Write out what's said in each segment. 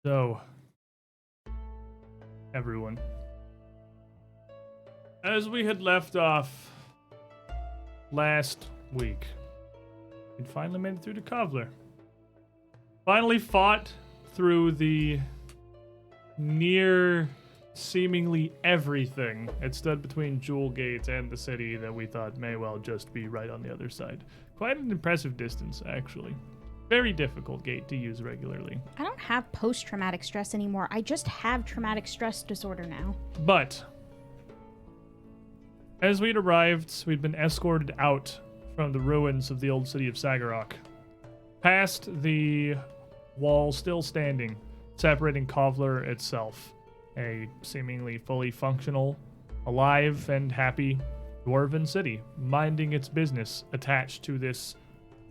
So, everyone, as we had left off last week, we'd finally made it through to Kovlar. Finally fought through the near seemingly everything. It stood between Jewel Gate and the city that we thought may well just be right on the other side. Quite an impressive distance, actually. Very difficult gate to use regularly. I don't have post-traumatic stress anymore. I just have traumatic stress disorder now. But as we'd arrived, we'd been escorted out from the ruins of the old city of Sagarok, past the wall still standing, separating Kovlar itself, a seemingly fully functional, alive and happy dwarven city, minding its business attached to this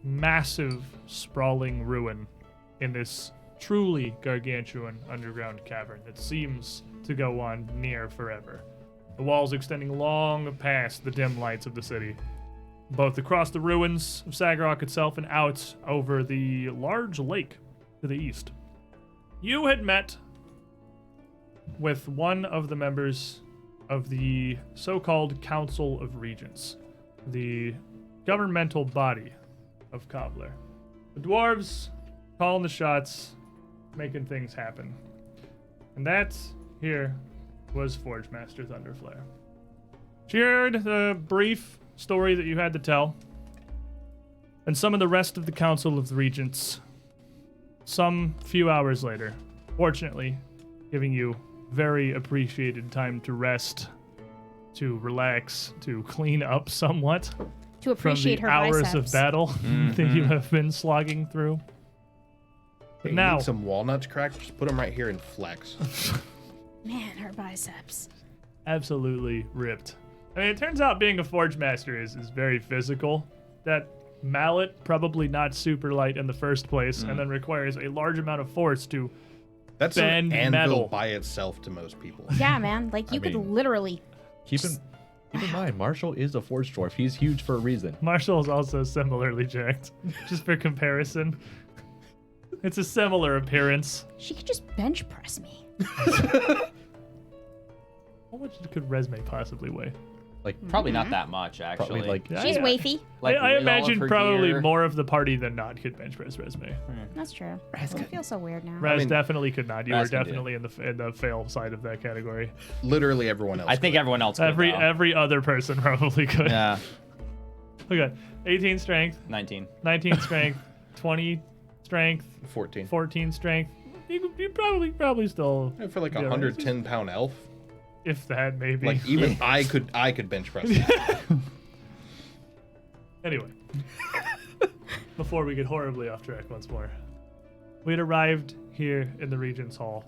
massive, sprawling ruin in this truly gargantuan underground cavern that seems to go on near forever. The walls extending long past the dim lights of the city, both across the ruins of Sagarok itself and out over the large lake to the east. You had met with one of the members of the so-called Council of Regents, the governmental body of Kovlar. The dwarves calling the shots, making things happen. And that here was Forge Master Thunderflare. She heard the brief story that you had to tell, and some of the rest of the Council of the Regents, some few hours later, fortunately giving you very appreciated time to rest, to relax, to clean up somewhat To appreciate from the her hours biceps. of battle that you have been slogging through. Hey, Now- need some walnuts cracked? Just put them right here and flex. Man, her biceps. Absolutely ripped. I mean, it turns out being a Forge Master is very physical. That mallet, probably not super light in the first place, and then requires a large amount of force to That's bend an anvil metal. by itself to most people. Yeah, man. Like, you I could mean- literally... Keep in mind, Marshall is a forge dwarf. He's huge for a reason. Marshall is also similarly jacked, just for comparison. It's a similar appearance. She could just bench press me. How much could Resme possibly weigh? Like Probably not that much, actually. probably like She's wafy. Like, I with all of imagine her probably gear. more of the party than not could bench press Resme. That's true. I feel so weird now. Raz mean, definitely could not. You were Raz can do it. definitely in the fail side of that category. Literally everyone else. I think could. everyone else could, though. Every other person probably could. Yeah, Okay, 18 strength, 19. 19 strength, 20 strength, 14. 14 strength. You probably still, Yeah, for like a Yeah, 110-pound elf. if that maybe. Like even I could bench press. That. Anyway, before we get horribly off track once more, we had arrived here in the Regents Hall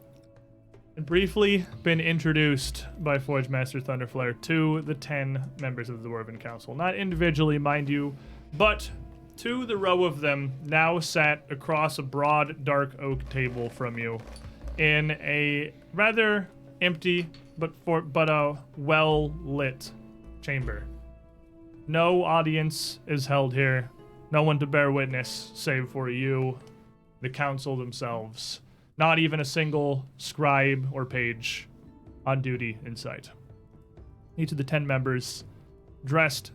and briefly been introduced by Forge Master Thunderflare to the 10 members of the Dwarven Council. Not individually, mind you, but to the row of them now sat across a broad, dark oak table from you in a rather empty but a well-lit chamber. No audience is held here. No one to bear witness save for you, the council themselves. Not even a single scribe or page on duty in sight. Each of the 10 members dressed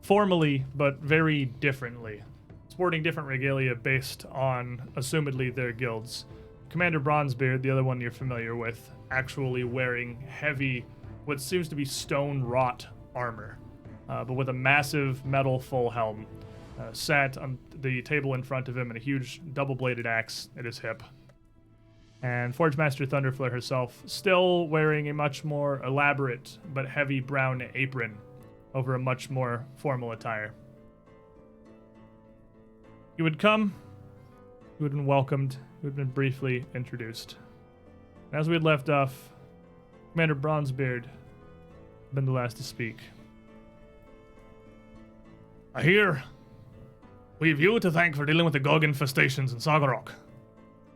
formally but very differently, sporting different regalia based on, assumedly, their guilds. Commander Bronzebeard, the other one you're familiar with, actually wearing heavy, what seems to be stone-wrought armor, but with a massive metal full helm, sat on the table in front of him and a huge double-bladed axe at his hip. And Forge Master Thunderflare herself, still wearing a much more elaborate but heavy brown apron over a much more formal attire. You would come, you would have been welcomed, you would have been briefly introduced. And as we had left off, Commander Bronzebeard had been the last to speak. I hear we have you to thank for dealing with the Gog infestations in Sagarok.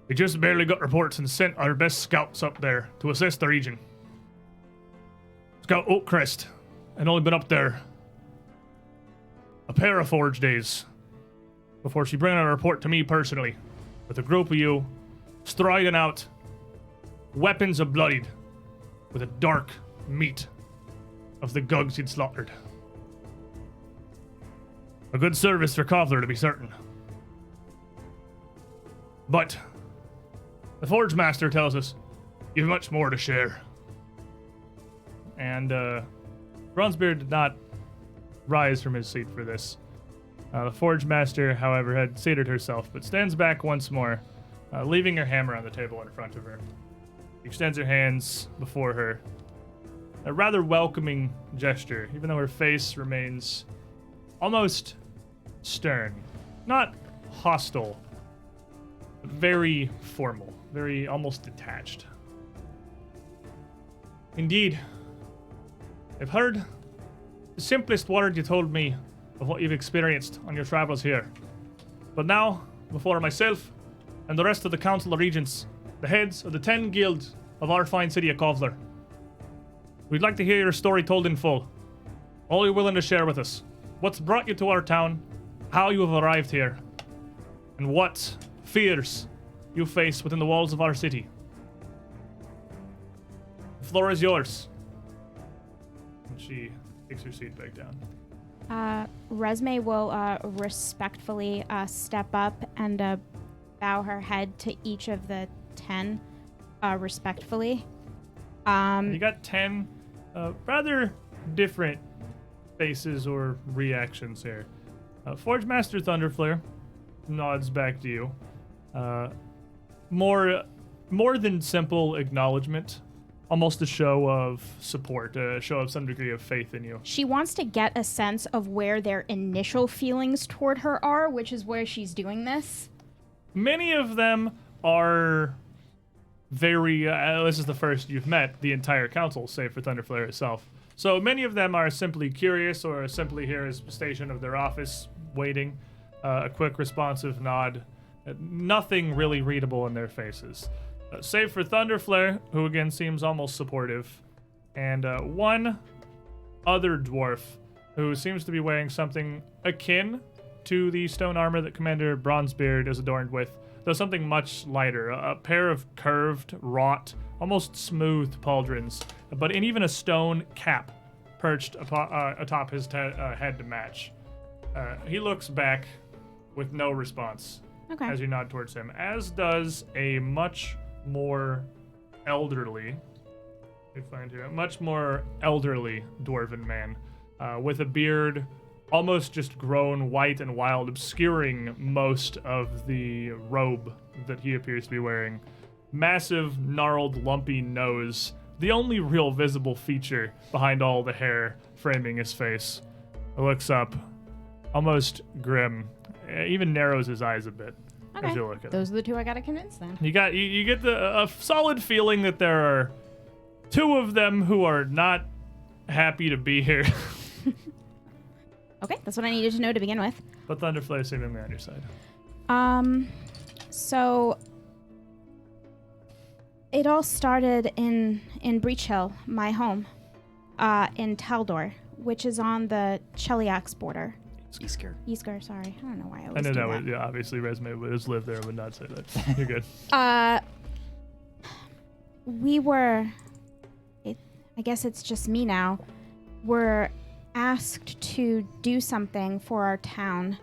We just barely got reports and sent our best scouts up there to assist the region. Scout Oakcrest had only been up there a pair of forge days before she brought a report to me personally with a group of you striding out weapons are bloodied with the dark meat of the gugs he'd slaughtered. A good service for Kovlar, to be certain. But the Forge Master tells us you've much more to share. And Bronzebeard did not rise from his seat for this. The Forge Master, however, had seated herself, but stands back once more, leaving her hammer on the table in front of her. She extends her hands before her. A rather welcoming gesture, even though her face remains almost stern. Not hostile, but very formal, very almost detached. Indeed, I've heard the simplest word you told me of what you've experienced on your travels here. But now, before myself and the rest of the Council of Regents, the heads of the 10 guilds of our fine city of Kovlar, we'd like to hear your story told in full. All you're willing to share with us. What's brought you to our town, how you have arrived here, and what fears you face within the walls of our city. The floor is yours. And she takes her seat back down. Resme will respectfully step up and bow her head to each of the 10 respectfully. You got 10 rather different faces or reactions here. Forge Master Thunderflare nods back to you. More than simple acknowledgement. Almost a show of support, a show of some degree of faith in you. She wants to get a sense of where their initial feelings toward her are, which is where she's doing this. Many of them are very, this is the first you've met the entire council, save for Thunderflare itself. So many of them are simply curious or simply here as a station of their office, waiting. A quick responsive nod. Nothing really readable in their faces. Save for Thunderflare, who again seems almost supportive, and one other dwarf who seems to be wearing something akin to the stone armor that Commander Bronzebeard is adorned with, though something much lighter. A pair of curved, wrought, almost smooth pauldrons, but in even a stone cap perched atop his head to match. He looks back with no response as you nod towards him, as does a much more elderly, much more elderly dwarven man with a beard almost just grown white and wild, obscuring most of the robe that he appears to be wearing. Massive, gnarled, lumpy nose, the only real visible feature behind all the hair framing his face. Looks up, almost grim, even narrows his eyes a bit. As you look at Those are the two I gotta convince then. you get a solid feeling that there are two of them who are not happy to be here. Okay, that's what I needed to know to begin with. But Thunderflare seemingly on your side. So it all started in Breach Hill, my home, in Taldor, which is on the Cheliax border. Isker, sorry. I don't know why I always do that. Yeah, obviously Resme has lived there and would not say that. You're good. We were, I guess it's just me now, were asked to do something for our town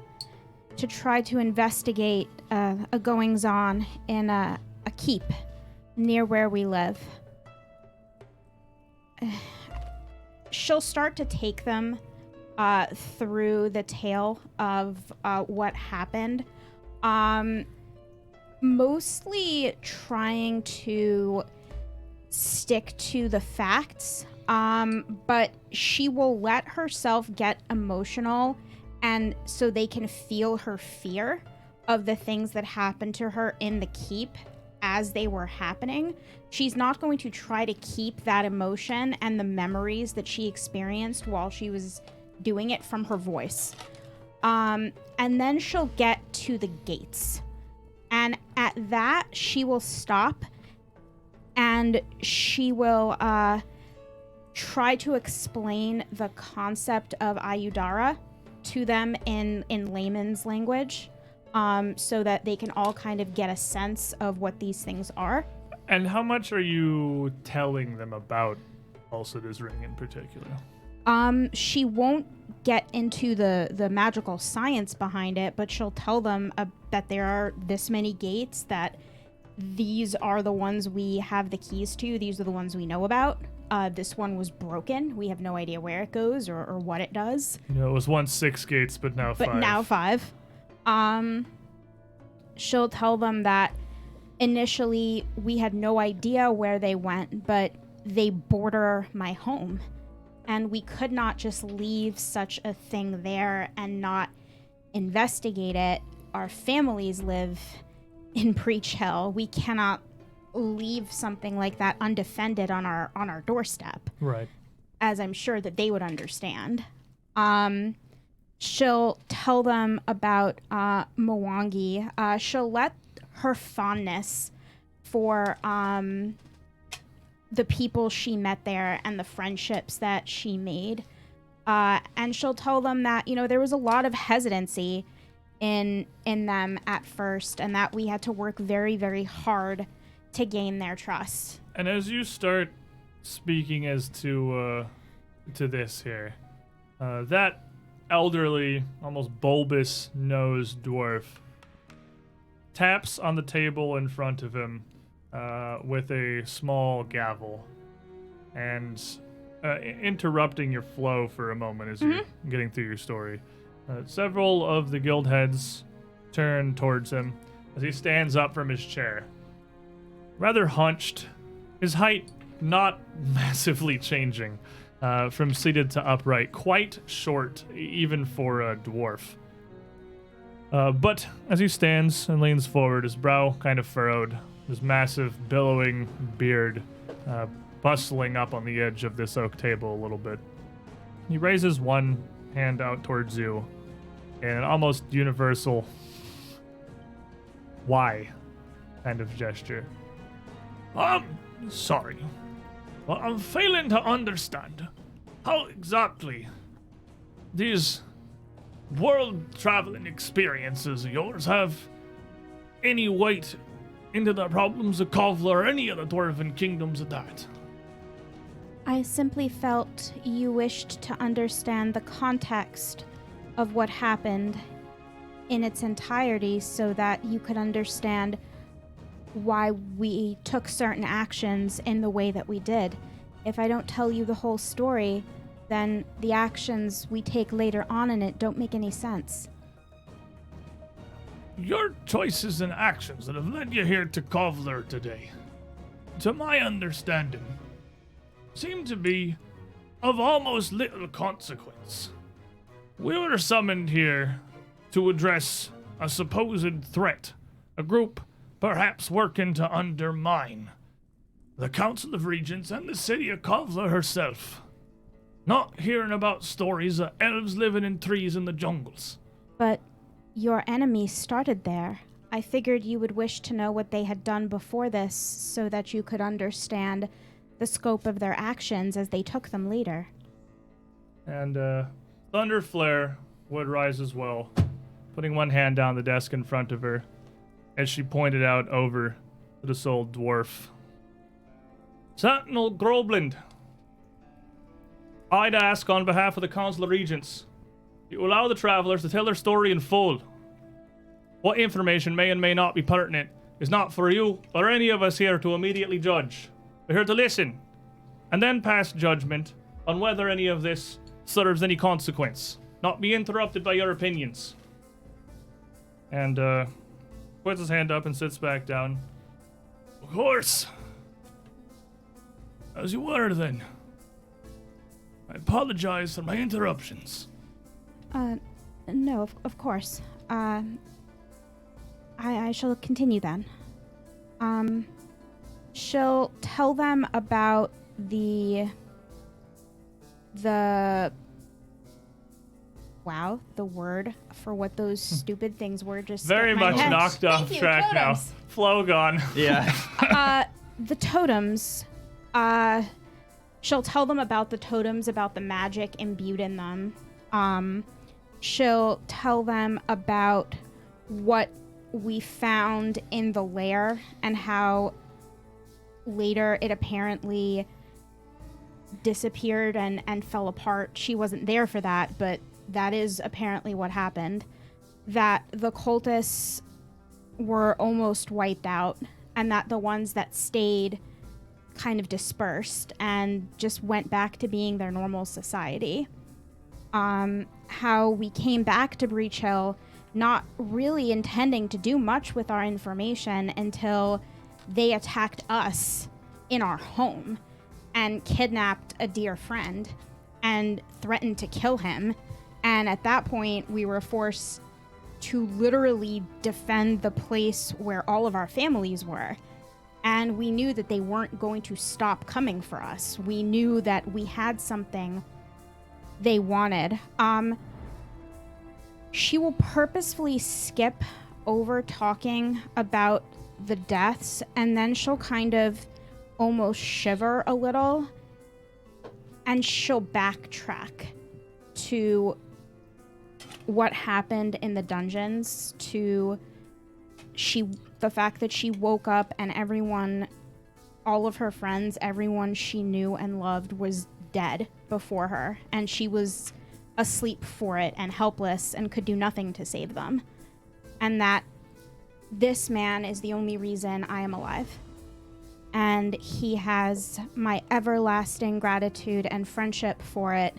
to try to investigate a goings-on in a keep near where we live. She'll start to take them through the tale of what happened. Mostly trying to stick to the facts, but she will let herself get emotional, and so they can feel her fear of the things that happened to her in the keep as they were happening. She's not going to try to keep that emotion and the memories that she experienced while she was doing it from her voice. And then she'll get to the gates. And at that, she will stop and she will try to explain the concept of Ayudara to them in layman's language, so that they can all kind of get a sense of what these things are. And how much are you telling them about Ulcida's ring in particular? She won't get into the magical science behind it, but she'll tell them that there are this many gates, that these are the ones we have the keys to, these are the ones we know about. This one was broken. We have no idea where it goes or what it does. You know, it was once 6 gates, but now 5. But now 5. She'll tell them that initially we had no idea where they went, but they border my home. And we could not just leave such a thing there and not investigate it. Our families live in Breach Hill. We cannot leave something like that undefended on our doorstep. Right. As I'm sure that they would understand. She'll tell them about Mwangi. She'll let her fondness for the people she met there and the friendships that she made. And she'll tell them that, there was a lot of hesitancy in them at first, and that we had to work very, very hard to gain their trust. And as you start speaking as to this here, that elderly, almost bulbous-nosed dwarf taps on the table in front of him with a small gavel, and interrupting your flow for a moment as you're getting through your story. Several of the guild heads turn towards him as he stands up from his chair. Rather hunched, his height not massively changing from seated to upright, quite short even for a dwarf. But as he stands and leans forward, his brow kind of furrowed, his massive billowing beard bustling up on the edge of this oak table a little bit. He raises one hand out towards you in an almost universal why kind of gesture. I'm sorry, but I'm failing to understand how exactly these world-traveling experiences of yours have any weight into the problems of Kovlar or any of the dwarven kingdoms at that. I simply felt you wished to understand the context of what happened in its entirety so that you could understand why we took certain actions in the way that we did. If I don't tell you the whole story, then the actions we take later on in it don't make any sense. Your choices and actions that have led you here to Kovlar today, to my understanding, seem to be of almost little consequence. We were summoned here to address a supposed threat, a group perhaps working to undermine the Council of Regents and the city of Kovlar herself. Not hearing about stories of elves living in trees in the jungles. But your enemy started there. I figured you would wish to know what they had done before this so that you could understand the scope of their actions as they took them later. And Thunder Flare would rise as well, putting one hand down the desk in front of her as she pointed out over to this old dwarf. Sentinel Groblin, I'd ask on behalf of the Council of Regents, you allow the travelers to tell their story in full. What information may and may not be pertinent is not for you or any of us here to immediately judge. We're here to listen, and then pass judgment on whether any of this serves any consequence, not be interrupted by your opinions. And puts his hand up and sits back down. Of course. As you were then. I apologize for my interruptions. No, of course. I shall continue then. She'll tell them about the word for what those stupid things were just Very skipped my much head. knocked off track now. Totems. Flow gone. Yeah. The totems, she'll tell them about the totems, about the magic imbued in them. She'll tell them about what we found in the lair and how later it apparently disappeared and fell apart. She wasn't there for that, but that is apparently what happened. That the cultists were almost wiped out, and that the ones that stayed kind of dispersed and just went back to being their normal society. How we came back to Breach Hill, not really intending to do much with our information until they attacked us in our home and kidnapped a dear friend and threatened to kill him. And at that point, we were forced to literally defend the place where all of our families were. And we knew that they weren't going to stop coming for us. We knew that we had something they wanted. She will purposefully skip over talking about the deaths, and then she'll kind of almost shiver a little, and she'll backtrack to what happened in the dungeons, to the fact that she woke up and everyone, all of her friends, everyone she knew and loved was dead before her, and she was asleep for it and helpless and could do nothing to save them. And that this man is the only reason I am alive. And he has my everlasting gratitude and friendship for it.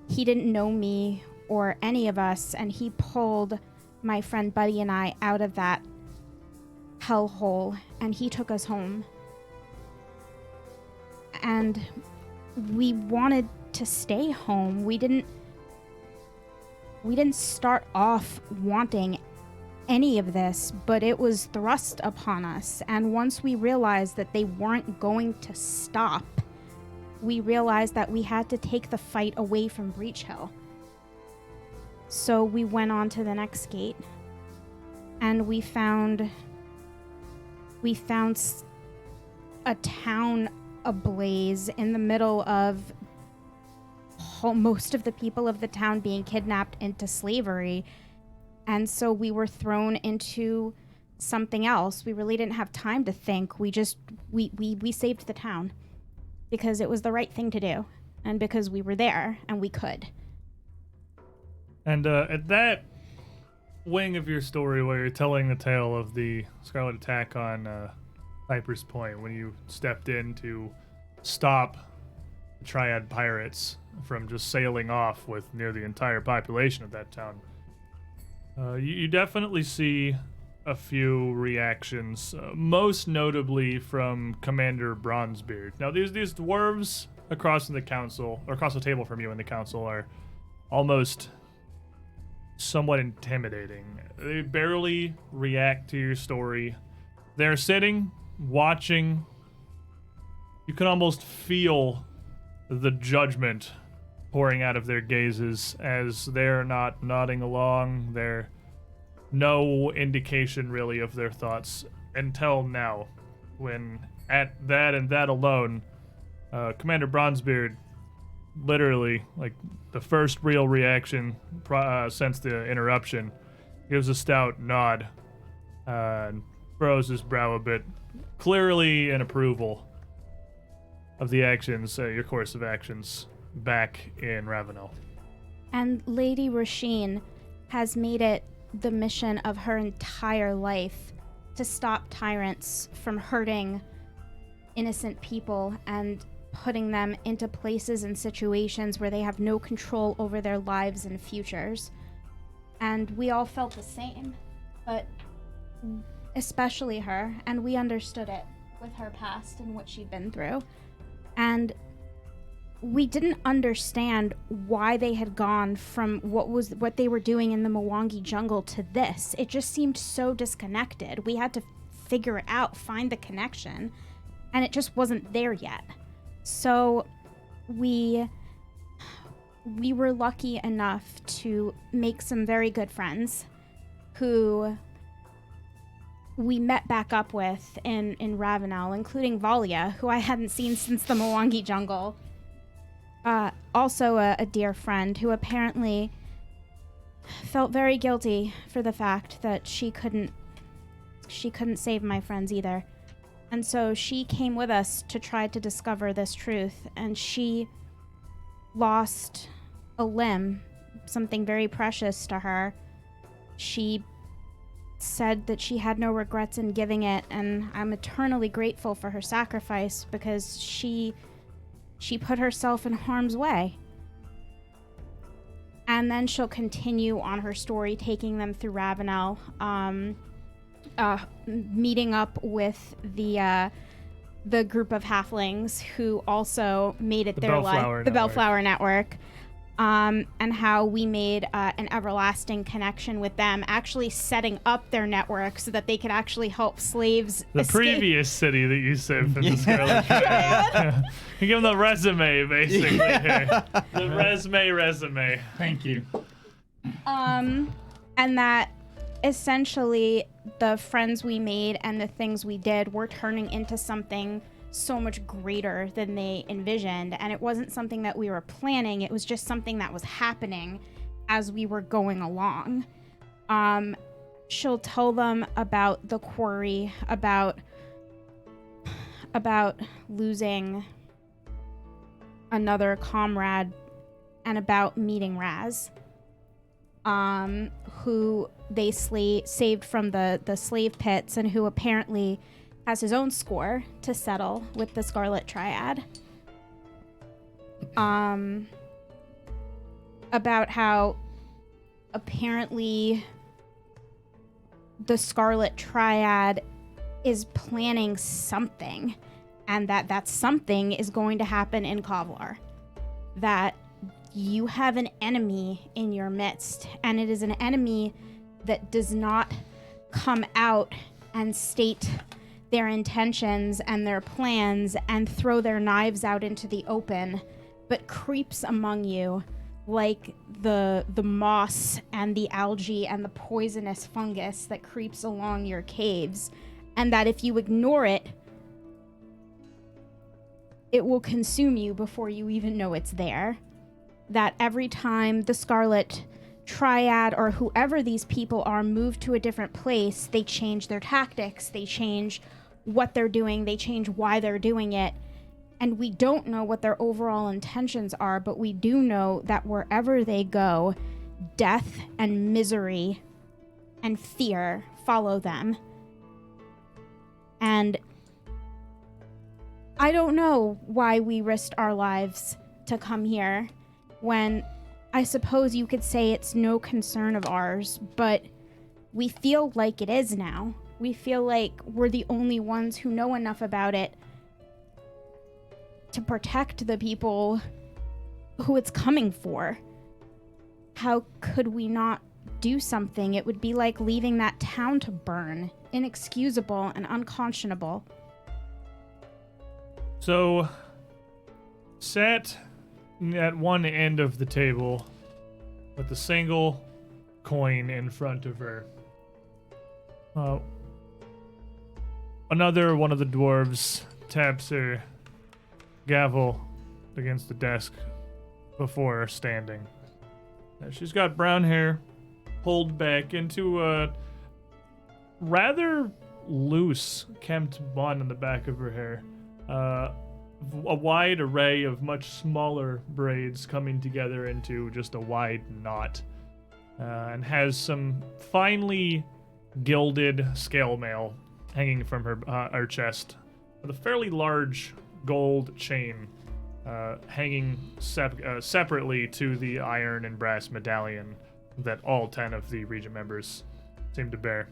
He didn't know me or any of us, and he pulled my friend Buddy and I out of that hellhole, and he took us home. And we wanted to stay home. We didn't start off wanting any of this, but it was thrust upon us. And once we realized that they weren't going to stop, we realized that we had to take the fight away from Breach Hill. So we went on to the next gate, and we found a town ablaze in the middle of most of the people of the town being kidnapped into slavery. And so we were thrown into something else. We really didn't have time to think. We saved the town because it was the right thing to do, and because we were there and we could. And at that wing of your story where you're telling the tale of the Scarlet attack on Piper's Point, when you stepped in to stop the Triad pirates from just sailing off with near the entire population of that town, you definitely see a few reactions, most notably from Commander Bronzebeard. Now, these dwarves across in the council, or across the table from you in the council, are almost somewhat intimidating. They barely react to your story. They're sitting, watching. You can almost feel the judgment pouring out of their gazes as they're not nodding along. They're no indication really of their thoughts until now, when at that and that alone, Commander Bronzebeard, literally, like the first real reaction since the interruption, gives a stout nod and furrows his brow a bit, clearly in approval of the actions, your course of actions back in Ravenel. And Lady Rasheen has made it the mission of her entire life to stop tyrants from hurting innocent people and putting them into places and situations where they have no control over their lives and futures. And we all felt the same, but especially her, and we understood it with her past and what she'd been through. And we didn't understand why they had gone from what they were doing in the Mwangi jungle to this. It just seemed so disconnected. We had to figure it out, find the connection, and it just wasn't there yet. So we were lucky enough to make some very good friends who we met back up with in Ravenel, including Valia, who I hadn't seen since the Mwangi jungle. Also a dear friend who apparently felt very guilty for the fact that she couldn't save my friends either. And so she came with us to try to discover this truth, and she lost a limb, something very precious to her. She said that she had no regrets in giving it, and I'm eternally grateful for her sacrifice because she put herself in harm's way. And then she'll continue on her story, taking them through Ravenel, meeting up with the group of halflings who also made it their life, the Bellflower Network, and how we made an everlasting connection with them, actually setting up their network so that they could actually help slaves The escape. previous city that you saved from the Scarlet Triad. You give them the resume, basically. Here. The resume. Thank you. And that essentially the friends we made and the things we did were turning into something so much greater than they envisioned, and it wasn't something that we were planning. It was just something that was happening as we were going along. She'll tell them about the quarry, about losing another comrade, and about meeting Raz, who they saved from the slave pits, and who apparently has his own score to settle with the Scarlet Triad. About how apparently the Scarlet Triad is planning something, and that something is going to happen in Kovlar. That you have an enemy in your midst, and it is an enemy that does not come out and state their intentions and their plans and throw their knives out into the open, but creeps among you like the moss and the algae and the poisonous fungus that creeps along your caves, and that if you ignore it, it will consume you before you even know it's there. That every time the Scarlet Triad or whoever these people are move to a different place, they change their tactics, they change what they're doing, they change why they're doing it, and we don't know what their overall intentions are, but we do know that wherever they go, death and misery and fear follow them. And I don't know why we risked our lives to come here, when I suppose you could say it's no concern of ours, but we feel like it is now. We feel like we're the only ones who know enough about it to protect the people who it's coming for. How could we not do something? It would be like leaving that town to burn. Inexcusable and unconscionable. So, sat at one end of the table with a single coin in front of her, another one of the dwarves taps her gavel against the desk before her, standing. She's got brown hair pulled back into a rather loose kempt bun on the back of her hair. A wide array of much smaller braids coming together into just a wide knot, and has some finely gilded scale mail hanging from her chest, with a fairly large gold chain hanging separately to the iron and brass medallion that all 10 of the Regent members seem to bear.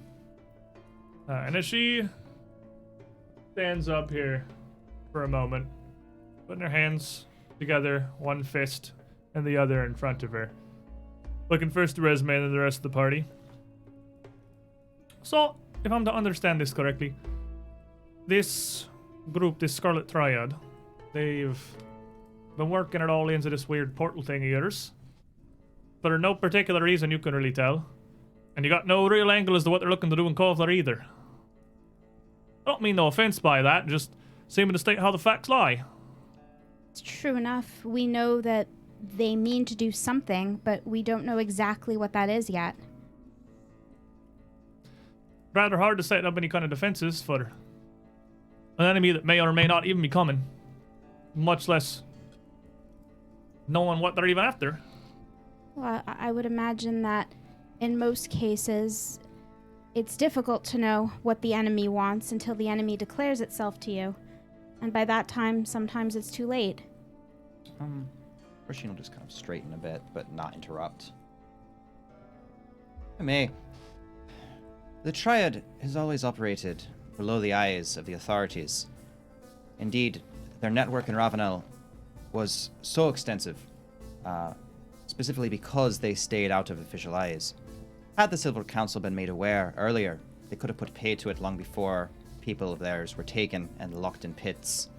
And as she stands up here for a moment, putting her hands together, one fist and the other in front of her, looking first to Resume and then the rest of the party. So, if I'm to understand this correctly, this group, this Scarlet Triad, they've been working it all into this weird portal thing of yours for no particular reason you can really tell, and you got no real angle as to what they're looking to do in Kovlar either. I don't mean no offense by that, just seeming to state how the facts lie. It's true enough. We know that they mean to do something, but we don't know exactly what that is yet. Rather hard to set up any kind of defenses for An enemy that may or may not even be coming. Much less knowing what they're even after. Well, I would imagine that in most cases, it's difficult to know what the enemy wants until the enemy declares itself to you. And by that time, sometimes it's too late. Rasheen will just kind of straighten a bit, but not interrupt. I may. The Triad has always operated below the eyes of the authorities. Indeed, their network in Ravenel was so extensive, specifically because they stayed out of official eyes. Had the Silver Council been made aware earlier, they could have put paid to it long before people of theirs were taken and locked in pits.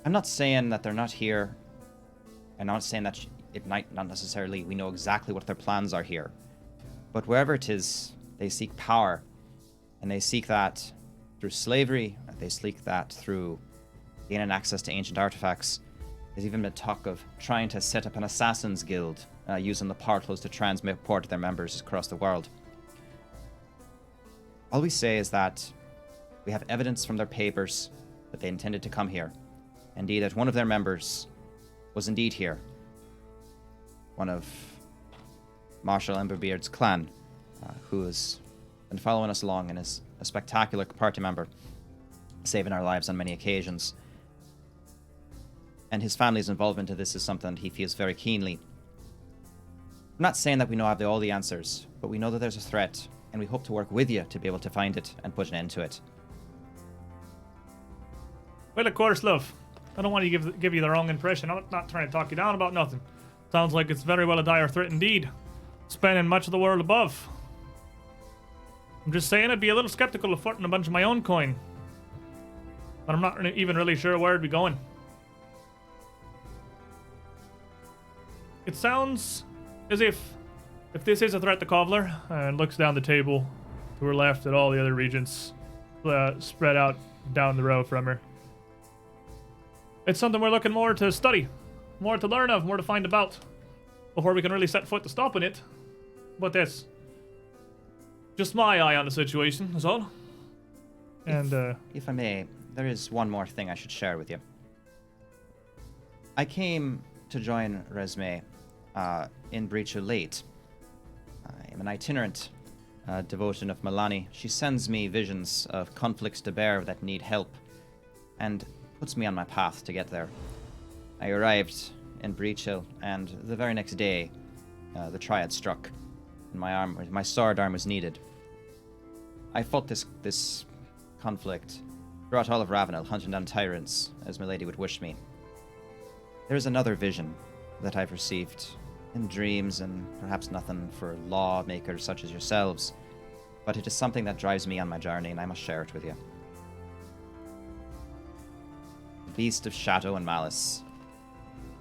I'm not saying that they're not here. I'm not saying that it might not necessarily we know exactly what their plans are here. But wherever it is, they seek power. And they seek that through slavery. They seek that through gaining access to ancient artifacts. There's even been talk of trying to set up an assassins guild, using the portals to transport their members across the world. All we say is that we have evidence from their papers that they intended to come here. Indeed, that one of their members was indeed here. One of Marshal Emberbeard's clan, who has been following us along and is a spectacular party member, saving our lives on many occasions. And his family's involvement in this is something he feels very keenly. I'm not saying that we know have all the answers, but we know that there's a threat, and we hope to work with you to be able to find it and put an end to it. Well, of course, love. I don't want to give you the wrong impression. I'm not trying to talk you down about nothing. Sounds like it's very well a dire threat indeed. Spanning much of the world above. I'm just saying I'd be a little skeptical of putting a bunch of my own coin. But I'm not even really sure where it'd be going. It sounds as if this is a threat to Kovlar, and looks down the table to her left at all the other regents spread out down the row from her. It's something we're looking more to study, more to learn of, more to find about before we can really set foot to stopping it. But that's just my eye on the situation, is all. And if I may, there is one more thing I should share with you. I came to join Resme in Breacher late. I am an itinerant devotion of Milani. She sends me visions of conflicts to bear that need help, and puts me on my path to get there. I arrived in Breachill, and the very next day, the Triad struck, and my sword arm was needed. I fought this conflict throughout all of Ravenel, hunting down tyrants, as my lady would wish me. There is another vision that I've received in dreams, and perhaps nothing for lawmakers such as yourselves, but it is something that drives me on my journey, and I must share it with you. The beast of shadow and malice,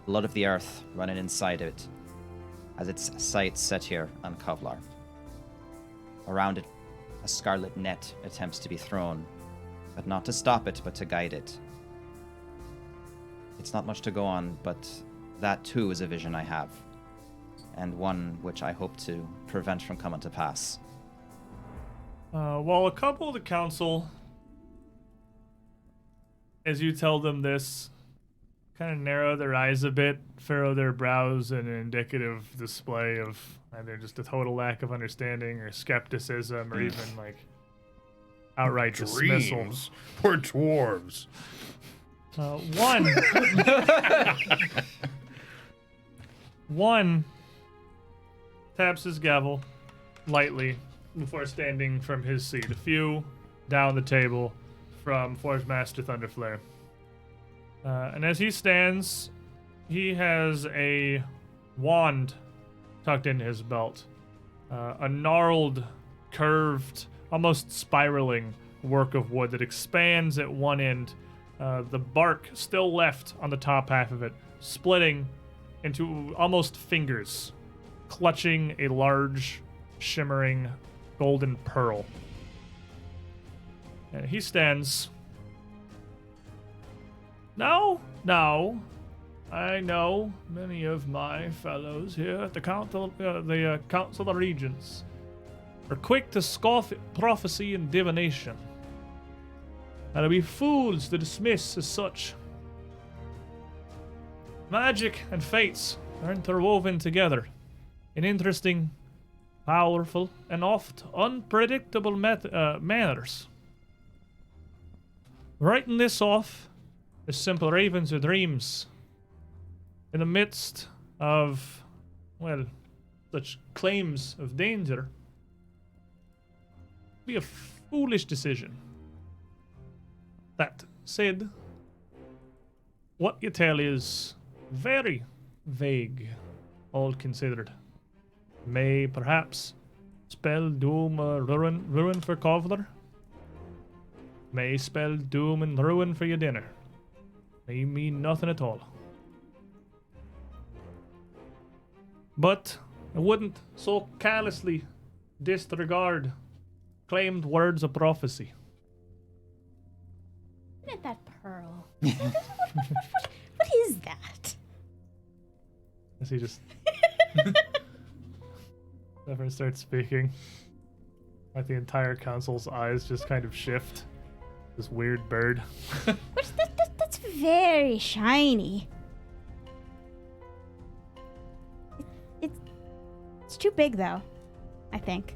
blood of the earth running inside it, as its sights set here on Kovlar. Around it, a scarlet net attempts to be thrown, but not to stop it, but to guide it. It's not much to go on, but that too is a vision I have, and one which I hope to prevent from coming to pass. While a couple of the council, as you tell them this, kind of narrow their eyes a bit, furrow their brows in an indicative display of either just a total lack of understanding or skepticism or even like outright dismissal. Dreams. We're dwarves. One taps his gavel lightly before standing from his seat, a few down the table from Forge Master Thunderflare. And as he stands, he has a wand tucked into his belt. A gnarled, curved, almost spiraling work of wood that expands at one end. The bark still left on the top half of it, splitting into almost fingers, clutching a large, shimmering golden pearl. And he stands. Now, I know many of my fellows here at the Council of Regents are quick to scoff at prophecy and divination. and I'd be fools to dismiss as such. Magic and fates are interwoven together in interesting, powerful, and oft unpredictable manners. Writing this off as simple ravens or dreams in the midst of, well, such claims of danger be a foolish decision. That said, what you tell is very vague, all considered. May perhaps spell doom or ruin for Kovlar. May spell doom and ruin for your dinner. May mean nothing at all. But I wouldn't so callously disregard claimed words of prophecy. Look at that pearl. What is that? As he just Never starts speaking. Like the entire council's eyes just kind of shift. This weird bird. What's that's very shiny. It's too big though, I think.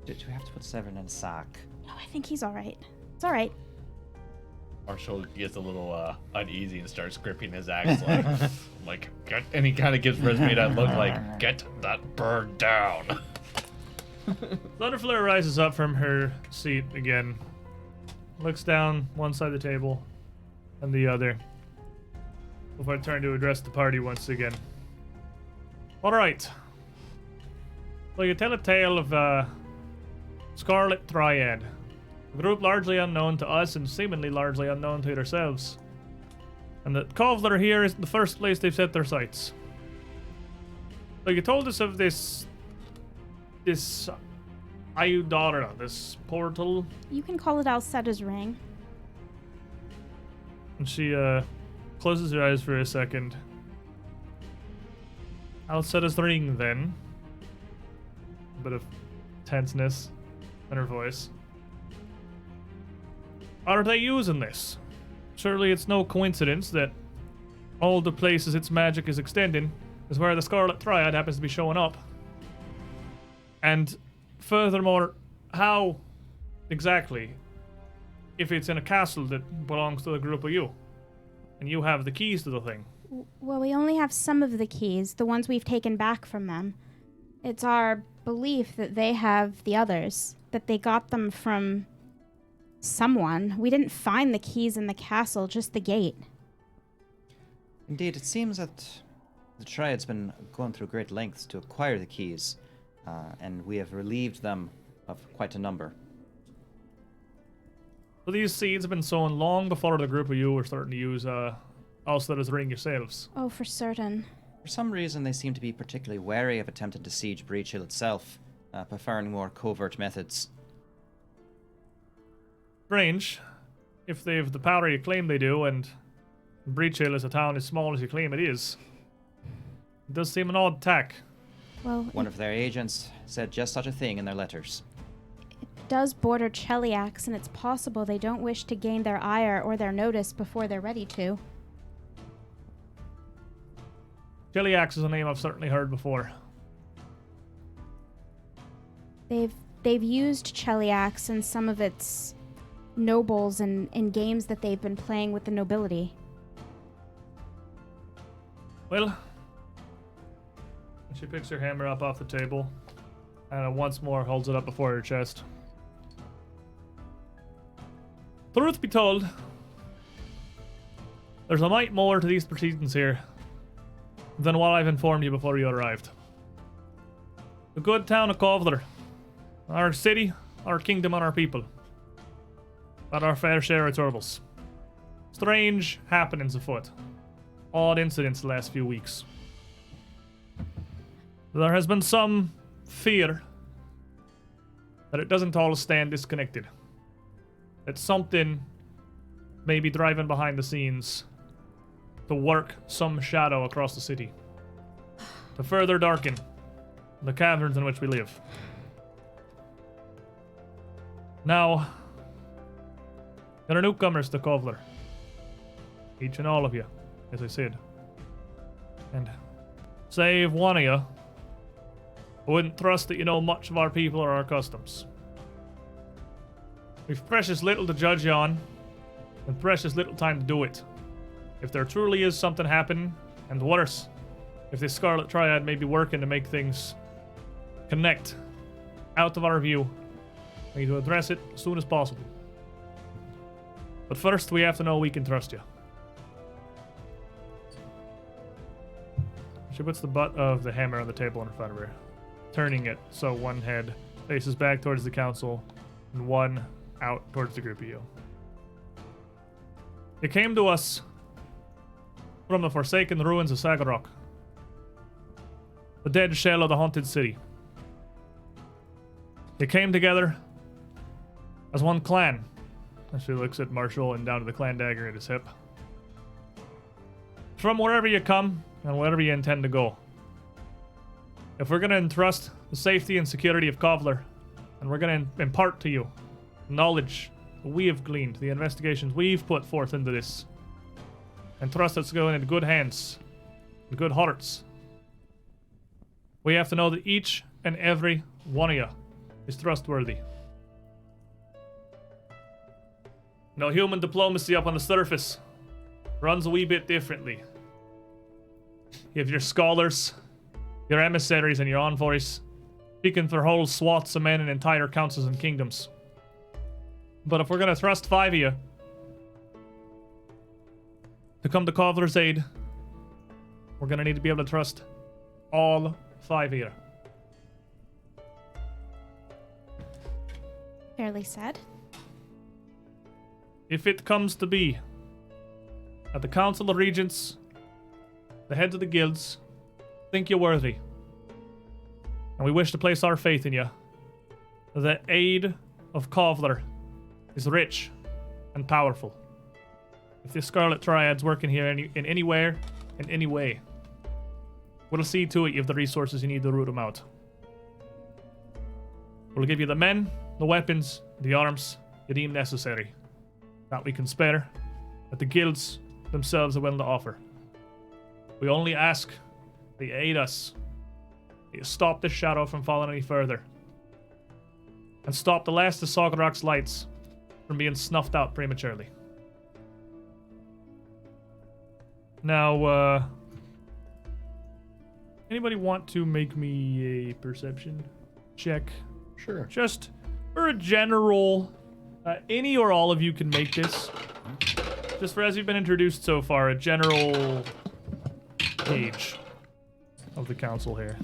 Do we have to put Severin in a sack? No, I think he's alright. It's alright. Marshall gets a little uneasy and starts gripping his axe like get, and he kind of gives Resme that look like, get that bird down. Thunderflare rises up from her seat again, looks down one side of the table and the other, before I turn to address the party once again. Alright. So you tell a tale of Scarlet Triad. A group largely unknown to us and seemingly largely unknown to yourselves. And that Kovlar here is the first place they've set their sights. So you told us of this Ayudara, this portal. You can call it Alcetta's ring. And she closes her eyes for a second. Alcetta's ring, then. A bit of tenseness in her voice. Are they using this? Surely it's no coincidence that all the places its magic is extending is where the Scarlet Triad happens to be showing up. And furthermore, how exactly, if it's in a castle that belongs to the group of you, and you have the keys to the thing? Well, we only have some of the keys, the ones we've taken back from them. It's our belief that they have the others, that they got them from someone. We didn't find the keys in the castle, just the gate. Indeed, it seems that the Triad's been going through great lengths to acquire the keys, and we have relieved them of quite a number. So these seeds have been sown long before the group of you were starting to use Alcetta's ring yourselves. Oh, for certain. For some reason, they seem to be particularly wary of attempting to siege Breach Hill itself, preferring more covert methods. Strange, if they've the power you claim they do, and Breach Hill is a town as small as you claim it is. It does seem an odd tack. Well, One of their agents said just such a thing in their letters. it does border Cheliax, and it's possible they don't wish to gain their ire or their notice before they're ready to. Cheliax is a name I've certainly heard before. They've used Cheliax in some of its nobles in games that they've been playing with the nobility. Well, she picks her hammer up off the table and once more holds it up before her chest. Truth be told, there's a mite more to these proceedings here than what I've informed you before you arrived. The good town of Kovlar, our city, our kingdom, and our people. But our fair share of troubles. Strange happenings afoot. Odd incidents the last few weeks. There has been some fear that it doesn't all stand disconnected. That something may be driving behind the scenes to work some shadow across the city. To further darken the caverns in which we live. Now, You're newcomers to Kovlar. Each and all of you, as I said. And save one of you, I wouldn't trust that you know much of our people or our customs. We've precious little to judge you on, and precious little time to do it. If there truly is something happening, and worse, if this Scarlet Triad may be working to make things connect out of our view, we need to address it as soon as possible. But first, we have to know we can trust you. She puts the butt of the hammer on the table in front of her, turning it so one head faces back towards the council and one out towards the group of you. You came to us from the forsaken ruins of Sagarok, the dead shell of the haunted city. You came together as one clan. And she looks at Marshall and down to the clan dagger at his hip. From wherever you come and wherever you intend to go. If we're going to entrust the safety and security of Kovlar, and we're going to impart to you knowledge that we have gleaned, the investigations we've put forth into this, and trust it's going into good hands, and good hearts, we have to know that each and every one of you is trustworthy. No, human diplomacy up on the surface runs a wee bit differently. You have your scholars, your emissaries, and your envoys speaking for whole swaths of men and entire councils and kingdoms. But if we're going to trust 5 of you to come to Kovlar's aid, we're going to need to be able to trust all 5 of you. Fairly said. If it comes to be that the Council of Regents, the heads of the guilds, think you're worthy, and we wish to place our faith in you, the aid of Kovlar is rich and powerful. If the Scarlet Triad's working here in anywhere, in any way, we'll see to it you have the resources you need to root them out. We'll give you the men, the weapons, the arms you deem necessary, that we can spare, that the guilds themselves are willing to offer. We only ask that you aid us, that you stop this shadow from falling any further, and stop the last of Sagarok's lights from being snuffed out prematurely. Now, anybody want to make me a perception check? Sure. Just for a general, any or all of you can make this. Just for as you've been introduced so far, a general gauge of the council here.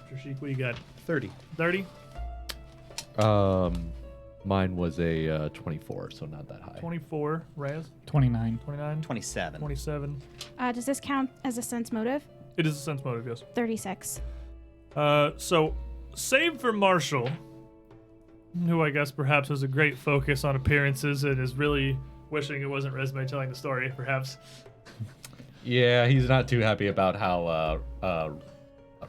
Trishik, what do you got? 30. 30? Mine was a 24, so not that high. 24. Raz? 29. 29? 27. 27. Does this count as a sense motive? It is a sense motive, yes. 36. So, save for Marshall, who I guess perhaps has a great focus on appearances and is really wishing it wasn't Resme telling the story, perhaps. Yeah, he's not too happy about how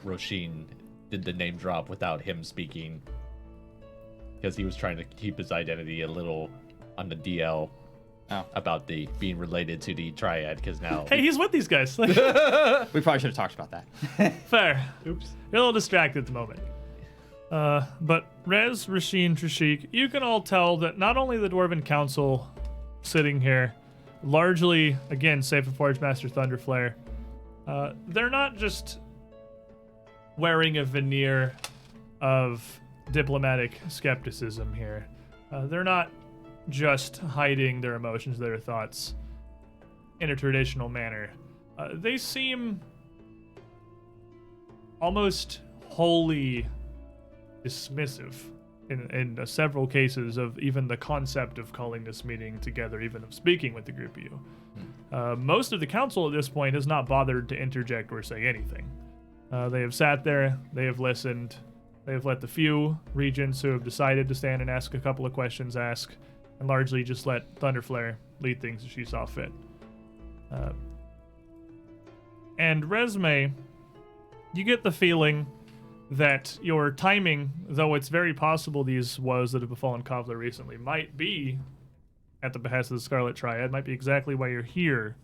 Roshin did the name drop without him speaking, because he was trying to keep his identity a little on the DL about the being related to the Triad, because now... Hey, he's with these guys. Like, We probably should have talked about that. fair. Oops. You're a little distracted at the moment. But Rez, Rasheen, Trishik, you can all tell that not only the Dwarven Council sitting here, largely, again, save for Forge Master Thunderflare, they're not just wearing a veneer of diplomatic skepticism here. They're not just hiding their emotions, their thoughts in a traditional manner. They seem almost wholly dismissive in several cases of even the concept of calling this meeting together, even of speaking with the group of you. Most of the council at this point has not bothered to interject or say anything. They have sat there, they have listened, they have let the few regents who have decided to stand and ask a couple of questions ask, and largely just let Thunderflare lead things as she saw fit. And Resme, you get the feeling that your timing, though it's very possible these woes that have befallen Kovlar recently might be at the behest of the Scarlet Triad, might be exactly why you're here.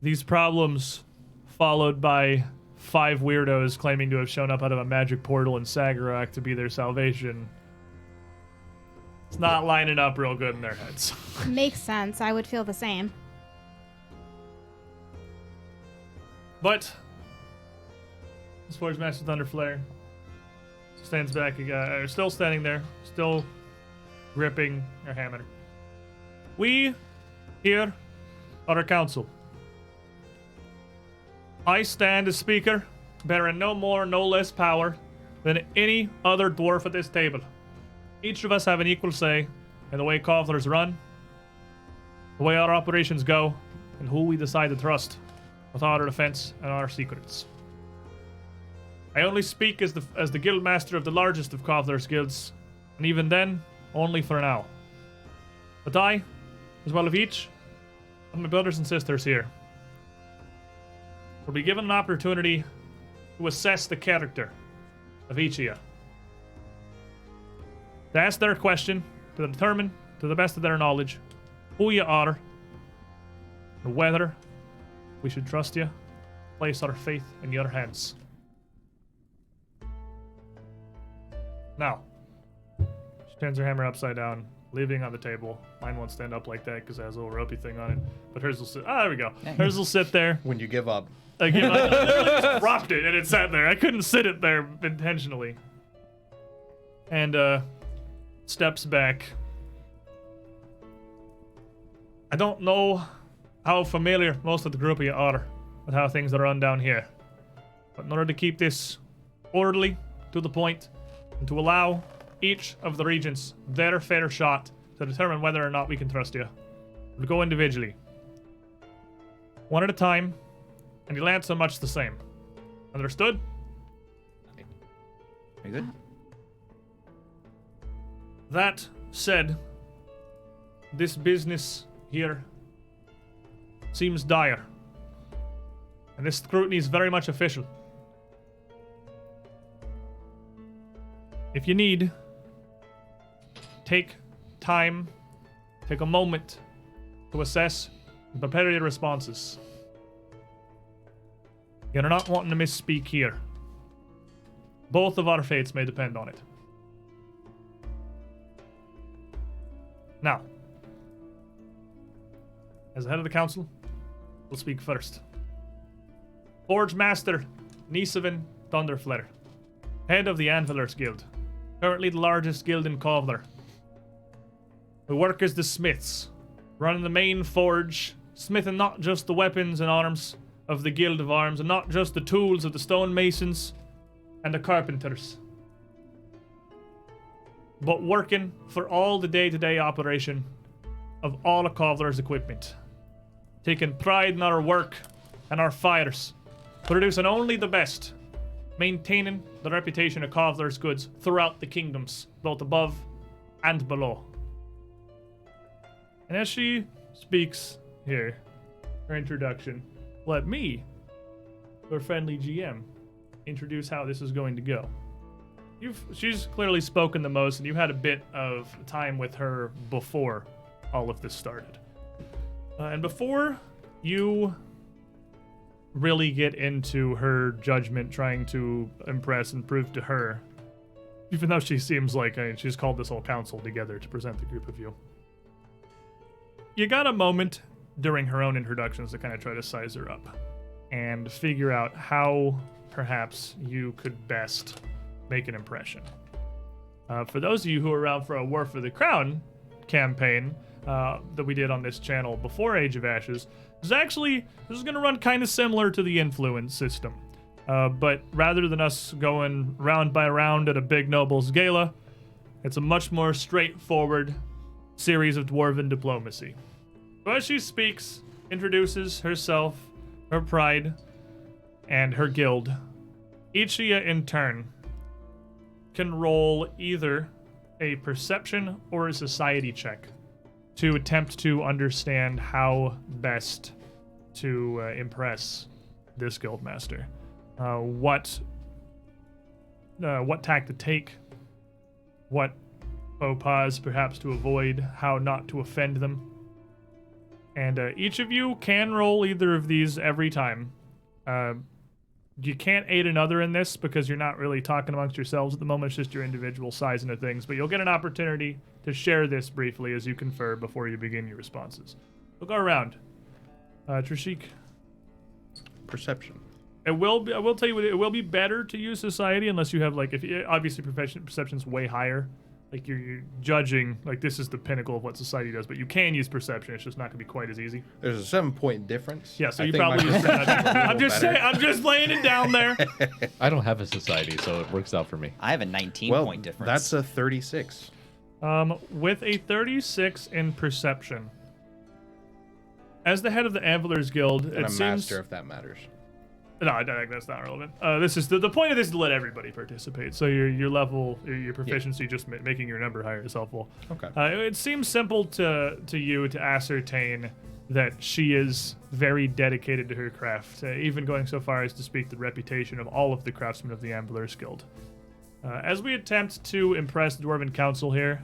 These problems, followed by 5 weirdos claiming to have shown up out of a magic portal in Sagarak to be their salvation, it's not lining up real good in their heads. Makes sense. I would feel the same. But this Forge Master Thunderflare stands back, still standing there, still gripping her hammer. We here are a council. I stand as speaker, bearing no more, no less power than any other dwarf at this table. Each of us have an equal say in the way Kovlar's run, the way our operations go, and who we decide to trust with our defense and our secrets. I only speak as the Guildmaster of the largest of Kovlar's guilds, and even then, only for now. But I, as well as each of my brothers and sisters here, will be given an opportunity to assess the character of each of you. To ask their question, to determine, to the best of their knowledge, who you are, and whether we should trust you, place our faith in your hands. Now, she turns her hammer upside down, leaving on the table. Mine won't stand up like that because it has a little ropey thing on it. But hers will sit. Ah, there we go. Hers will sit there. When you give up. I literally just dropped it and it sat there. I couldn't sit it there intentionally. And steps back. I don't know how familiar most of the group of you are with how things are run down here. But in order to keep this orderly, to the point, and to allow each of the regents their fair shot to determine whether or not we can trust you, we'll go individually. One at a time, and you'll answer much the same. Understood? Very good. That said, this business here seems dire. And this scrutiny is very much official. If you need, take time, take a moment to assess and prepare your responses. You're not wanting to misspeak here. Both of our fates may depend on it. Now, as the head of the council, we'll speak first. Forge Master Nisavin Thunderflare, head of the Anvilers Guild, currently the largest guild in Kovlar. We work as the smiths, running the main forge, smithing not just the weapons and arms of the Guild of Arms, and not just the tools of the stonemasons and the carpenters, but working for all the day-to-day operation of all of Kovlar's equipment, taking pride in our work and our fires, producing only the best, maintaining the reputation of Kovlar's goods throughout the kingdoms, both above and below. And as she speaks here, her introduction, let me, her friendly GM, introduce how this is going to go. She's clearly spoken the most, and you've had a bit of time with her before all of this started. And before you really get into her judgment, trying to impress and prove to her, even though she seems like she's called this whole council together to present the group of you, you got a moment during her own introductions to kind of try to size her up and figure out how perhaps you could best make an impression. For those of you who were around for a War for the Crown campaign that we did on this channel before Age of Ashes, this is going to run kind of similar to the Influence system. But rather than us going round by round at a big nobles gala, it's a much more straightforward series of dwarven diplomacy. So as she speaks, introduces herself, her pride, and her guild, each of you in turn can roll either a perception or a society check to attempt to understand how best to impress this guildmaster. What tack to take, what faux pas perhaps to avoid, how not to offend them. And each of you can roll either of these every time. You can't aid another in this because you're not really talking amongst yourselves at the moment. It's just your individual sizing of things. But you'll get an opportunity to share this briefly as you confer before you begin your responses. We'll go around. Trishik. Perception. I will tell you, it will be better to use society unless you have, like, obviously perception's way higher. Like, you're judging, like, this is the pinnacle of what society does, but you can use perception. It's just not going to be quite as easy. There's a 7-point difference. Yeah, so I you think probably my just... perception's a little I'm just better. saying, I'm just laying it down there. I don't have a society, so it works out for me. I have a 19-point difference. That's a 36. With a 36 in perception. As the head of the Anvilers Guild, And it a seems... master, if that matters. No, I think that's not relevant. This is the point of this is to let everybody participate. So your level, your proficiency, just making your number higher is helpful. Okay. It seems simple to you to ascertain that she is very dedicated to her craft, even going so far as to speak the reputation of all of the craftsmen of the Anvilers Guild. As we attempt to impress the Dwarven Council here,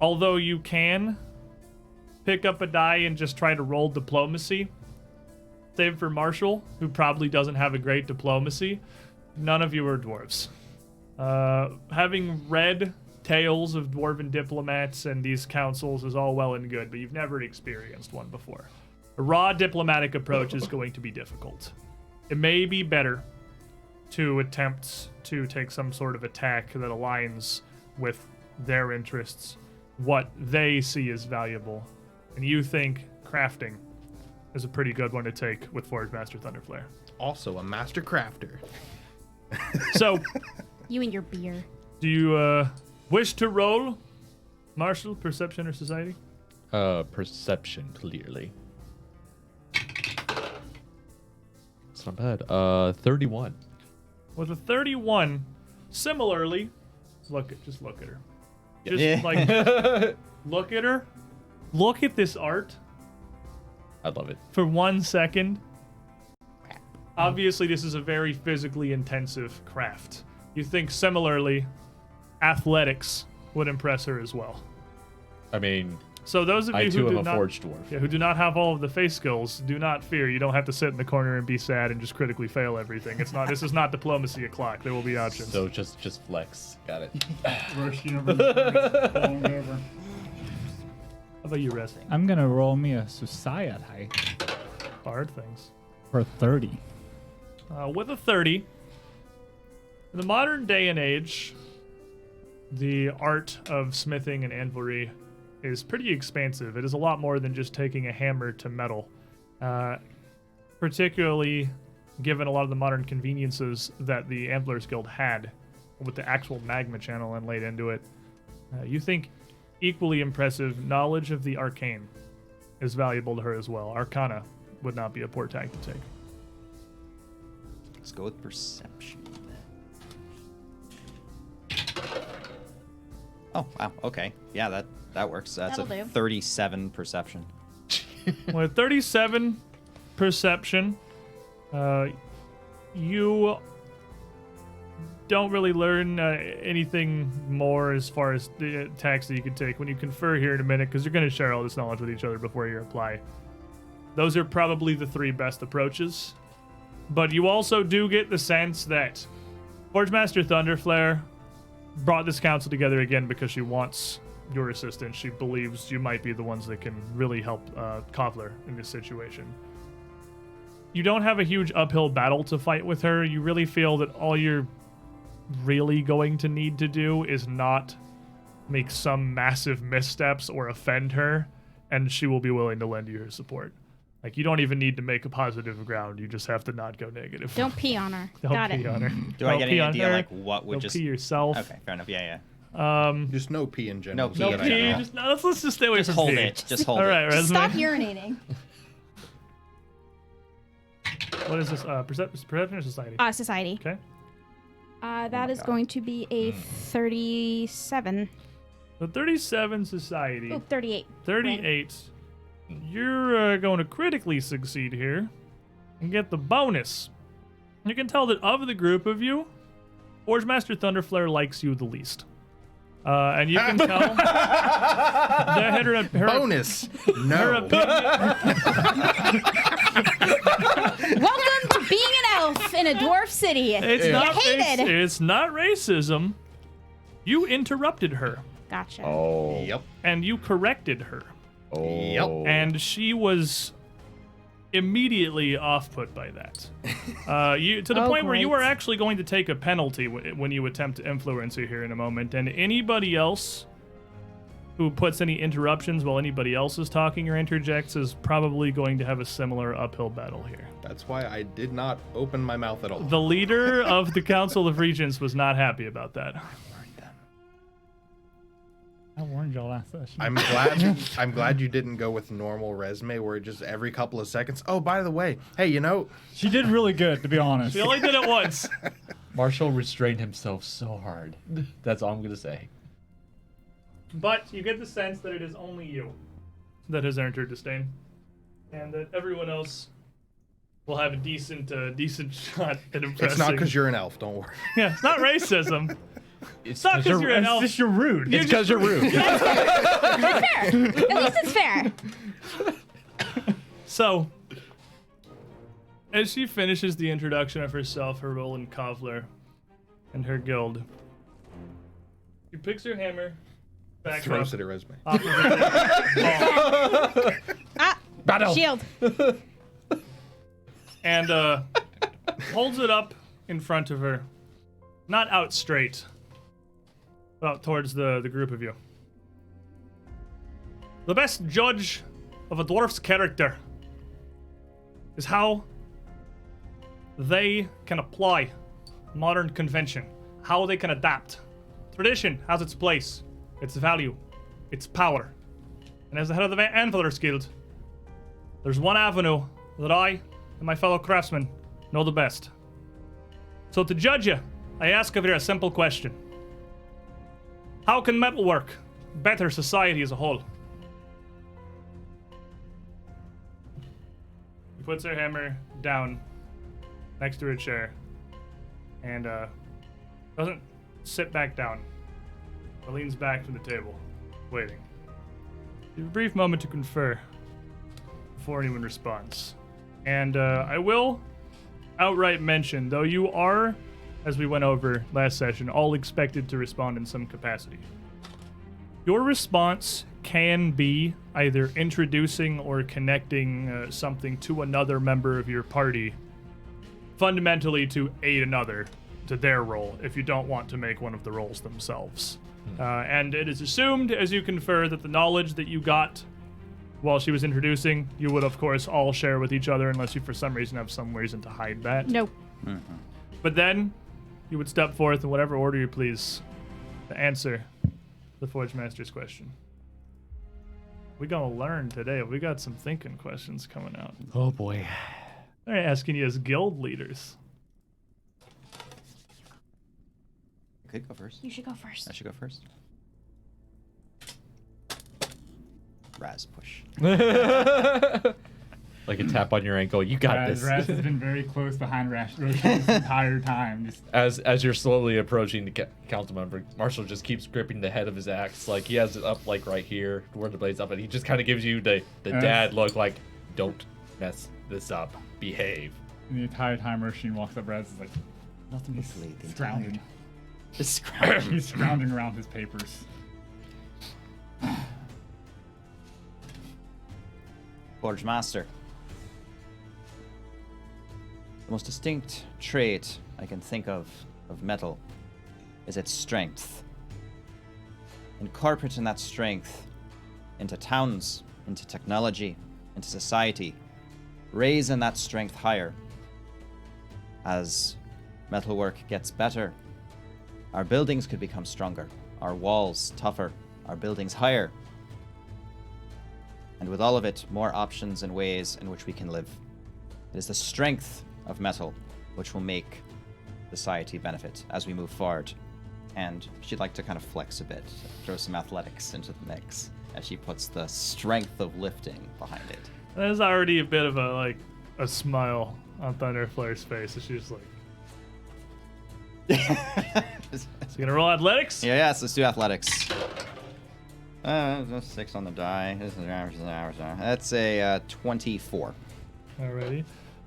although you can pick up a die and just try to roll diplomacy, save for Marshall, who probably doesn't have a great diplomacy, none of you are dwarves. Having read tales of dwarven diplomats and these councils is all well and good, but you've never experienced one before. A raw diplomatic approach is going to be difficult. It may be better to attempt to take some sort of attack that aligns with their interests, what they see as valuable. And you think crafting is a pretty good one to take with Forge Master Thunderflare. Also a master crafter. So, You and your beer. do you wish to roll, Marshall, perception or society? Perception, clearly. It's not bad. 31. With a 31, similarly, just look at her. Just Yeah. like look at her. Look at this art I love it. for 1 second. Obviously, this is a very physically intensive craft. You think similarly, athletics would impress her as well. I mean, So those of you I who too do am a not, forged dwarf. who do not have all of the face skills, do not fear. You don't have to sit in the corner and be sad and just critically fail everything. It's not. This is not diplomacy o'clock. There will be options. So just flex. Got it. How about you, Rez? I'm gonna roll me a society Hard things. for 30. With a 30, in the modern day and age, the art of smithing and anvilry is pretty expansive. It is a lot more than just taking a hammer to metal, particularly given a lot of the modern conveniences that the Antlers Guild had with the actual magma channel inlaid into it. You think equally impressive knowledge of the arcane is valuable to her as well. Arcana would not be a poor tag to take. Let's go with perception. Oh, wow. Okay. Yeah, that works. That's That'll a do. 37 perception. With 37 perception, you don't really learn anything more as far as the attacks that you could take when you confer here in a minute, because you're going to share all this knowledge with each other before you apply. Those are probably the three best approaches. But you also do get the sense that Forge Master Thunderflare brought this council together again because she wants your assistance. She believes you might be the ones that can really help Kovlar in this situation. You don't have a huge uphill battle to fight with her. You really feel that all you're really going to need to do is not make some massive missteps or offend her, and she will be willing to lend you her support. Like, you don't even need to make a positive ground. You just have to not go negative. Don't pee on her. Don't Got pee it. on her. Do I Don't get pee any on idea her. like what would Don't just? pee yourself. Okay, fair enough. Yeah, Just no pee in general. No is pee a No good in pee. idea. general. Let's just stay away Just from hold pee. it. Just hold All it. right, Just Resume. stop urinating. What is this? Perception or society? Society. Okay. That is going to be a 37. So 37 society. Oh, 38. 38. You're going to critically succeed here and get the bonus. You can tell that of the group of you, Forge Master Thunderflare likes you the least. And you can tell that her Bonus. her No. opinion, Welcome to being an elf in a dwarf city. it's not racism. You interrupted her Gotcha. Oh. Yep. and you corrected her. Oh. Yep. And she was immediately off-put by that. You to the Oh, point where you great. are actually going to take a penalty when you attempt to influence her here in a moment. And anybody else who puts any interruptions while anybody else is talking or interjects is probably going to have a similar uphill battle here. That's why I did not open my mouth at all. The leader of the Council of Regents was not happy about that. I warned y'all last session. I'm glad you didn't go with normal resume where just every couple of seconds. Oh, by the way, hey, you know, She did really good, to be honest. She only did it once. Marshall restrained himself so hard. That's all I'm gonna say. But you get the sense that it is only you that has earned her disdain, and that everyone else will have a decent shot at impressing. it's not because you're an elf. Don't worry. Yeah, it's not racism. It's not 'cause you're an It's elf. just you're rude. It's because you're rude. That's fair. At least it's fair. So, as she finishes the introduction of herself, her role in Kovlar, and her guild, she picks her hammer back Throws up it at resume. off of her ball, Ah, Battle. shield. and holds it up in front of her, not out straight, but out towards the group of you. The best judge of a dwarf's character is how they can apply modern convention, how they can adapt. Tradition has its place, its value, its power. And as the head of the Anvilers Guild, there's one avenue that I and my fellow craftsmen know the best. So to judge you, I ask of you a simple question. How can metalwork better society as a whole? She puts her hammer down next to her chair and doesn't sit back down, but leans back to the table, waiting. You have a brief moment to confer before anyone responds. And I will outright mention, though you are, as we went over last session, all expected to respond in some capacity. Your response can be either introducing or connecting something to another member of your party, fundamentally to aid another to their role, if you don't want to make one of the roles themselves. And it is assumed, as you confer, that the knowledge that you got while she was introducing, you would, of course, all share with each other, unless you, for some reason, have some reason to hide that. Nope. But then, you would step forth in whatever order you please to answer the Forge Master's question. We're gonna learn today. We got some thinking questions coming out. Oh boy. They're asking you as guild leaders. You could go first. You should go first. I should go first. Raz push. Like a tap on your ankle. You got this. Raz has been very close behind Roshan this entire time. Just As you're slowly approaching the council member, Marshall just keeps gripping the head of his axe, like he has it up like right here, where the blade's up, and he just kind of gives you the dad look, like, don't mess this up, behave. the entire time Roshan walks up, Raz is like, nothing. He's Literally the scrounging. Just scrounging. He's scrounging around his papers. Forge Master. The most distinct trait I can think of metal is its strength. Incorporating that strength into towns, into technology, into society, raising that strength higher. As metalwork gets better, our buildings could become stronger, our walls tougher, our buildings higher. And with all of it, more options and ways in which we can live. It is the strength of metal which will make society benefit as we move forward. And she'd like to kind of flex a bit, throw some athletics into the mix, as she puts the strength of lifting behind it. There's already a bit of a smile on Thunderflare's face as she's like, so you gonna roll athletics? Yeah, yes, let's do athletics. 6 on the die. That's a 24. Alrighty.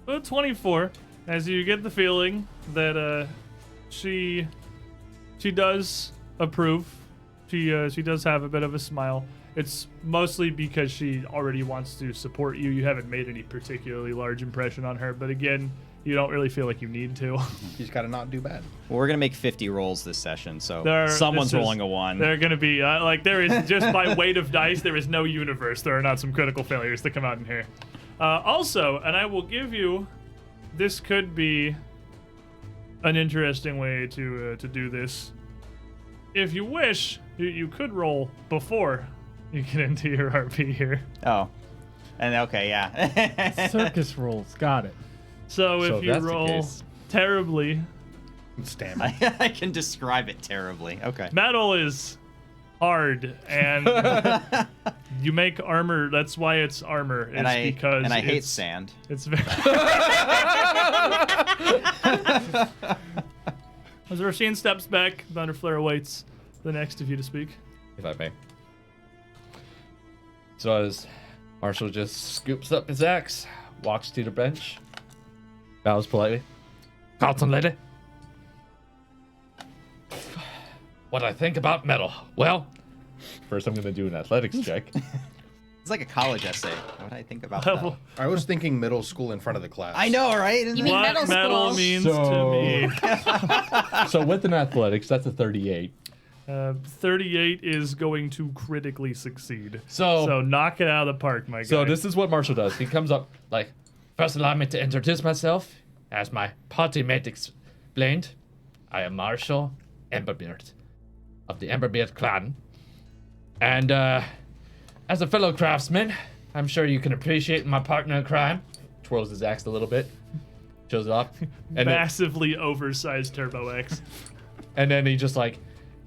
Well, 24. As you get the feeling that she does approve. She does have a bit of a smile. It's mostly because she already wants to support you. You haven't made any particularly large impression on her, but again, you don't really feel like you need to. He's got to not do bad. Well, we're gonna make 50 rolls this session, so This someone's is- rolling a 1. They're going to be, there is, just by weight of dice, there is no universe. There are not some critical failures that come out in here. Also, and I will give you, this could be an interesting way to do this. If you wish, you could roll before you get into your RP here. Oh, and okay, yeah. Circus rolls. Got it. So So if you that's the roll case. terribly, Stamina. I can describe it terribly. Okay. metal is hard, and you make armor. That's why it's armor. It's And I because hate it's- sand. It's very. As Roshin steps back, Thunderflare awaits the next of you to speak. If I may. So as Marshall just scoops up his axe, walks to the bench, bows politely. Carlton lady. What I think about metal? Well, first I'm gonna do an athletics check. It's like a college essay. What I think about Level- that. I was thinking middle school in front of the class. I know, right? Isn't You it- mean What middle metal school? means So- to me. So with an athletics, that's a 38. 38 is going to critically succeed. So- So knock it out of the park, my guy. So this is what Marshall does. He comes up like, first allow me to introduce myself. As my party mate explained, I am Marshall Emberbeard of the Emberbeard clan. And as a fellow craftsman, I'm sure you can appreciate my partner in crime. Twirls his axe a little bit, shows it off. And then, massively oversized Turbo X. and then he just like,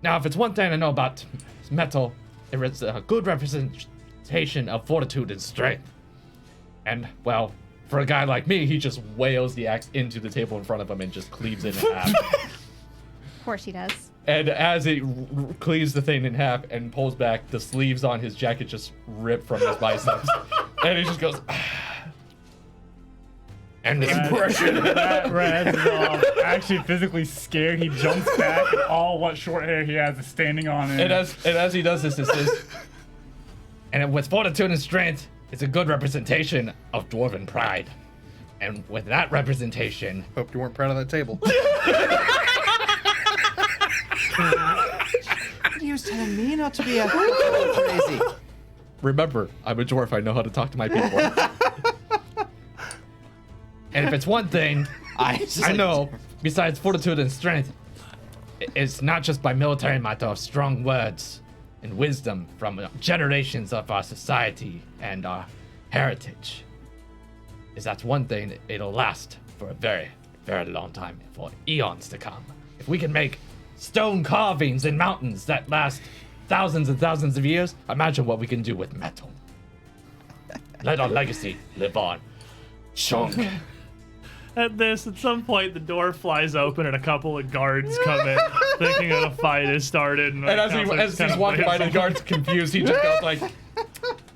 now if it's one thing I know about metal, it's a good representation of fortitude and strength. And, well, for a guy like me, he just wails the axe into the table in front of him and just cleaves it in half. Of course he does. And as it cleaves the thing in half and pulls back, the sleeves on his jacket just rip from his biceps. And he just goes, and this That Raz is actually physically scared. He jumps back, and all what short hair he has is standing on him. and as he does this, it says, and with fortitude and strength, it's a good representation of dwarven pride. And with that representation, Hope you weren't proud of that table. He was telling me not to be a crazy. remember, I'm a dwarf. I know how to talk to my people. And if it's one thing I know, besides fortitude and strength, it's not just by military might of strong words and wisdom from generations of our society and our heritage. Is that's one thing, it'll last for a very, very long time, for eons to come. If we can make stone carvings in mountains that last thousands and thousands of years, imagine what we can do with metal. Let our legacy live on. Chunk. At some point, the door flies open and a couple of guards come in, thinking that a fight has started. And as he's walking by, the guard's confused. He just goes like,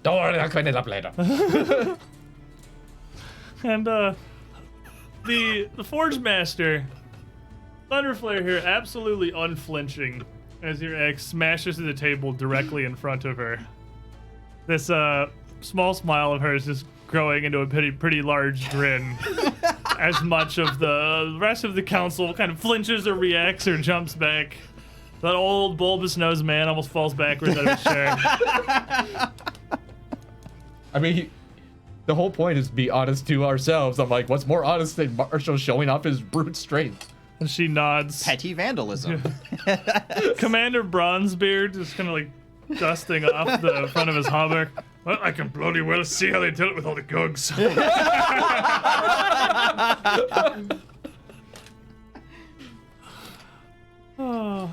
"Don't worry, I'll clean it up later." And the Forge Master, Thunderflare here, absolutely unflinching, as your ex smashes through the table directly in front of her. This small smile of hers just growing into a pretty large grin. As much of the rest of the council kind of flinches or reacts or jumps back. That old bulbous nosed man almost falls backwards out of his chair. I mean, the whole point is to be honest to ourselves. I'm like, what's more honest than Marshall showing off his brute strength? And she nods. Petty vandalism. Commander Bronzebeard is kind of like dusting off the front of his hauberk. Well, I can bloody well see how they dealt with all the gugs. Oh.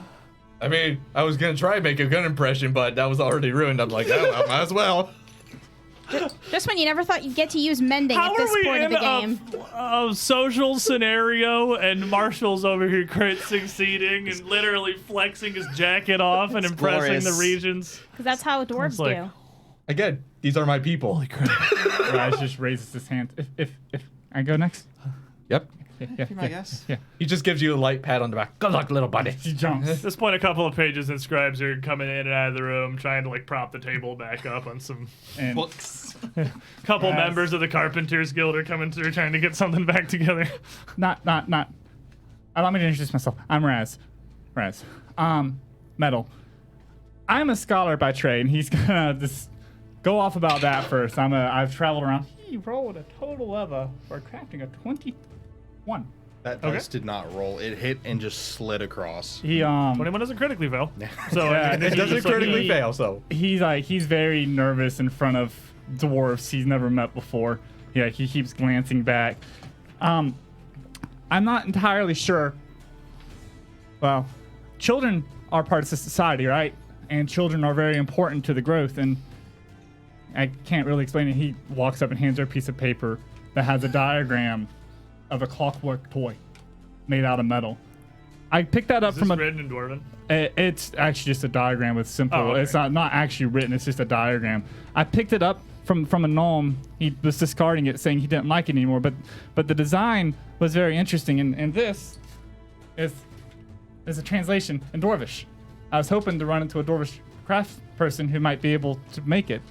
I mean, I was gonna try and make a good impression, but that was already ruined. I'm like, oh, well, might as well. Just when you never thought you'd get to use mending How at this are we point in of the game. a social scenario and Marshall's over here crit succeeding and literally flexing his jacket off and impressing glorious. the regions? Because that's how dwarves It's like- do. Again, these are my people. Holy crap. Raz just raises his hand. If I go next. Yep. Yeah. Be my guess. He just gives you a light pat on the back. Good luck, little buddy. He jumps. At this point, a couple of pages and scribes are coming in and out of the room, trying to like prop the table back up on some. And Couple Yes. members of the Carpenters Guild are coming through, trying to get something back together. not. Allow me to introduce myself. I'm Raz. Metal. I'm a scholar by trade, and he's gonna just go off about that first. I've traveled around. He rolled a total of for crafting a 21. That dice did not roll. It hit and just slid across. He 21 doesn't critically fail. So Yeah, I mean, it he's Doesn't just like, critically fail, so. he's very nervous in front of dwarves he's never met before. Yeah, he keeps glancing back. I'm not entirely sure. Well, children are part of society, right? And children are very important to the growth. And I can't really explain it. He walks up and hands her a piece of paper that has a diagram of a clockwork toy made out of metal. I picked that up Is from this a. written in Dwarven? It's actually just a diagram with simple. Oh, okay. It's not actually written. It's just a diagram. I picked it up from a gnome. He was discarding it, saying he didn't like it anymore. But the design was very interesting. And this is a translation in Dwarvish. I was hoping to run into a Dwarvish craft person who might be able to make it.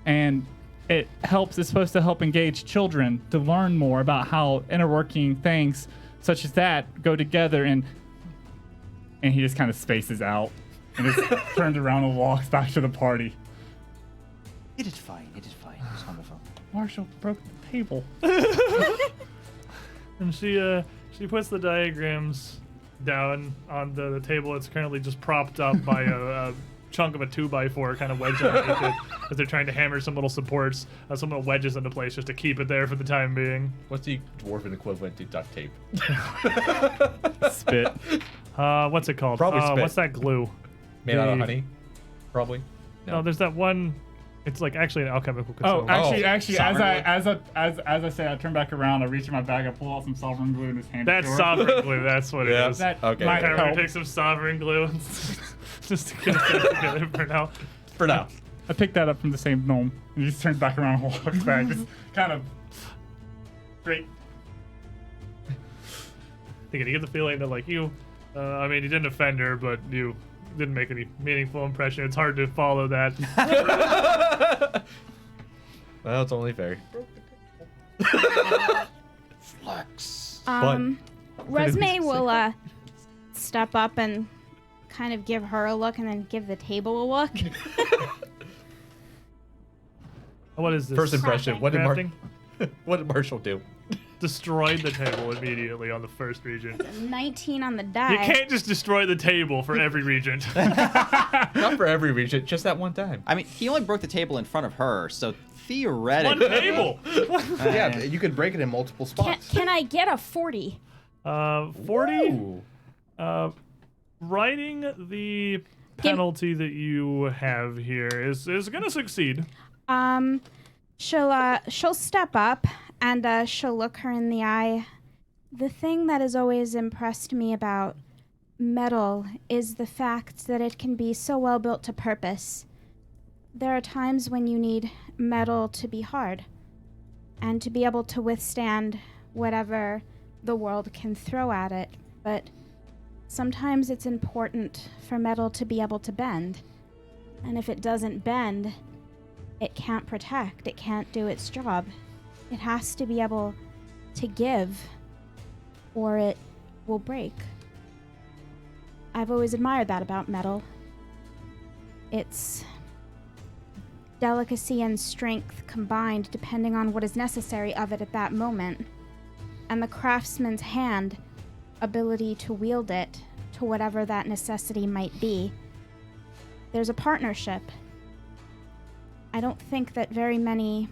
And it helps. It's supposed to help engage children to learn more about how interworking things such as that go together. And he just kind of spaces out and just turns around and walks back to the party. It is fine. It is fine. It's wonderful. Marshall broke the table. And she puts the diagrams down on the table. It's currently just propped up by a chunk of a 2x4 kind of wedged underneath it as they're trying to hammer some little supports, some little wedges into place just to keep it there for the time being. What's the dwarven equivalent to duct tape? Spit. What's it called? Probably spit. What's that glue? Made out of The- honey? Probably. No, there's that one. It's like actually an alchemical Oh, consumable. actually, sovereign as I say, I turn back around, I reach in my bag, I pull out some sovereign glue and just hand it That's to her. sovereign glue. That's what Yeah. it is. That Okay. might Everybody help. take some sovereign glue just to get it together for now. For now. I picked that up from the same gnome, and he just turns back around and walks back, just kind of great. You get the feeling that like you, I mean, you didn't offend her, but you didn't make any meaningful impression. It's hard to follow that. Well, it's only fair. Flex. Resme will step up and kind of give her a look and then give the table a look. What is this? First impression. What did, Crafting? what did Marshall do? Destroyed the table immediately on the first region. 19 on the die. You can't just destroy the table for every region. Not for every region, just that one time. I mean, he only broke the table in front of her, so One theoretically. table. Yeah, you could break it in multiple spots. Can I get a 40? 40. Ooh. Writing the penalty that you have here is going to succeed. She'll step up and she'll look her in the eye. The thing that has always impressed me about metal is the fact that it can be so well built to purpose. There are times when you need metal to be hard and to be able to withstand whatever the world can throw at it, but sometimes it's important for metal to be able to bend. And if it doesn't bend, it can't protect, it can't do its job. It has to be able to give, or it will break. I've always admired that about metal. It's delicacy and strength combined depending on what is necessary of it at that moment, and the craftsman's hand ability to wield it to whatever that necessity might be. There's a partnership. I don't think that very many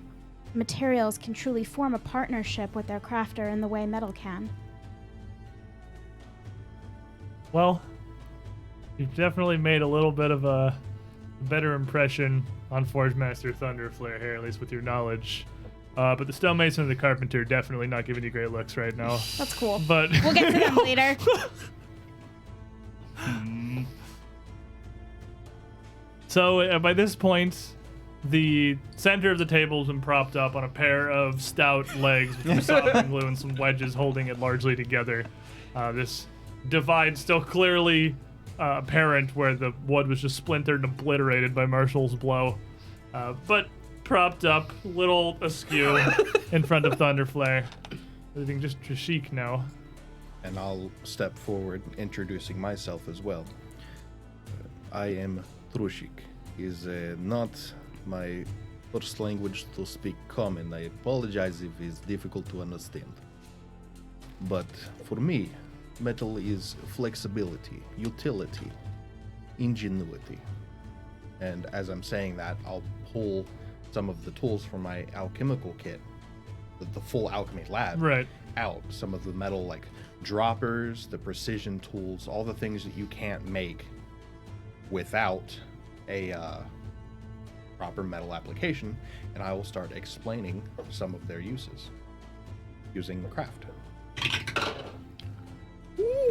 materials can truly form a partnership with their crafter in the way metal can. Well, You've definitely made a little bit of a better impression on Forge Master Thunderflare here, at least with your knowledge. But the stonemason and the carpenter definitely not giving you great looks right now. That's cool. But We'll get to them later. So by this point, the center of the table has been propped up on a pair of stout legs with some soldering glue and some wedges holding it largely together. This divide still clearly apparent where the wood was just splintered and obliterated by Marshall's blow. But propped up, a little askew in front of Thunderflare. Everything just chic now. And I'll step forward, introducing myself as well. I am Trushik. Is not my first language to speak common. I apologize if it's difficult to understand. But for me, metal is flexibility, utility, ingenuity. And as I'm saying that, I'll pull some of the tools from my alchemical kit, the full alchemy lab, Right. out. Some of the metal, like droppers, the precision tools, all the things that you can't make without a proper metal application, and I will start explaining some of their uses using craft.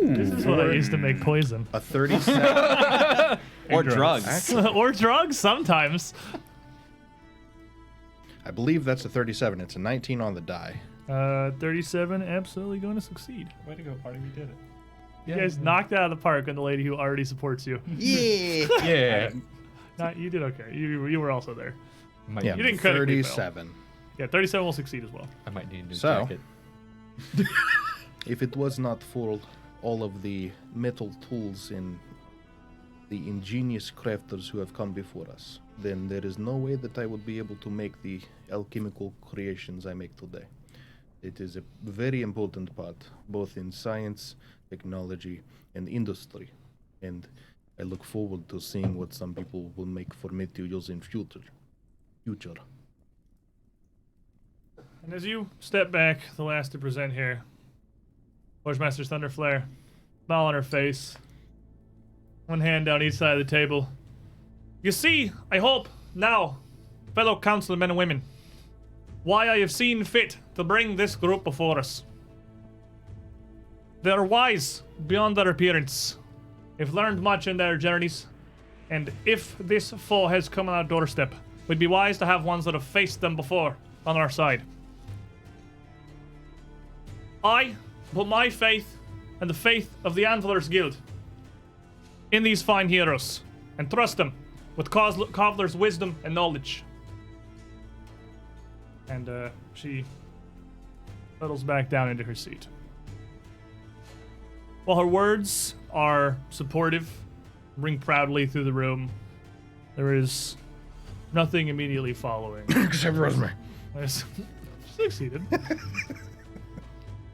This is what I used to make poison. A 37. Or drugs. Or drugs sometimes. I believe that's a 37. It's a 19 on the die. 37, absolutely going to succeed. Way to go, party. We did it. You guys knocked it out of the park on the lady who already supports you. Yeah. Yeah. You did okay. You were also there. Might Yeah, You didn't critically fail. 37. Yeah, 37 will succeed as well. I might need a new So- jacket. If it was not for all of the metal tools and the ingenious crafters who have come before us, then there is no way that I would be able to make the alchemical creations I make today. It is a very important part, both in science, technology, and industry. And I look forward to seeing what some people will make for materials in future. And as you step back, the last to present here, Forge Master Thunderflare, smile on her face, one hand down each side of the table. You see, I hope, now, fellow council men and women, why I have seen fit to bring this group before us. They are wise beyond their appearance. They've learned much in their journeys, and if this foe has come on our doorstep, we'd be wise to have ones that have faced them before on our side. I put my faith and the faith of the Antlers Guild in these fine heroes, and trust them with Kovlar's wisdom and knowledge. And she settles back down into her seat. While her words are supportive, ring proudly through the room, there is nothing immediately following. Except Rosemary. She succeeded.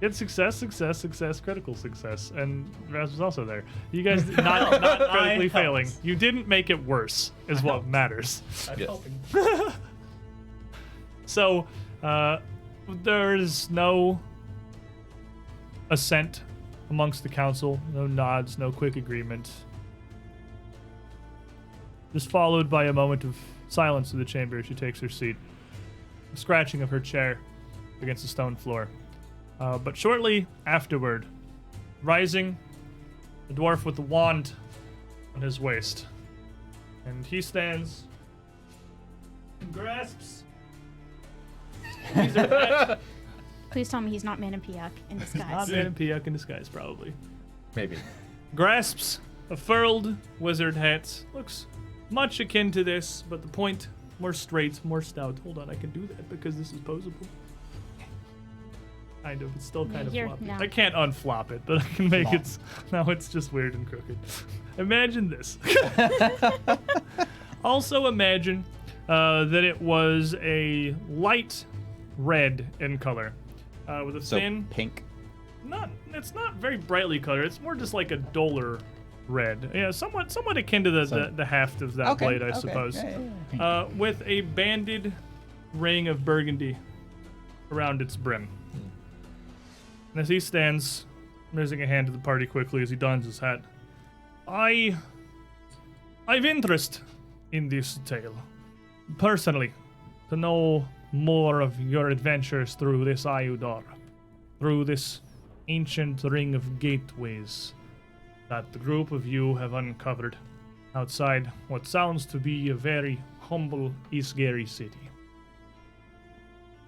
It's success, critical success, and Raz was also there. You guys not critically failing. You didn't make it worse, is what matters. Yes. So, there's no assent amongst the council, no nods, no quick agreement. Just followed by a moment of silence in the chamber as she takes her seat, a scratching of her chair against the stone floor. But shortly afterward, rising, the dwarf with the wand on his waist. And he stands and grasps. Please tell me he's not Manapiak in Not disguise. Manapiak in disguise, probably. Maybe. Grasps a furled wizard hat. Looks much akin to this, but the point more straight, more stout. Hold on, I can do that because this is posable. Kind of. It's still kind of Here, floppy. no. I can't unflop it, but I can make it. Now it's just weird and crooked. Imagine this. Also imagine that it was a light red in color, with a So thin. pink. It's not very brightly colored. It's more just like a duller red. Yeah, somewhat akin to the haft of that blade, I suppose. Yeah. With a banded ring of burgundy around its brim. And as he stands, raising a hand to the party quickly as he dons his hat, I I've interest in this tale. Personally, to know more of your adventures through this Ayudar, through this ancient ring of gateways that the group of you have uncovered outside what sounds to be a very humble Isgari city.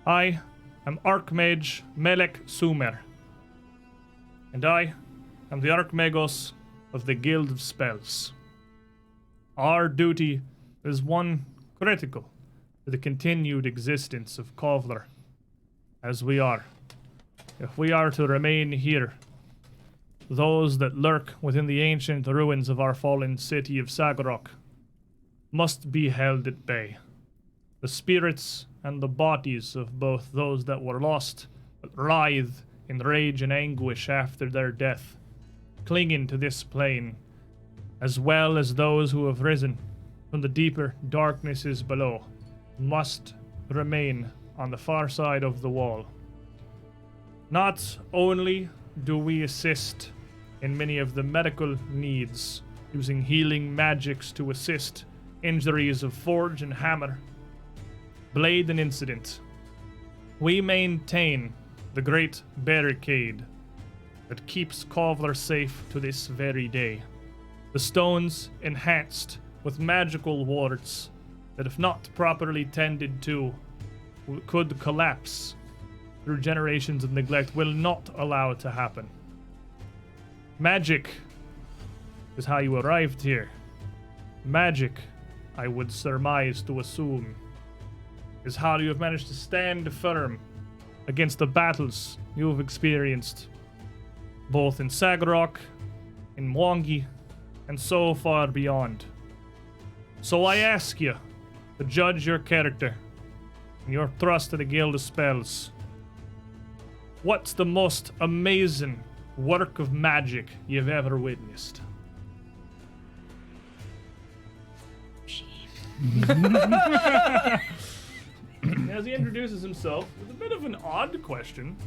I am Archmage Melek Sumer, and I am the Archmagos of the Guild of Spells. Our duty is one critical to the continued existence of Kovlar, as we are. If we are to remain here, those that lurk within the ancient ruins of our fallen city of Sagarok must be held at bay. The spirits and the bodies of both those that were lost writhe in rage and anguish after their death, clinging to this plane, as well as those who have risen from the deeper darknesses below, must remain on the far side of the wall. Not only do we assist in many of the medical needs, using healing magics to assist injuries of Forge and Hammer, Blade and Incident, we maintain the great barricade that keeps Kovlar safe to this very day. The stones enhanced with magical wards that, if not properly tended to, could collapse through generations of neglect, will not allow it to happen. Magic is how you arrived here. Magic, I would surmise to assume, is how you have managed to stand firm against the battles you have experienced, both in Sagarok, in Mwangi, and so far beyond. So I ask you to judge your character and your thrust to the Guild of Spells. What's the most amazing work of magic you've ever witnessed? As he introduces himself with a bit of an odd question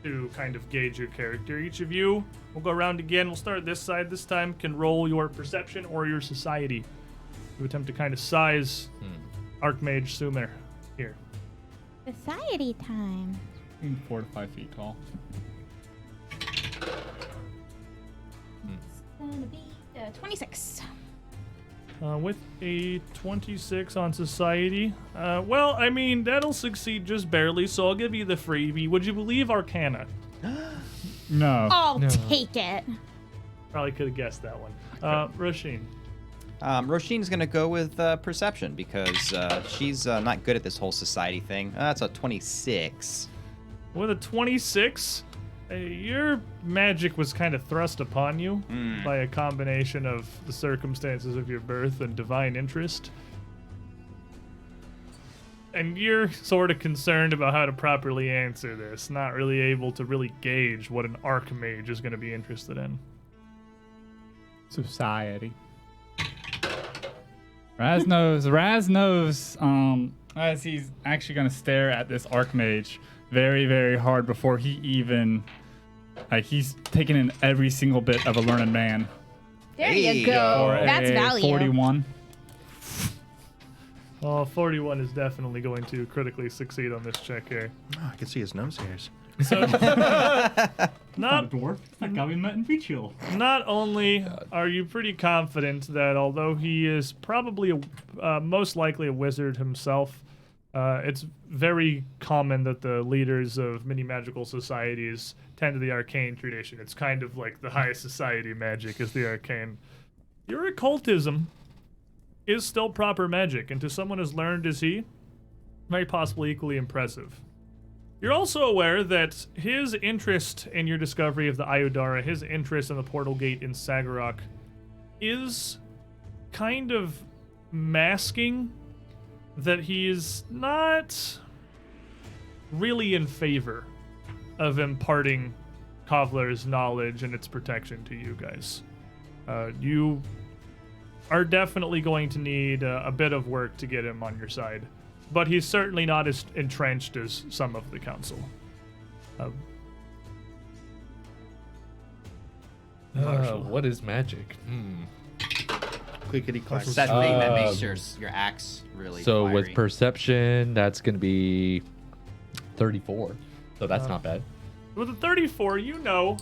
to kind of gauge your character, each of you will go around again. We'll start this side this time. Can roll your perception or your society to attempt to kind of size Archmage Sumer here. Society time. 4 to 5 feet tall. It's gonna be 26. With a 26 on society, well, I mean, that'll succeed just barely, so I'll give you the freebie. Would you believe Arcana? No. I'll take it. Probably could have guessed that one. Roshin. Roshin's gonna go with perception because she's not good at this whole society thing. That's a 26. With a 26, your magic was kind of thrust upon you by a combination of the circumstances of your birth and divine interest. And you're sort of concerned about how to properly answer this, not really able to really gauge what an archmage is going to be interested in. Society. Raz knows, as he's actually going to stare at this archmage very, very hard before he even, he's taken in every single bit of a learned man. There you go. For That's a value. 41. Oh, 41 is definitely going to critically succeed on this check here. Oh, I can see his nose hairs. So, not dwarf. That guy we met in Beach Hill. Not only are you pretty confident that although he is probably most likely a wizard himself, it's very common that the leaders of many magical societies tend to the arcane tradition. It's kind of like the highest society magic is the arcane. Your occultism is still proper magic, and to someone as learned as he, very possibly equally impressive. You're also aware that his interest in your discovery of the Ayudara, his interest in the portal gate in Sagarok, is kind of masking that he's not really in favor of imparting Kovlar's knowledge and its protection to you guys. You are definitely going to need a bit of work to get him on your side. But he's certainly not as entrenched as some of the council. What is magic? Clickety clack. It's that thing that makes your axe really So fiery. with perception, that's going to be 34. So that's not bad. With a 34, you know.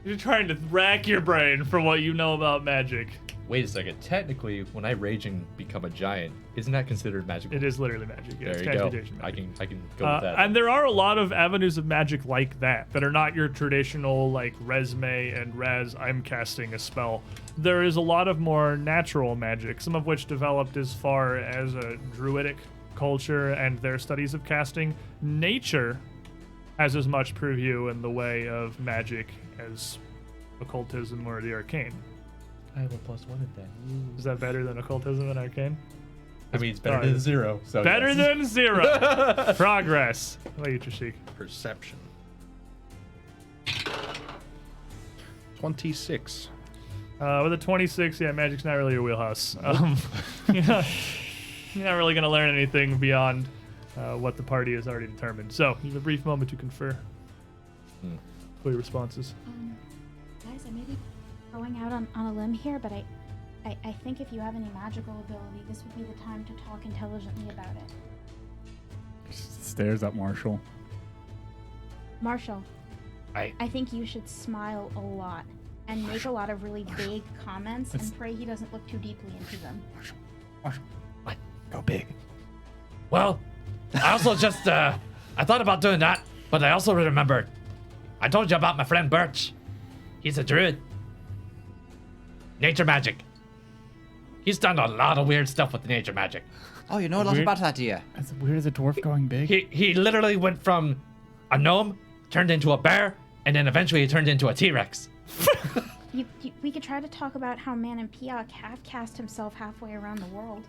You're trying to rack your brain for what you know about magic. Wait a second. Technically, when I rage and become a giant, isn't that considered magical? It is literally magic. Yeah, There it's you go. transmutation magic. I can go with that. And there are a lot of avenues of magic like that are not your traditional like resume and res. I'm casting a spell. There is a lot of more natural magic, some of which developed as far as a druidic culture and their studies of casting. Nature has as much purview in the way of magic as occultism or the arcane. I have a +1 at that. Is that better than occultism and arcane? I mean, it's better than 0. So Better yes. than 0. Progress. How about you, Trishik? Perception. 26. With a 26, yeah, magic's not really your wheelhouse. You're not really going to learn anything beyond what the party has already determined. So, you have a brief moment to confer. For your responses. Guys, I may be going out on a limb here, but I think if you have any magical ability, this would be the time to talk intelligently about it. Stares at Marshall. Marshall, I- I think you should smile a lot and make a lot of really vague comments and pray he doesn't look too deeply into them. What? Go big. Well, I also just, I thought about doing that, but I also remembered. I told you about my friend Birch. He's a druid. Nature magic. He's done a lot of weird stuff with nature magic. Oh, you know a lot Weird. about that, do you? As weird as a dwarf going big. He literally went from a gnome, turned into a bear, and then eventually he turned into a T-Rex. We could try to talk about how Man and Piak have cast himself halfway around the world.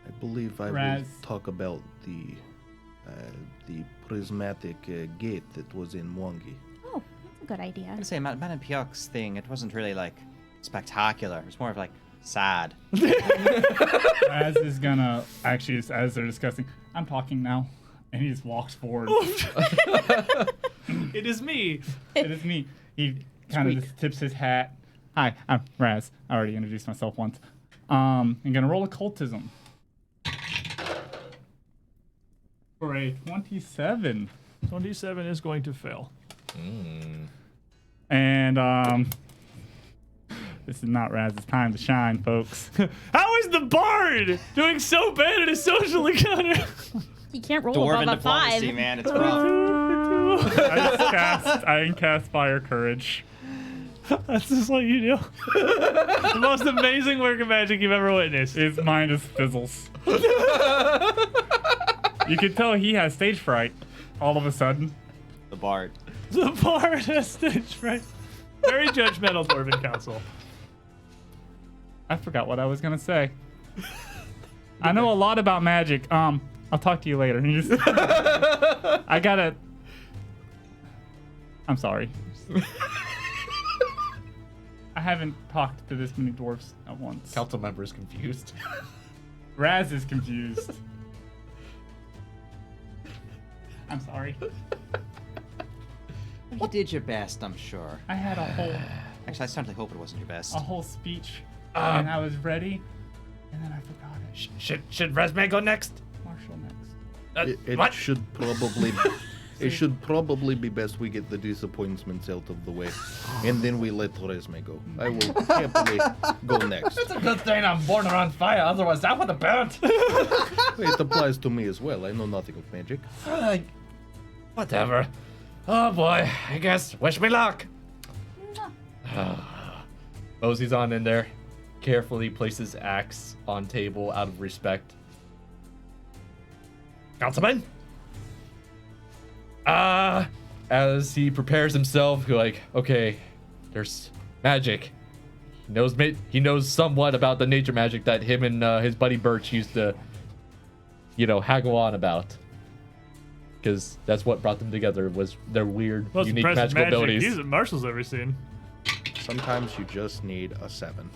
I believe I will Raz. talk about the prismatic gate that was in Mwangi. Oh, that's a good idea. I'm gonna say Man and Piok's thing, it wasn't really like spectacular. It was more of like sad. Raz is gonna actually, as they're discussing, I'm talking now, and he just walks forward. It is me. It is me. He kind of just tips his hat. Hi, I'm Raz. I already introduced myself once. I'm gonna roll occultism for a 27, 27 is going to fail. and this is not Raz's time to shine, folks. How is the bard doing so bad at a social encounter? He can't roll Dwarven above a diplomacy, 5. man, it's rough. I cast Fire Courage. That's just what you do. The most amazing work of magic you've ever witnessed. His mind just fizzles. You can tell he has stage fright all of a sudden. The bard. The bard has stage fright. Very judgmental Dwarven Council. I forgot what I was gonna say. I know a lot about magic. I'll talk to you later. I gotta. I'm sorry. I haven't talked to this many dwarves at once. Council member is confused. Raz is confused. I'm sorry. You did your best, I'm sure. I had a Actually, I certainly hope it wasn't your best. whole speech, and I was ready, and then I forgot it. Should Resme go next? Marshall next. It What? should probably it should probably be best we get the disappointments out of the way, and then we let Resme go. I will happily go next. It's a good thing I'm born around fire, otherwise I would have burnt. It applies to me as well. I know nothing of magic. Whatever. Oh boy, I guess. Wish me luck. Mosey's on in there, carefully places axe on table out of respect. Councilman? As he prepares himself, you're like, okay, there's magic. He knows somewhat about the nature magic that him and his buddy Birch used to, haggle on about. Because that's what brought them together, was their weird, Most unique impressive magical magic abilities. he's that Marshall's ever seen. Sometimes you just need a 7.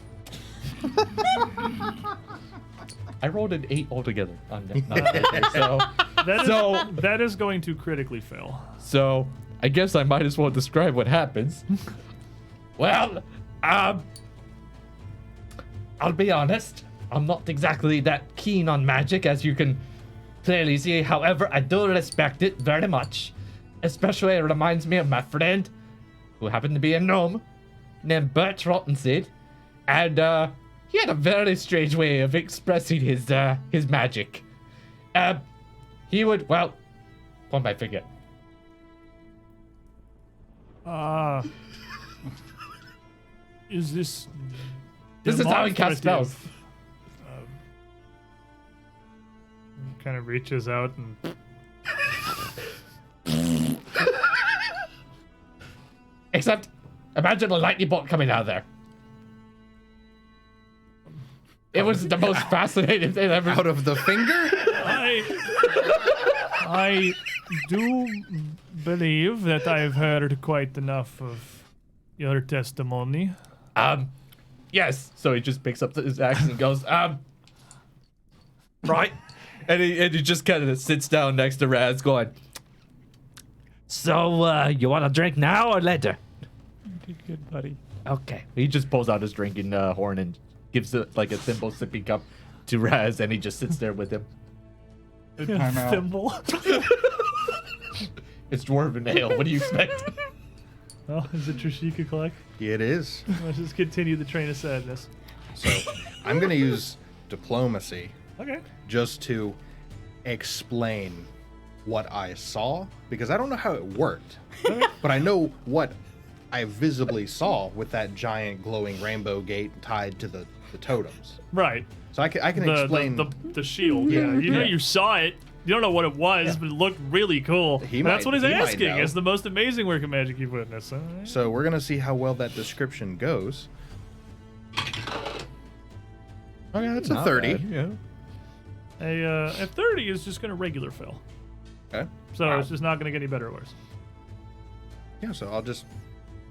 I rolled an 8 altogether on that. That is going to critically fail. So I guess I might as well describe what happens. Well, I'll be honest, I'm not exactly that keen on magic, as you can clearly see. However, I do respect it very much. Especially, it reminds me of my friend, who happened to be a gnome, named Bert Rottenseed. And, he had a very strange way of expressing his magic. He would, well, point my finger. Is this... This is how he casts spells. Kind of reaches out and... Except, imagine a lightning bolt coming out of there. It was the most fascinating thing ever. Out of the finger? I do believe that I've heard quite enough of your testimony. Yes. So he just picks up his axe and goes, right. And he just kind of sits down next to Raz going, so, you want a drink now or later? Good, buddy. Okay. He just pulls out his drinking horn and gives it like a thimble sippy cup to Raz, and he just sits there with him. Thimble. It's dwarven ale. What do you expect? Well, is it Trishika collect? It is. Let's just continue the train of sadness. So I'm going to use diplomacy Okay. just to explain what I saw, because I don't know how it worked, but I know what I visibly saw with that giant glowing rainbow gate tied to the totems. Right. So I can explain. The shield. Yeah. You know, Yeah. you saw it. You don't know what it was, but it looked really cool. That's what he's he might asking. know. It's the most amazing work of magic you've witnessed. All right. So we're gonna see how well that description goes. Okay, that's a Not 30. bad, yeah. A 30 is just going to regular fail. Okay. So it's just not going to get any better or worse. Yeah, so I'll just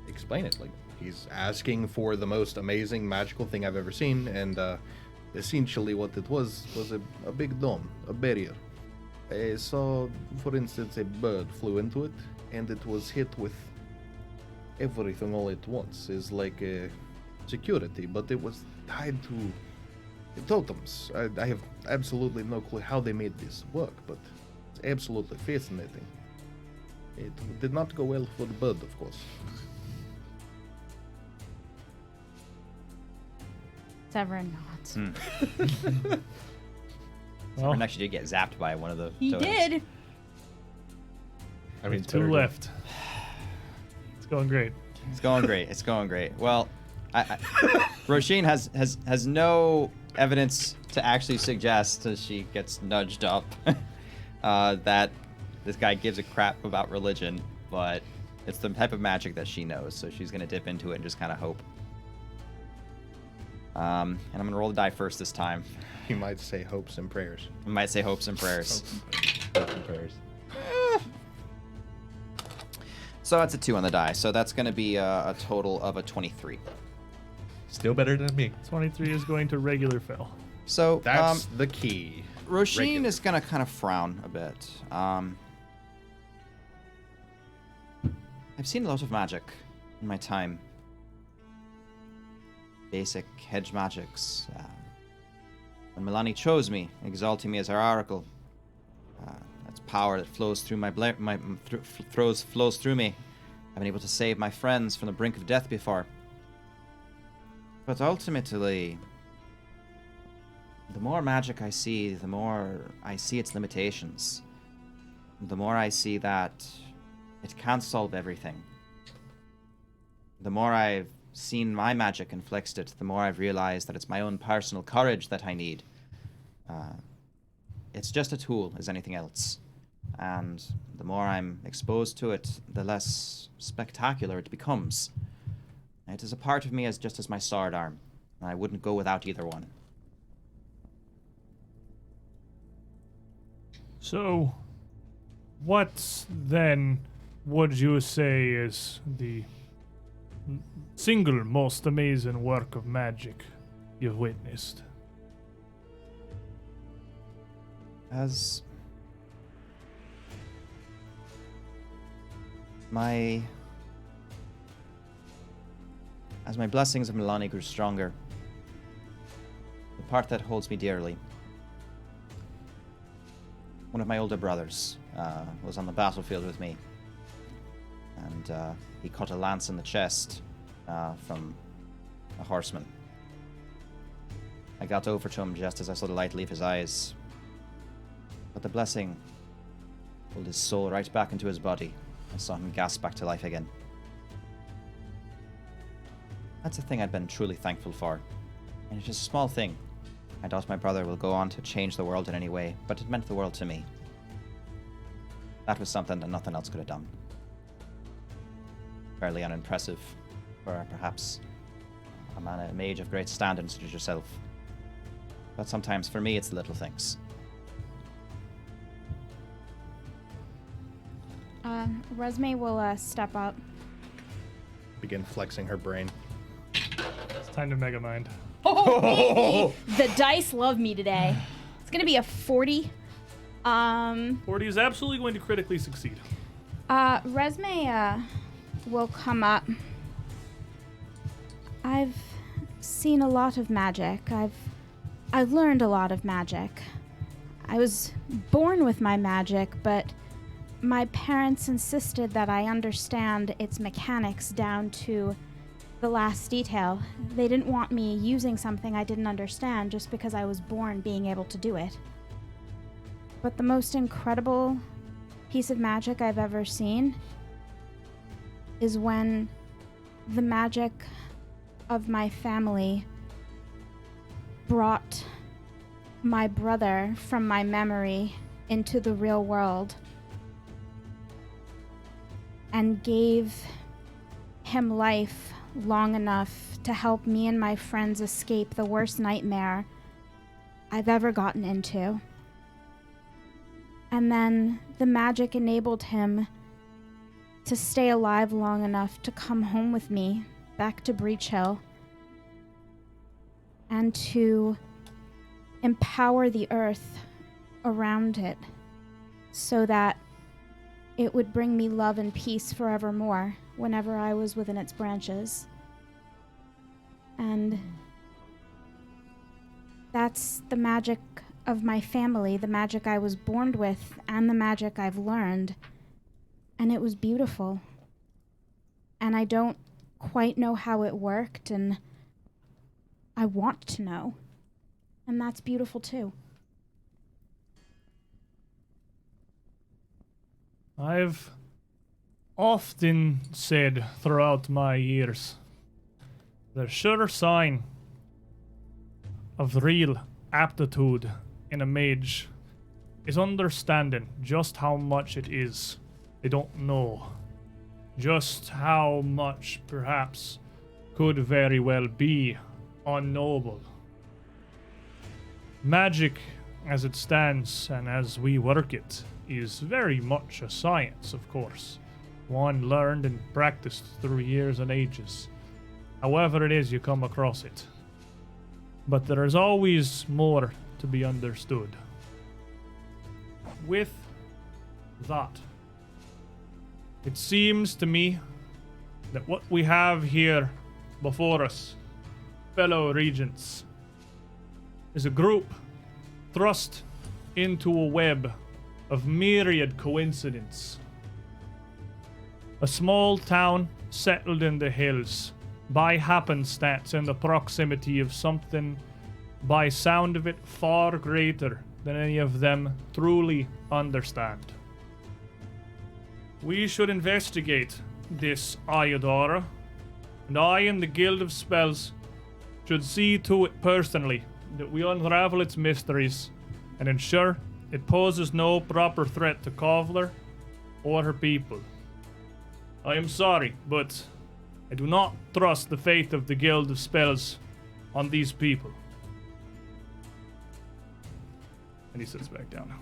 explain it. Like, he's asking for the most amazing magical thing I've ever seen, and essentially what it was a big dome, a barrier. I saw, for instance, a bird flew into it, and it was hit with everything all at once. It's like a security, but it was tied to the totems. I have absolutely no clue how they made this work, but it's absolutely fascinating. It did not go well for the bird, of course. Severin nods. Well, Or actually did get zapped by one of the He totems. did. I mean, two left. It's going great. It's going great. It's going great. Well, Roisin has no evidence to actually suggest, as she gets nudged up, that this guy gives a crap about religion, but it's the type of magic that she knows, so she's gonna dip into it and just kind of hope. And I'm gonna roll the die first this time. You might say hopes and prayers. I might say hopes and prayers. So that's a 2 on the die. So that's going to be a total of a 23. Still better than me. 23 is going to regular fail. So That's the key. Roisin regular. is going to kind of frown a bit. I've seen a lot of magic in my time. Basic hedge magics. When Milani chose me, exalting me as her oracle, that's power that flows through flows through me. I've been able to save my friends from the brink of death before. But ultimately, the more magic I see, the more I see its limitations. The more I see that it can't solve everything. The more I've seen my magic inflicted, the more I've realized that it's my own personal courage that I need. It's just a tool as anything else. And the more I'm exposed to it, the less spectacular it becomes. It is a part of me as just as my sword arm, and I wouldn't go without either one. So, what then would you say is the single most amazing work of magic you've witnessed? As my blessings of Milani grew stronger, part that holds me dearly. One of my older brothers was on the battlefield with me, and he caught a lance in the chest from a horseman. I got over to him just as I saw the light leave his eyes, but the blessing pulled his soul right back into his body. I saw him gasp back to life again. That's a thing I've been truly thankful for, and it's just a small thing. I doubt my brother will go on to change the world in any way, but it meant the world to me. That was something that nothing else could have done. Fairly unimpressive for perhaps a mage of great standing such as yourself. But sometimes for me it's the little things. Resme will step up. Begin flexing her brain. It's time to Mega Mind. Oh, the dice love me today. It's gonna be a 40. 40 is absolutely going to critically succeed. Resme will come up. I've seen a lot of magic. I've learned a lot of magic. I was born with my magic, but my parents insisted that I understand its mechanics down to the last detail. They didn't want me using something I didn't understand just because I was born being able to do it. But the most incredible piece of magic I've ever seen is when the magic of my family brought my brother from my memory into the real world and gave him life long enough to help me and my friends escape the worst nightmare I've ever gotten into. And then the magic enabled him to stay alive long enough to come home with me back to Breach Hill and to empower the earth around it so that it would bring me love and peace forevermore whenever I was within its branches. And that's the magic of my family, the magic I was born with, and the magic I've learned. And it was beautiful. And I don't quite know how it worked, and I want to know. And that's beautiful too. I've often said throughout my years, the sure sign of real aptitude in a mage is understanding just how much it is they don't know. Just how much, perhaps, could very well be unknowable. Magic, as it stands and as we work it, is very much a science, of course. One learned and practiced through years and ages. However it is you come across it. But there is always more to be understood. With that, it seems to me that what we have here before us, fellow regents, is a group thrust into a web of myriad coincidence. A small town settled in the hills by happenstance in the proximity of something, by sound of it, far greater than any of them truly understand. We should investigate this Iodora, and I and the Guild of Spells should see to it personally that we unravel its mysteries and ensure it poses no proper threat to Kovlar or her people. I am sorry, but I do not trust the faith of the Guild of Spells on these people. And he sits back down.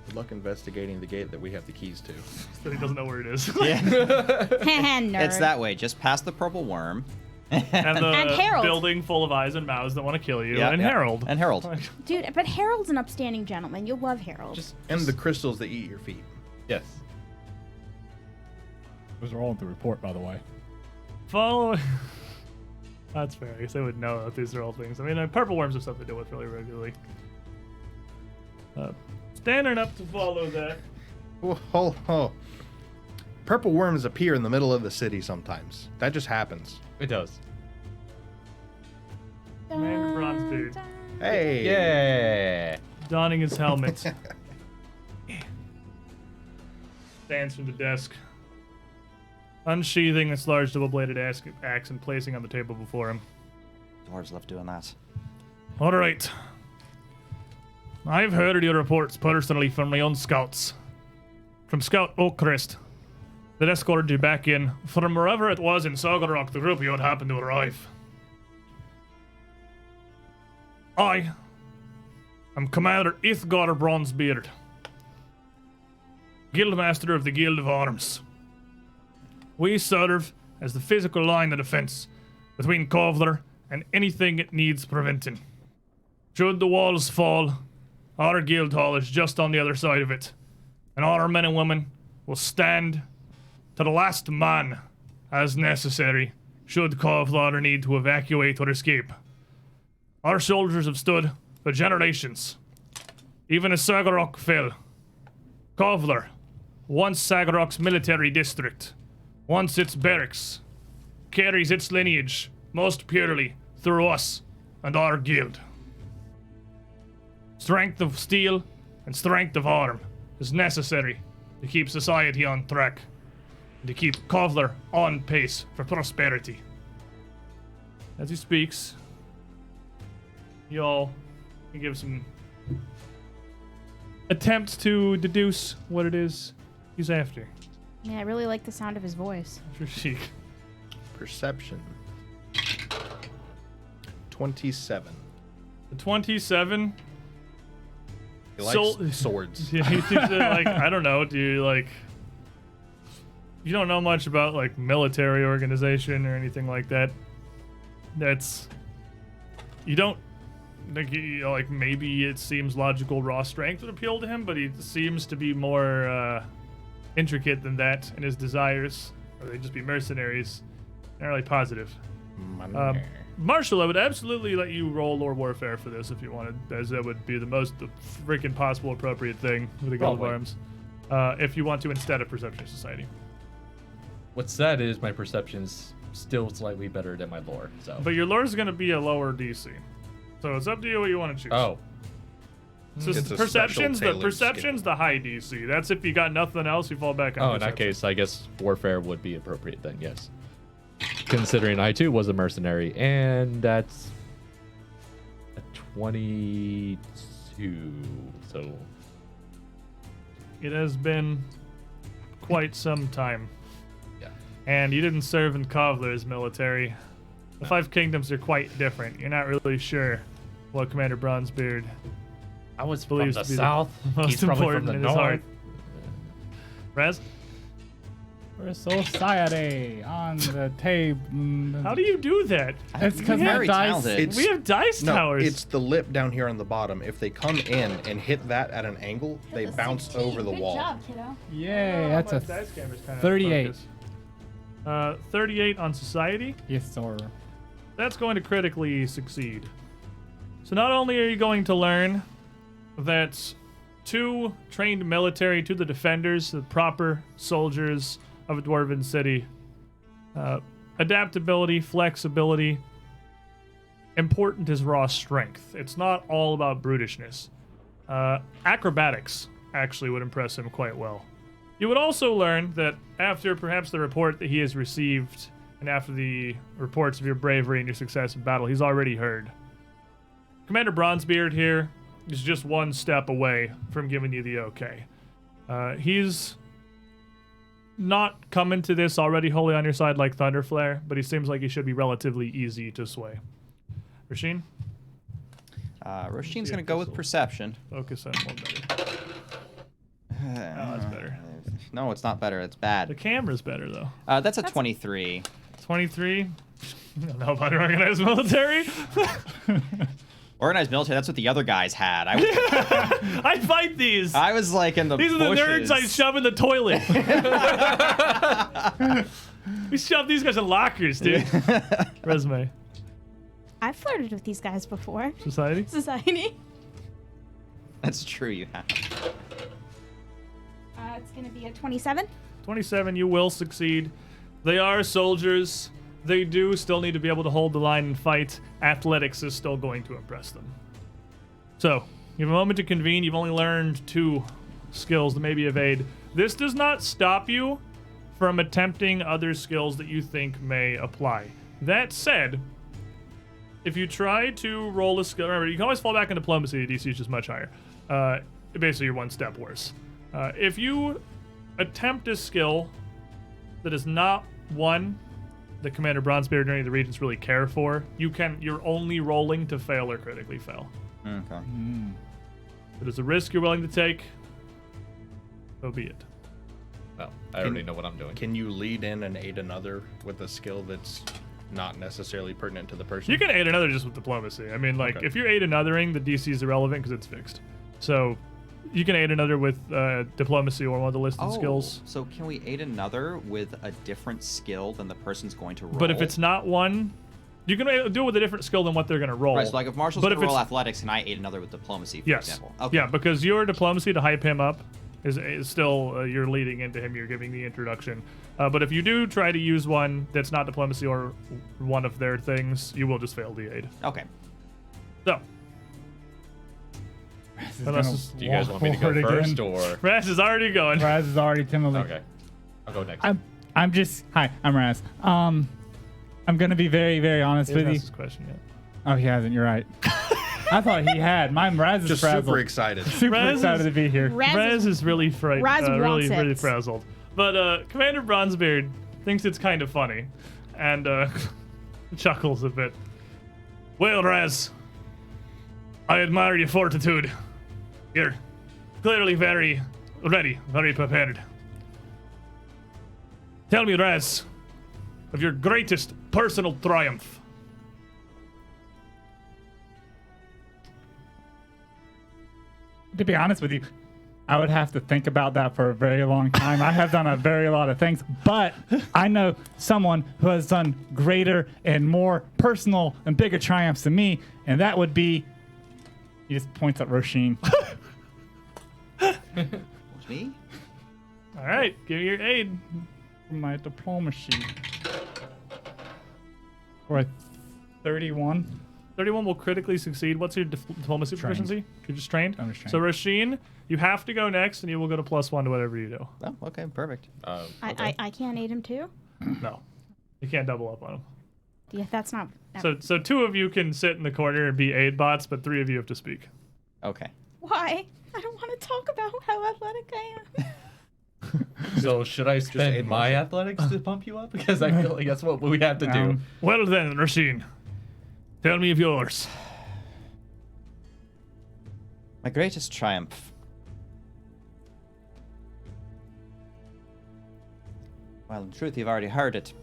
Good luck investigating the gate that we have the keys to. So he doesn't know where it is. Nerd. It's that way, just past the purple worm. And the And Harold. building full of eyes and mouths that want to kill you. Yeah, and yeah. Harold. And Harold. Dude, but Harold's an upstanding gentleman. You'll love Harold. And the crystals that eat your feet. Yes. Those are all in the report, by the way. Follow. That's fair. I guess they would know that these are all things. I mean, purple worms are stuff they deal with really regularly. Standing up to follow that. Oh. Purple worms appear in the middle of the city sometimes. That just happens. It does. Commander Bronzebeard, Hey. Yeah. donning his helmet. Stands from the desk. Unsheathing this large double-bladed axe and placing on the table before him. Dwarves love doing that. All right. I've heard your reports personally from my own scouts. From Scout Oakcrest, that escorted you back in from wherever it was in Sagarok, the group you had happened to arrive. I am Commander Ithgar Bronzebeard, Guildmaster of the Guild of Arms. We serve as the physical line of defense between Kovlar and anything it needs preventing. Should the walls fall, our guild hall is just on the other side of it, and our men and women will stand to the last man as necessary should Kovlar need to evacuate or escape. Our soldiers have stood for generations. Even as Sagarok fell, Kovlar, once Sagarok's military district, once its barracks, carries its lineage most purely through us and our guild. Strength of steel and strength of arm is necessary to keep society on track and to keep Kovlar on pace for prosperity. As he speaks, y'all can give some attempts to deduce what it is he's after. Yeah, I really like the sound of his voice. Rashik. Perception. 27. The 27. He likes swords. Yeah, he thinks that, like, I don't know, do you, like, you don't know much about, like, military organization or anything like that. That's, you don't, like, maybe it seems logical raw strength would appeal to him, but he seems to be more intricate than that in his desires, or they just be mercenaries. Not really positive. Marshall, I would absolutely let you roll Lore Warfare for this if you wanted, as that would be the most freaking possible appropriate thing with the Guild of Arms. If you want to instead of Perception Society. What's sad is my perception's still slightly better than my lore. So. But your lore is going to be a lower DC. So it's up to you what you want to choose. Oh. So It's a perception's special the tailored high DC. That's if you got nothing else, you fall back on Oh, in that perception. case, I guess warfare would be appropriate then. Yes. Considering I too was a mercenary, and that's a 22. So It has been quite some time. yeah. And you didn't serve in Kovlar's military. The Five Kingdoms are quite different. You're not really sure what Commander Bronzebeard I was from believes the to be south. the most He's probably important from the in his heart. north. Raz, For society on the table. how do you do that? It's because my Very dice. talented. It's- We have dice No, towers. it's the lip down here on the bottom. If they come in and hit that at an angle, they bounce over the wall. Yay, that's a Dice camera's kinda 38. focused. 38 on society. yes, sir. That's going to critically succeed. So not only are you going to learn that to trained military, to the defenders, the proper soldiers of a dwarven city, adaptability, flexibility, important is raw strength. It's not all about brutishness. Acrobatics actually would impress him quite well. You would also learn that after perhaps the report that he has received and after the reports of your bravery and your success in battle, he's already heard. Commander Bronzebeard here is just one step away from giving you the okay. He's not coming to this already wholly on your side like Thunderflare, but he seems like he should be relatively easy to sway. Rasheen? Roshin's Yeah, going to go with pistol. perception. Focus on one better. Oh, that's better. No, it's not better. It's bad. The camera's better, though. That's a 23. 23? I don't know about organized military. Organized military, that's what the other guys had. I, I fight these. I was like in the These are the nerds I bushes. shove in the toilet. We shove these guys in lockers, dude. Resume. I've flirted with these guys before. Society? Society. That's true, you have. It's gonna be a 27. 27, you will succeed. They are soldiers. They do still need to be able to hold the line and fight. Athletics is still going to impress them. So, you have a moment to convene. You've only learned 2 skills to maybe evade. This does not stop you from attempting other skills that you think may apply. That said, if you try to roll a skill, remember, you can always fall back in diplomacy. The DC is just much higher. Basically, you're 1 step worse. If you attempt a skill that is not one that Commander Bronzebeard or any of the regents really care for, you're only rolling to fail or critically fail. Okay. It is a risk you're willing to take. So be it. Well, I already know what I'm doing. Can you lead in and aid another with a skill that's not necessarily pertinent to the person? You can aid another just with diplomacy. I mean, like, Okay. if you aid anothering, the DC is irrelevant because it's fixed. So you can aid another with diplomacy or one of the listed skills. So can we aid another with a different skill than the person's going to roll? But if it's not one, you can do it with a different skill than what they're going to roll. Right, so like if Marshall's But going to if roll it's- athletics, can I aid another with diplomacy, for Yes. example? Okay. Yeah, because your diplomacy to hype him up is still you're leading into him. You're giving the introduction. But if you do try to use one that's not diplomacy or one of their things, you will just fail the aid. Okay. So, unless it's- Do you guys want me to go first, or? Raz is already going. Raz is already timidly. Okay. I'll go next. I'm just hi. I'm Raz. I'm gonna be very, very honest He with hasn't you. asked his question yet. Oh, he hasn't. You're right. I thought he had. My Raz is Just frazzled. super excited. Super Raz excited is- to be here. Raz is really frightened. Raz really, wants really it. frazzled. But Commander Bronzebeard thinks it's kind of funny, and chuckles a bit. Well, Raz, I admire your fortitude. You're clearly very ready, very prepared. Tell me, Raz, of your greatest personal triumph. To be honest with you, I would have to think about that for a very long time. I have done a very lot of things, but I know someone who has done greater and more personal and bigger triumphs than me, and that would be. He just points at Roshin. Me? All right, give me your aid. My diplomacy. For a 31. 31 will critically succeed. What's your diplomacy Trained. proficiency? You're just trained? I'm just trained. So, Roshin, you have to go next, and you will go to +1 to whatever you do. Oh, okay, perfect. Okay. I can't aid him too. No. You can't double up on him. Yeah, that's not. So 2 of you can sit in the corner and be aid bots, but 3 of you have to speak. Okay. Why? I don't want to talk about how athletic I am. So should I spend aid my Marshall. athletics to pump you up? Because I feel like that's what we have to do. Well then, Roshin, tell me of yours. My greatest triumph. Well, in truth, you've already heard it.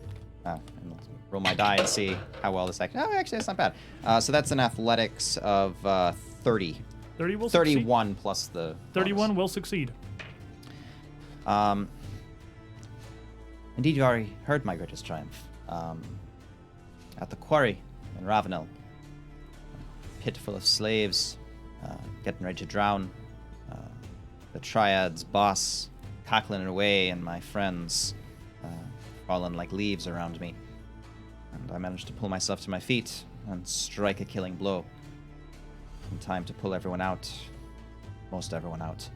And let's roll my die and see how well this actually. Oh, actually, that's not bad. So that's an athletics of 30. 30 will succeed. 31 plus the. 31 will succeed. bonus. Indeed, you already heard my greatest triumph. At the quarry in Ravenel. Pit full of slaves, getting ready to drown. The Triad's boss cackling away, and my friends falling like leaves around me. And I managed to pull myself to my feet and strike a killing blow. In time to pull everyone out. Most everyone out.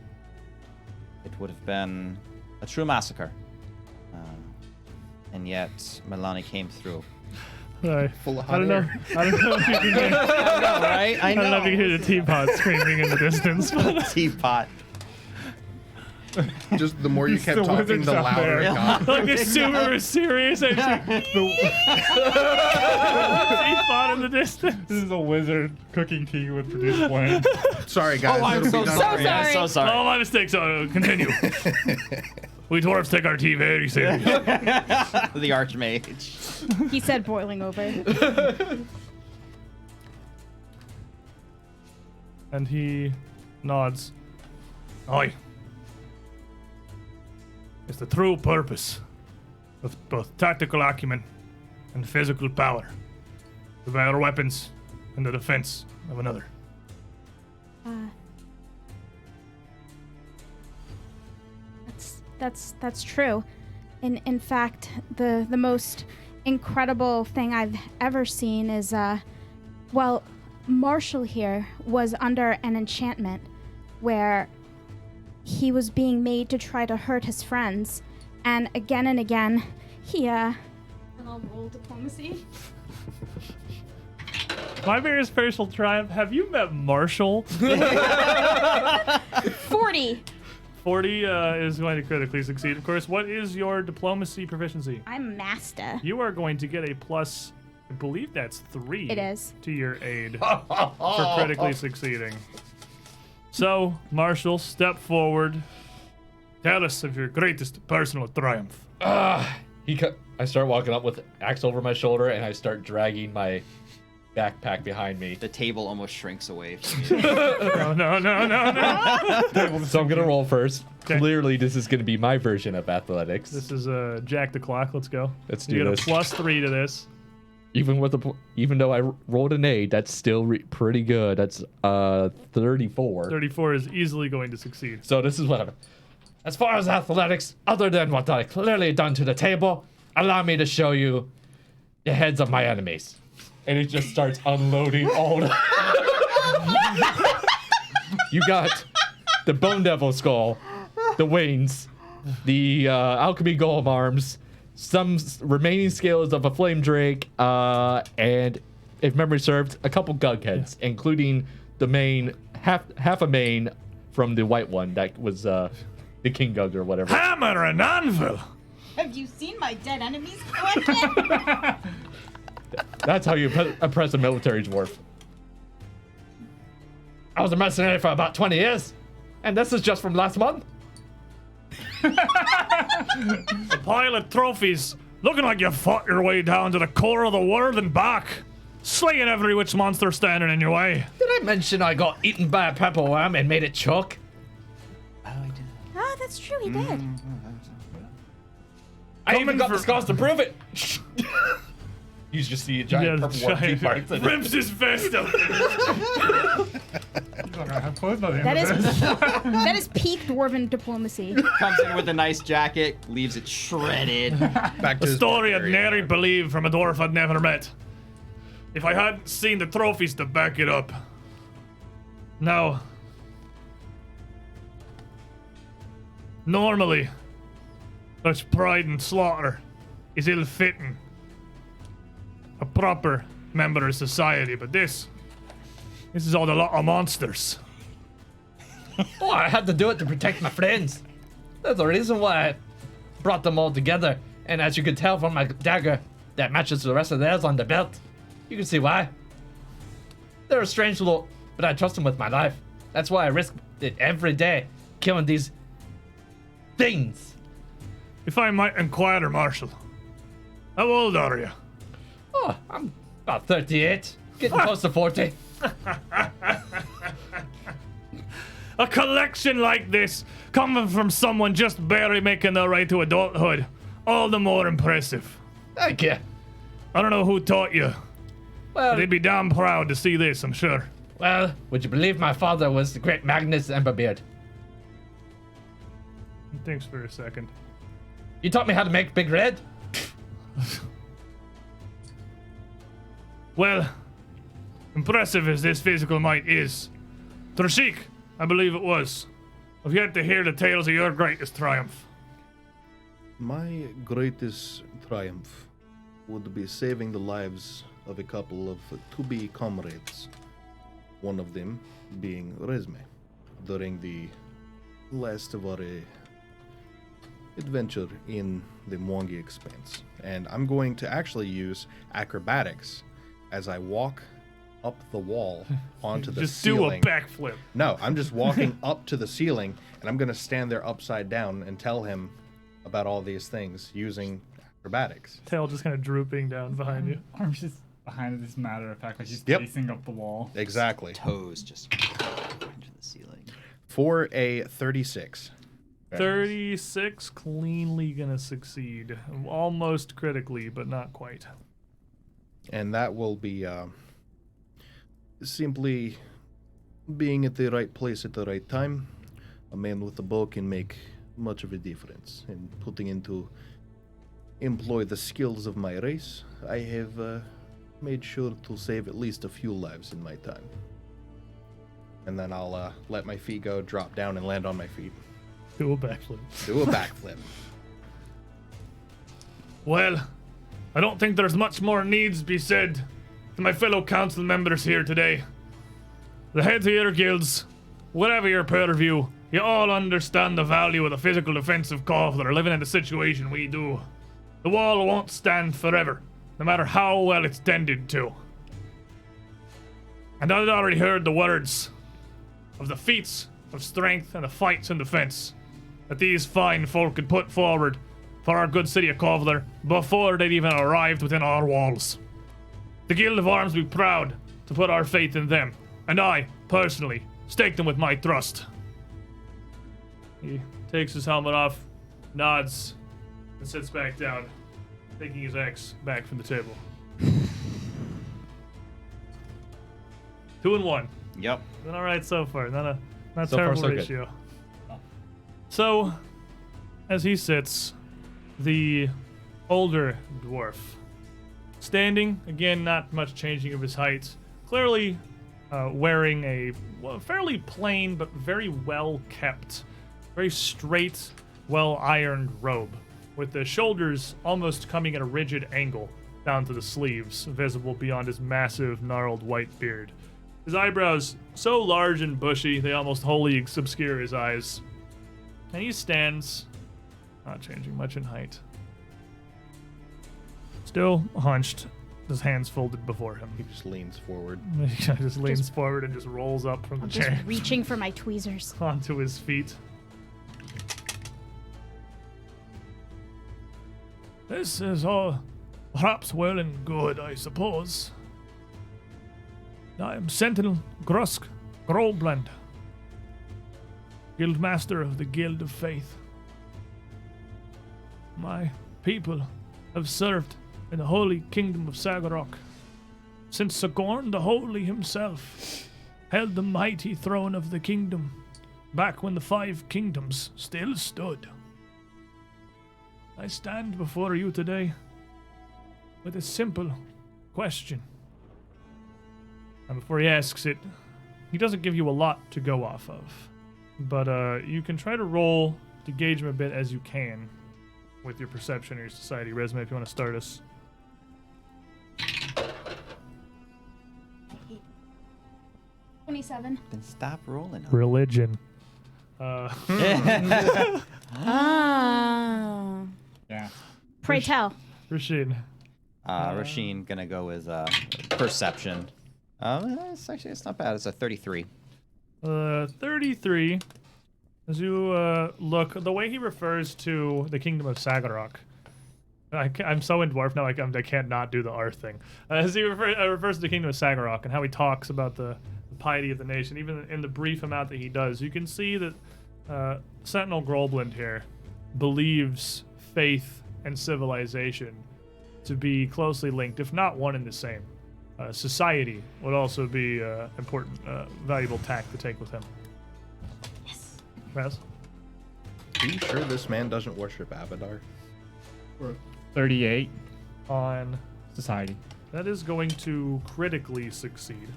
It would have been a true massacre. And yet, Milani came through. Sorry. Full of I don't know. hot I don't know if you can hear, Right? I don't know if you can hear the teapot screaming in the distance. But Teapot. Just the more you He's kept the talking, wizard's the up louder there. it got. like it's super serious. And teapot in the distance. This is a wizard cooking tea would produce flame. Sorry, guys. Oh, I'm it'll so be done sorry. for you. I'm so sorry. Oh, my mistake. So continue. We dwarves take our tea very seriously. The Archmage. He said boiling over. And he nods. Aye. It's the true purpose of both tactical acumen and physical power of our weapons and the defense of another. That's true. In fact, the most incredible thing I've ever seen is Marshall here was under an enchantment where he was being made to try to hurt his friends, and again he and I'll roll diplomacy. My various personal triumph. Have you met Marshall? 40. 40 is going to critically succeed. Of course, what is your diplomacy proficiency? I'm master. You are going to get a plus, I believe that's 3. It is. To your aid for critically succeeding. So, Marshall, step forward. Tell us of your greatest personal triumph. I start walking up with axe over my shoulder, and I start dragging my backpack behind me. The table almost shrinks away from you. No. So I'm gonna roll first. Okay. Clearly, this is gonna be my version of athletics. This is Jack the Clock. Let's go. Let's You do get this. a +3 to this. Even though I rolled an 8, that's still pretty good. That's 34. 34 is easily going to succeed. So this is what I'm. As far as athletics, other than what I clearly done to the table, allow me to show you the heads of my enemies. And it just starts unloading all the... You got the Bone Devil skull, the wings, the alchemy golem arms, some remaining scales of a flame drake, and if memory serves, a couple gug heads, including the main half a main from the white one that was the king gug or whatever. Hammer and anvil! Have you seen my dead enemies collection? That's how you oppress a military dwarf. I was a mercenary for about 20 years, and this is just from last month. A pile of trophies, looking like you fought your way down to the core of the world and back, slaying every witch monster standing in your way. Did I mention I got eaten by a pepper worm and made it choke? Oh, that's true, he did. I even got for- the scars to prove it. You just see a giant Yeah, purple worm teeth marks. rips his vest up. That is peak dwarven diplomacy. Comes in with a nice jacket, leaves it shredded. Back to A his story I'd barbarian. nearly believe from a dwarf I'd never met. If I hadn't seen the trophies to back it up. Now, normally, such pride and slaughter is ill-fitting a proper member of society, but this is all a lot of monsters. Oh, I had to do it to protect my friends. That's the reason why I brought them all together. And as you can tell from my dagger that matches the rest of theirs on the belt, you can see why. They're a strange little, but I trust them with my life. That's why I risk it every day, killing these things. If I might inquire, Marshal, how old are you? Oh, I'm about 38, getting close to 40. A collection like this, coming from someone just barely making their way to adulthood, all the more impressive. Thank you. I don't know who taught you, but Well, they'd be damn proud to see this, I'm sure. well, would you believe my father was the great Magnus Emberbeard? Thanks for a second. He taught me how to make Big Red. Well, impressive as this physical might is, Trashik, I believe it was. I've yet to hear the tales of your greatest triumph. My greatest triumph would be saving the lives of a couple of to-be comrades. One of them being Resme, during the last of our adventure in the Mwangi Expanse. And I'm going to actually use acrobatics as I walk up the wall onto the Just ceiling. do a backflip. No, I'm just walking up to the ceiling, and I'm going to stand there upside down and tell him about all these things using acrobatics. Tail just kind of drooping down behind you. Arm's just behind this matter of fact, like he's Yep. facing up the wall. Exactly. Toes just into the ceiling. For a 36. 36, cleanly gonna succeed. Almost critically, but not quite. And that will be simply being at the right place at the right time. A man with a bow can make much of a difference. And putting into employ the skills of my race, I have made sure to save at least a few lives in my time. And then I'll let my feet go, drop down, and land on my feet. Do a backflip. Do a backflip. Well, I don't think there's much more needs to be said to my fellow council members here today. The heads of your guilds, whatever your purview, you all understand the value of the physical defense of Kovlar living in the situation we do. The wall won't stand forever, no matter how well it's tended to. And I'd already heard the words of the feats of strength and the fights in defense that these fine folk could put forward for our good city of Kovlar before they'd even arrived within our walls. The Guild of Arms will be proud to put our faith in them, and I, personally, stake them with my trust. He takes his helmet off, nods, and sits back down, taking his axe back from the table. 2 and 1. Yep. Been all right so far. Not So far, terrible so good. ratio. So, as he sits, the older dwarf, standing again, not much changing of his height, clearly wearing a fairly plain but very well kept, very straight, well ironed robe, with the shoulders almost coming at a rigid angle down to the sleeves, visible beyond his massive, gnarled white beard. His eyebrows so large and bushy, they almost wholly obscure his eyes. And he stands, not changing much in height. Still hunched, his hands folded before him. He just leans forward. He just leans forward and just rolls up from the I'm just chair reaching for my tweezers. onto his feet. This is all perhaps well and good, I suppose. I am Sentinel Grusk Grobland, Guildmaster of the Guild of Faith. My people have served in the holy kingdom of Sagarok since Sagorn the Holy himself held the mighty throne of the kingdom back when the 5 kingdoms still stood. I stand before you today with a simple question. And before he asks it, he doesn't give you a lot to go off of. But you can try to roll to gauge him a bit as you can with your perception or your society resume if you want to start us. 27. Then stop rolling. Religion. Ah. Yeah. Pray tell. Rashid. Rasheen gonna go with perception. It's not bad. It's a 33. 33. As you look, the way he refers to the kingdom of Sagarok, I'm so in dwarf now, I can't not do the R thing. As he refers to the kingdom of Sagarok and how he talks about the piety of the nation, even in the brief amount that he does, you can see that Sentinel Grobland here believes faith and civilization to be closely linked, if not one and the same. Society would also be important, valuable tack to take with him. Yes. Raz? Are you sure this man doesn't worship Abadar? 38. On Society. that is going to critically succeed.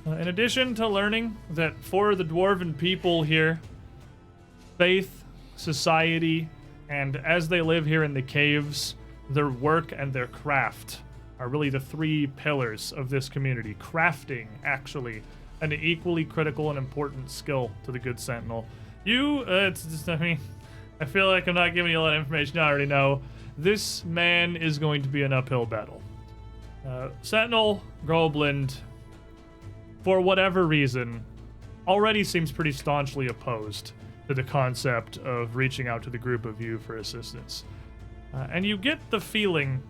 In addition to learning that for the dwarven people here, faith, society, and as they live here in the caves, their work and their craft are really the 3 pillars of this community. Crafting, actually, an equally critical and important skill to the good Sentinel. It's just, I feel like I'm not giving you a lot of information I already know. This man is going to be an uphill battle. Sentinel Grobland, for whatever reason, already seems pretty staunchly opposed to the concept of reaching out to the group of you for assistance. And you get the feeling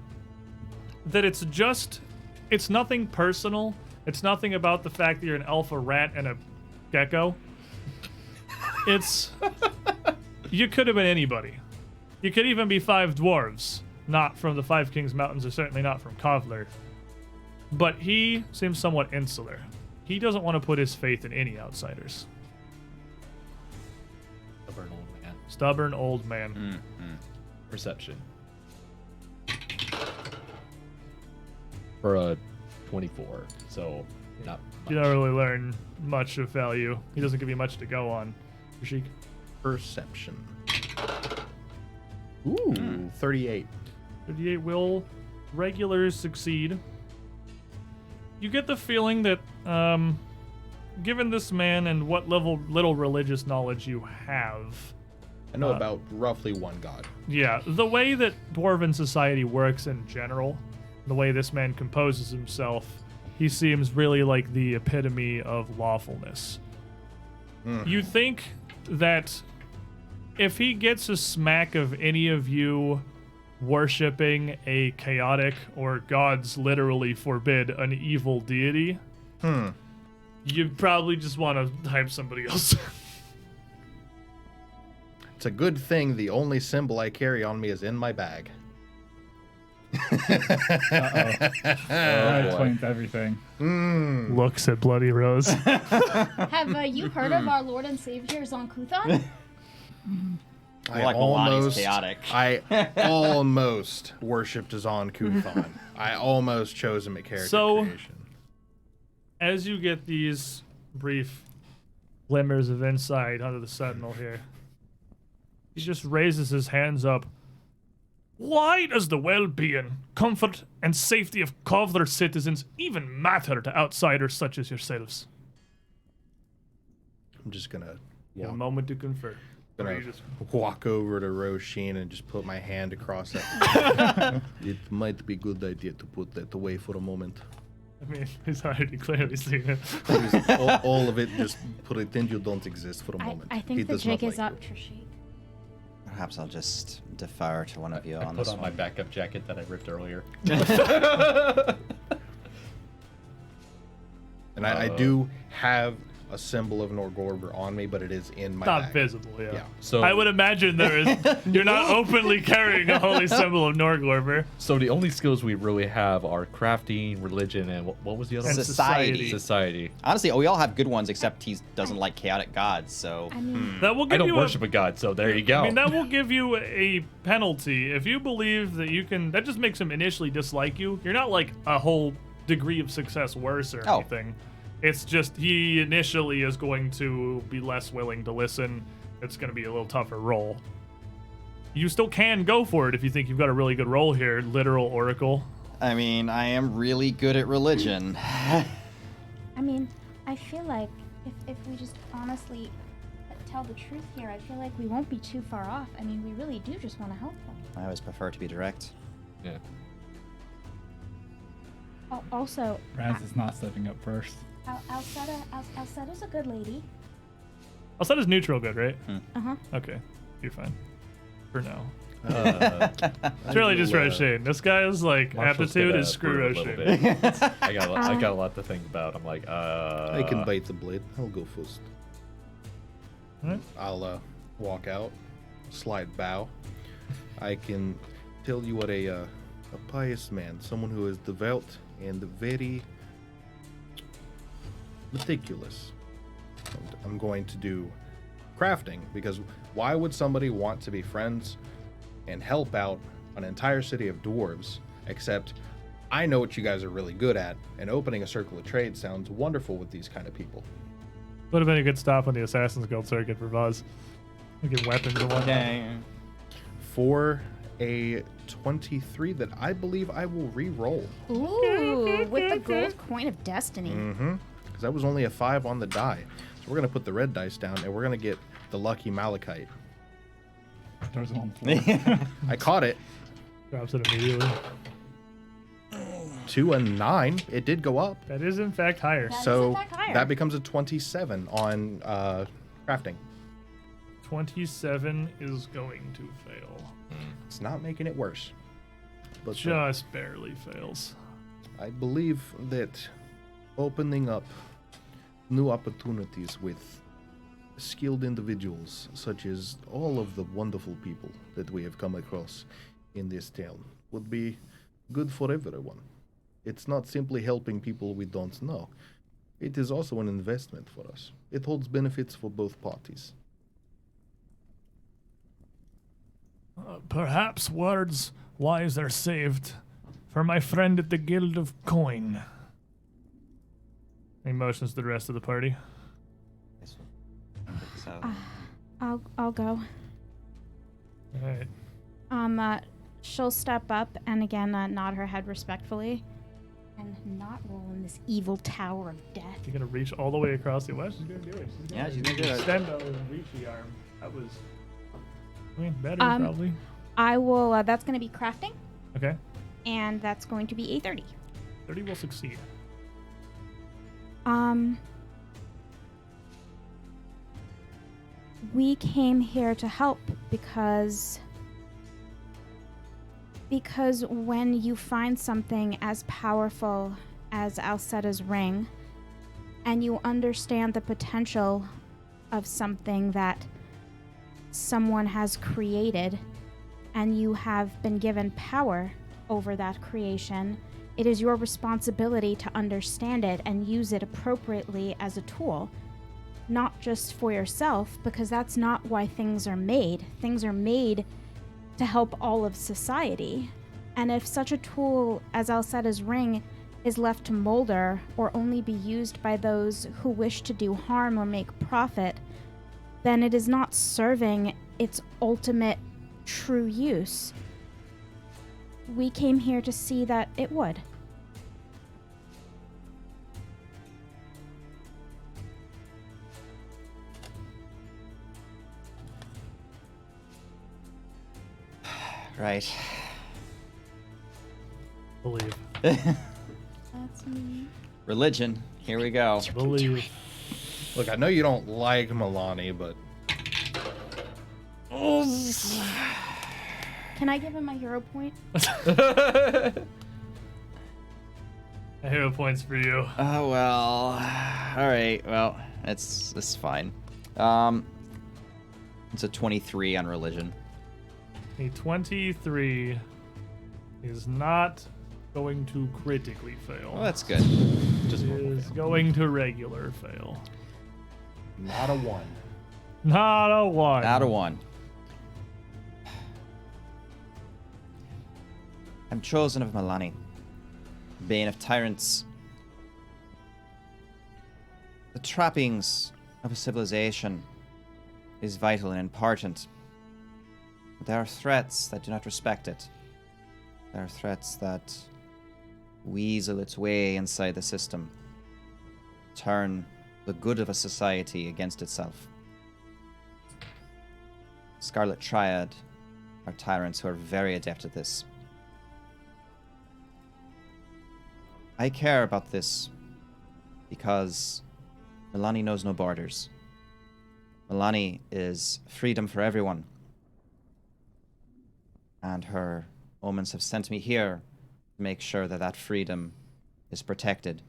that it's nothing personal. It's nothing about the fact that you're an alpha rat and a gecko. You could have been anybody. You could even be 5 dwarves. not from the Five Kings Mountains, or certainly not from Kovlar. But he seems somewhat insular. He doesn't want to put his faith in any outsiders. Stubborn old man. Stubborn old man. Perception. For a 24, so not You much. don't really learn much of value. He doesn't give you much to go on. Rashik? Perception. Ooh, 38. 38 will regulars succeed. You get the feeling that, given this man and what little religious knowledge you have, I know about roughly one god. yeah, the way that Dwarven society works in general, the way this man composes himself, he seems really like the epitome of lawfulness. You think that if he gets a smack of any of you worshipping a chaotic, or gods literally forbid, an evil deity, you'd probably just want to hype somebody else. It's a good thing the only symbol I carry on me is in my bag. That explains everything. Looks at Bloody Rose. Have you heard of our Lord and Savior Zonkuthon? I like Milani's chaotic. I almost worshipped Zon Kuthon. I almost chose him at character So- creation. As you get these brief glimmers of insight under the Sentinel here, he just raises his hands up. Why does the well-being, comfort, and safety of Kovlar citizens even matter to outsiders such as yourselves? I'm just gonna You have a walk, moment to confer. Or gonna you just- walk over to Roshin and just put my hand across it. It might be a good idea to put that away for a moment. I mean, he's already clearly seen it. Just all of it, just pretend you don't exist for a moment. I He think the does not jig is like up, you. Trishik. Perhaps I'll just defer to one of you I on put this on my one. backup jacket that I ripped earlier. And I do have a symbol of Norgorber on me, but it is in my Not bag. visible, yeah. Yeah. So I would imagine there is. You're not openly carrying a holy symbol of Norglorber. So the only skills we really have are crafting, religion, and what was the other And one? Society. Society. Honestly, we all have good ones, except he doesn't like chaotic gods, so... I mean, That will give I don't you worship a god, so there you go. I mean, that will give you a penalty if you believe that you can. That just makes him initially dislike you. You're not like a whole degree of success worse or Oh. anything. It's just he initially is going to be less willing to listen. It's going to be a little tougher roll. You still can go for it if you think you've got a really good roll here, literal oracle. I mean, I am really good at religion. I mean, I feel like if we just honestly tell the truth here, I feel like we won't be too far off. I mean, we really do just want to help them. I always prefer to be direct. Yeah. Also, Raz is not stepping up first. Alcetta's a good lady. I'll set as neutral good, right? Uh-huh. Okay. You're fine. For now. It's It's really just Roshin. This guy is like, Marshall's aptitude gonna is screw brood a little Roshin. bit. I got a lot to think about. I'm like, I can bite the blade. I'll go first. Alright. I'll walk out, slight bow. I can tell you what a pious man, someone who is devout and very meticulous. I'm going to do crafting, because why would somebody want to be friends and help out an entire city of dwarves, except I know what you guys are really good at, and opening a circle of trade sounds wonderful with these kind of people. Would have been a good stop on the Assassin's Guild circuit for Vaz. We get weapons and whatnot. For a 23 that I believe I will re-roll. Ooh, with the gold coin of destiny. Mm-hmm. Because that was only a 5 on the die. So we're going to put the red dice down, and we're going to get the lucky malachite. There's one floor. I caught it. Drops it immediately. 2 and 9. It did go up. That is in fact higher. That is So in fact higher. that becomes a 27 on crafting. 27 is going to fail. It's not making it worse. But Just barely fails. I believe that opening up new opportunities with skilled individuals, such as all of the wonderful people that we have come across, in this town would be good for everyone. It's not simply helping people we don't know. It is also an investment for us. It holds benefits for both parties. Perhaps words wise are saved for my friend at the Guild of Coin. He motions to the rest of the party. So, I'll go. All right. She'll step up and again nod her head respectfully, and not roll in this evil tower of death. You're gonna reach all the way across the west. She's gonna do it. Yeah, she's gonna do it. Extend out and reach the arm. That was, I mean, better probably. I will. That's going to be crafting, Okay. and that's going to be a 30. 30 will succeed. We came here to help because when you find something as powerful as Alcetta's ring, and you understand the potential of something that someone has created, and you have been given power over that creation, it is your responsibility to understand it and use it appropriately as a tool. Not just for yourself, because that's not why things are made. Things are made to help all of society. And if such a tool as Alcetta's ring is left to molder or only be used by those who wish to do harm or make profit, then it is not serving its ultimate true use. We came here to see that it would. right. Believe. That's me. Religion. Here we go. Believe. Look, I know you don't like Milani, but Can I give him my hero point? A hero points for you. Oh well. All right. Well, it's fine. It's a 23 on religion. A 23 is not going to critically fail. Well, that's good. Just It is going to regular fail. not a 1. Not a 1. Out of 1. I'm chosen of Milani, bane of tyrants. The trappings of a civilization is vital and important. But there are threats that do not respect it. There are threats that weasel its way inside the system, turn the good of a society against itself. Scarlet Triad are tyrants who are very adept at this. I care about this because Milani knows no borders. Milani is freedom for everyone. And her omens have sent me here to make sure that that freedom is protected.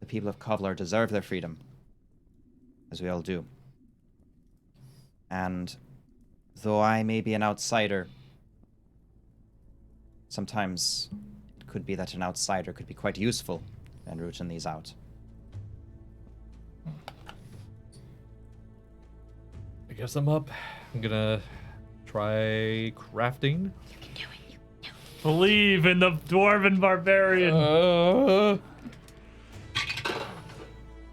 The people of Kovlar deserve their freedom, as we all do. And though I may be an outsider, sometimes it could be that an outsider could be quite useful in rooting these out. I guess I'm up. I'm gonna try crafting. Believe in the dwarven barbarian.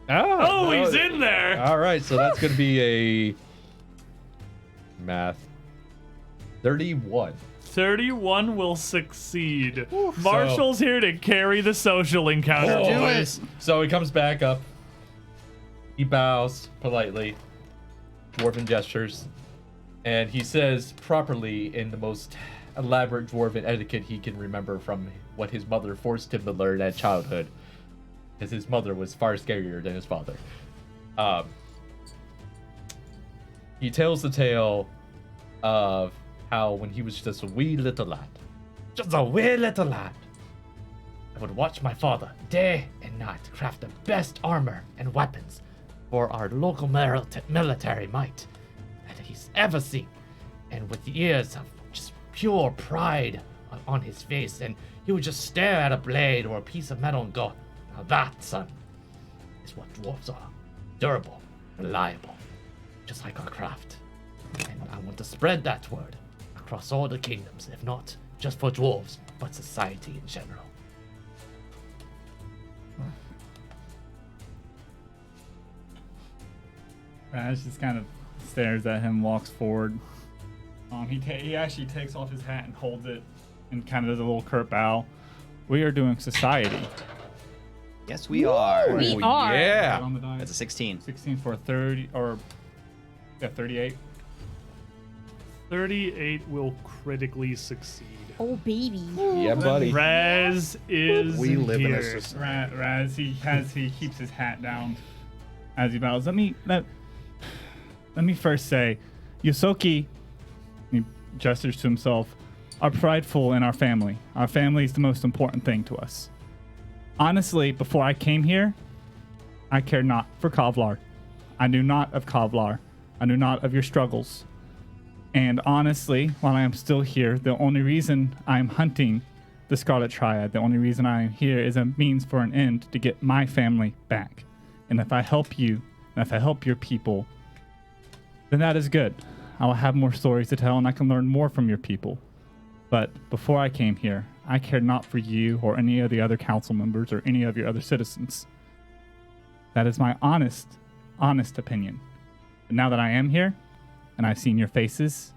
Oh, he's in there. All right, so that's gonna be a math 31. 31 will succeed. Marshall's here to carry the social encounter. Do boys. So he comes back up. He bows politely, dwarven gestures, and he says properly in the most elaborate dwarven etiquette he can remember from what his mother forced him to learn at childhood, because his mother was far scarier than his father. He tells the tale of how when he was just a wee little lad, I would watch my father day and night craft the best armor and weapons for our local military might that he's ever seen. And with years of just pure pride on his face, and he would just stare at a blade or a piece of metal and go, "Now that, son, is what dwarves are. Durable, reliable, just like our craft. And I want to spread that word across all the kingdoms, if not just for dwarves, but society in general." Raz just kind of stares at him, walks forward. He actually takes off his hat and holds it and kind of does a little curt bow. We are doing society. Yes, we are. We Oh, are. yeah. On the die. That's a 16. 16 for 30, or, yeah, 38. 38 will critically succeed. Oh, baby. Yeah, buddy. Raz is We live in a here. society. Raz, he keeps his hat down as he bows. Let me first say, Yosoki, he gestures to himself, are prideful in our family. Our family is the most important thing to us. Honestly, before I came here, I cared not for Kovlar. I knew not of Kovlar. I knew not of your struggles. And honestly, while I am still here, the only reason I'm hunting the Scarlet Triad, the only reason I am here is a means for an end to get my family back. And if I help you, and if I help your people, then that is good. I will have more stories to tell and I can learn more from your people. But before I came here, I cared not for you or any of the other council members or any of your other citizens. That is my honest opinion. But now that I am here, and I've seen your faces,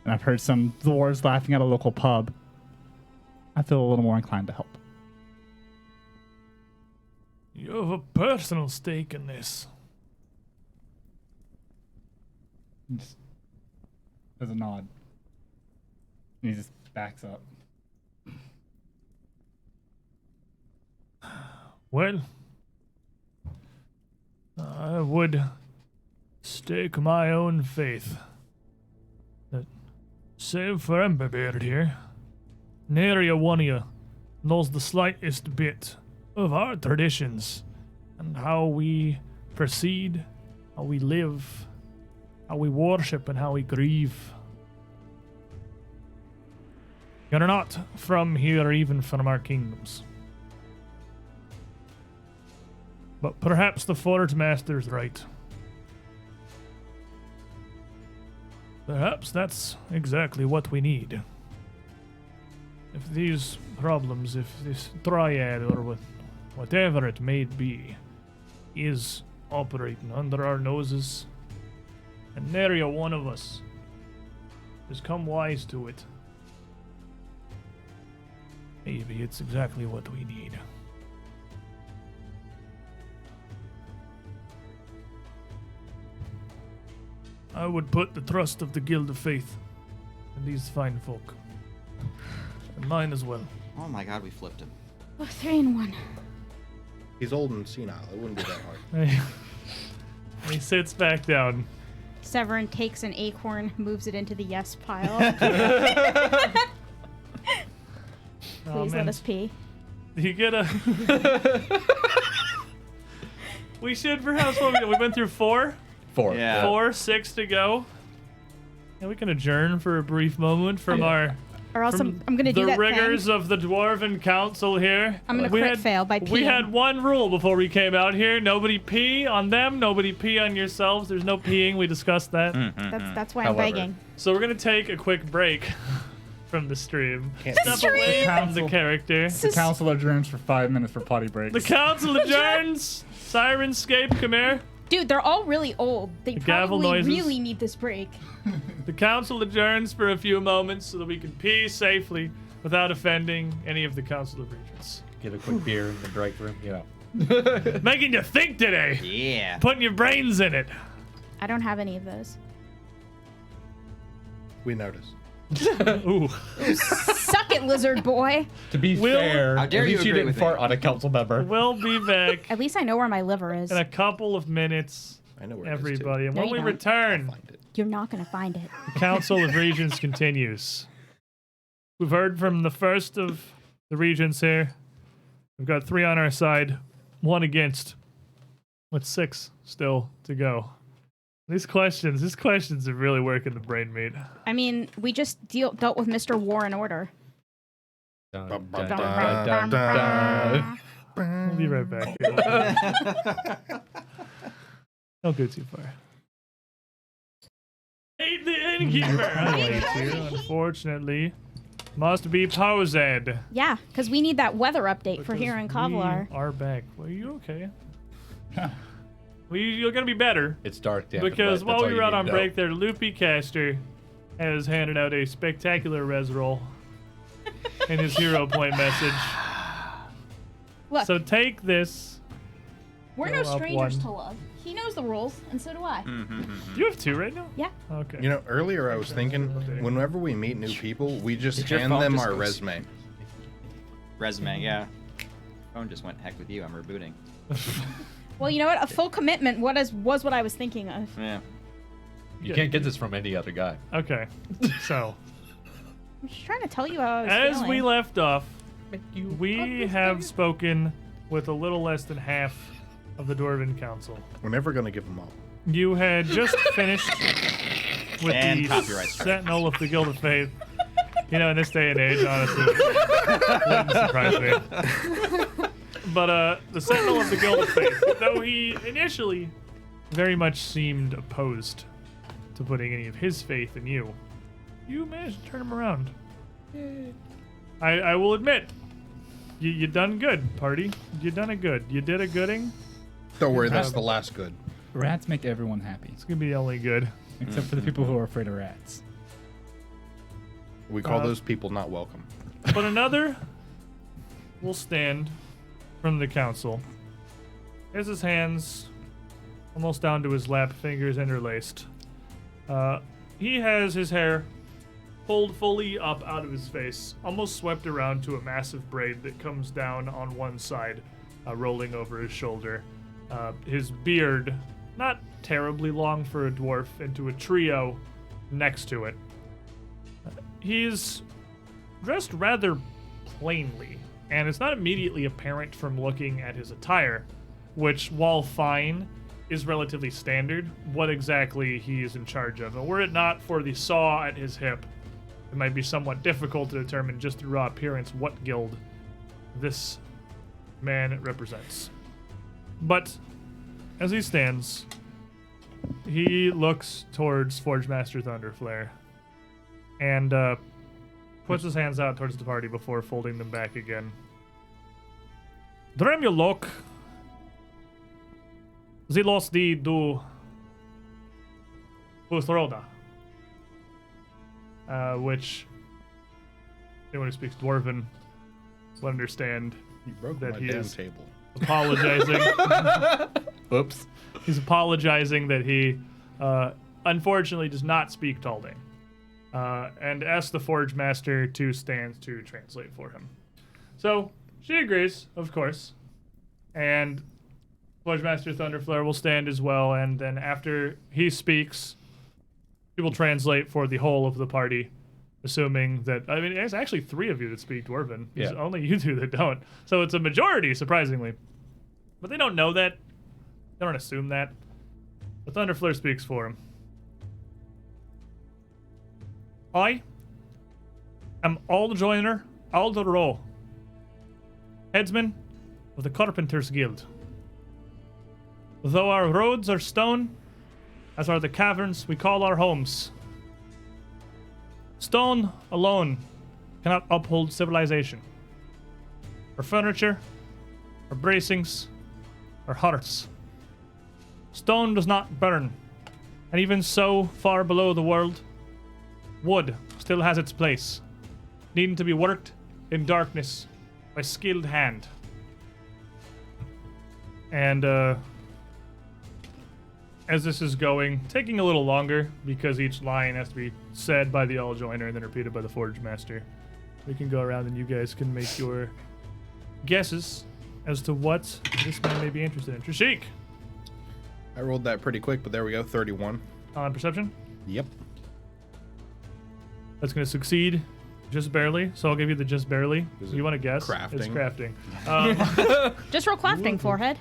and I've heard some dwarves laughing at a local pub, I feel a little more inclined to help. You have a personal stake in this. He just does a nod. And he just backs up. Well, I would stake my own faith that, save for Emberbeard here, nary a one of you knows the slightest bit of our traditions and how we proceed, how we live, how we worship, and how we grieve. You're not from here, even from our kingdoms. But perhaps the Forge Master's right. Perhaps that's exactly what we need. If these problems, if this Triad or whatever it may be, is operating under our noses, and nary a one of us has come wise to it, maybe it's exactly what we need. I would put the trust of the Guild of Faith in these fine folk. And mine as well. Oh my god, we flipped him. Oh, 3 and 1. He's old and senile. It wouldn't be that hard. He sits back down. Severin takes an acorn, moves it into the yes pile. Please let us pee. You get a... We should perhaps... We've been through 4? 4. Yeah. 4, 6 to go. And we can adjourn for a brief moment from our... Or else From I'm gonna do the that rigors thing. of the Dwarven Council here. I'm gonna We crit had- fail by peeing. We had one rule before we came out here. Nobody pee on them. Nobody pee on yourselves. There's no peeing. We discussed that. That's why However. I'm begging. So we're going to take a quick break from the stream. Can't Step be- away from the Council. character. The council adjourns for 5 minutes for potty breaks. The council adjourns. Sirenscape, come here. Dude, they're all really old. They gavel probably noises. really need this break. The council adjourns for a few moments so that we can pee safely without offending any of the Council of Regents. Get a quick beer in the break room, you know. Making you think today. Yeah. Putting your brains in it. I don't have any of those. We noticed. Ooh. Suck it, lizard boy. To be Will- fair, How dare at you least you agree didn't with me? fart on a council member. We'll be back At least I know where my liver is. in a couple of minutes, I know where it is, too. everybody. And No, when you we don't. return, Find it. You're not gonna find it. the Council of Regents continues. We've heard from the first of the Regents here. We've got 3 on our side, 1 against, with 6 still to go. These questions are really working the brain meat. I mean, we just dealt with Mr. War and Order. Dun, Bum, dun, bum, dun, dun, dun, dun. We'll be right back. Don't go too far. Hey, the innkeeper! Here, unfortunately, must be posed. Yeah, because we need that weather update for here in Kovlar. We are back. Well, you okay? Well, you're gonna be better. It's dark, damn it, Because but while that's we all were you out need on to break know. there, Loopy Caster has handed out a spectacular res roll in his hero point message. Look, So take this. we're go no up strangers one. to love. He knows the rules, and so do I. You have 2 right now? Yeah. Okay. You know, earlier I was thinking, whenever we meet new people, we just Did your hand phone them just our go resume. Resume, yeah. Phone just went heck with you. I'm rebooting. Well, you know what? A full commitment was what I was thinking of. Yeah. You can't get this from any other guy. Okay. So, I'm just trying to tell you how I was as feeling. we left off, we have spoken with a little less than half of the Dwarven Council. We're never gonna give them all. You had just finished with And the copyright strike. Sentinel of the Guild of Faith. You know, in this day and age, honestly, wouldn't surprise me. But the Sentinel of the Guild of Faith, though he initially very much seemed opposed to putting any of his faith in you, you managed to turn him around. I will admit, you done good, party. You done a good. You did a gooding. Don't worry, that's the last good. Rats make everyone happy, It's gonna be the only good. except for the people who are afraid of rats. We call those people not welcome. But another will stand from the council. Has his hands almost down to his lap, fingers interlaced. He has his hair pulled fully up out of his face, almost swept around to a massive braid that comes down on one side, rolling over his shoulder. His beard, not terribly long for a dwarf, into a trio next to it. He's dressed rather plainly, and it's not immediately apparent from looking at his attire, which, while fine, is relatively standard, what exactly he is in charge of. And were it not for the saw at his hip, it might be somewhat difficult to determine just through raw appearance what guild this man represents. But as he stands, he looks towards Forgemaster Thunderflare and puts his hands out towards the party before folding them back again. Dremulok Zilos di du Uthroda. Which anyone who speaks Dwarven will understand You broke that my he damn is table. apologizing. Oops. He's apologizing that he unfortunately does not speak Talding. And asks the Forge Master to stand to translate for him. So she agrees, of course. And Forge Master Thunderflare will stand as well, and then after he speaks, he will translate for the whole of the party, assuming that, I mean, there's actually 3 of you that speak Dwarven. It's Yeah. only you 2 that don't. So it's a majority, surprisingly. But they don't know that. They don't assume that. But Thunderflare speaks for him. I am Aldjoiner Alderro, headsman of the Carpenters Guild. Though our roads are stone, as are the caverns we call our homes, stone alone cannot uphold civilization. Our furniture, our bracings, our hearts. Stone does not burn, and even so far below the world, wood still has its place, needing to be worked in darkness by skilled hand. And as this is going, taking a little longer because each line has to be said by the All-Joiner and then repeated by the Forge Master, we can go around and you guys can make your guesses as to what this man may be interested in. Trishik, I rolled that pretty quick, but there we go, 31. on perception. Yep. That's going to succeed just barely, so I'll give you the just barely. Is You it want to guess? crafting? It's crafting. Just roll crafting, forehead.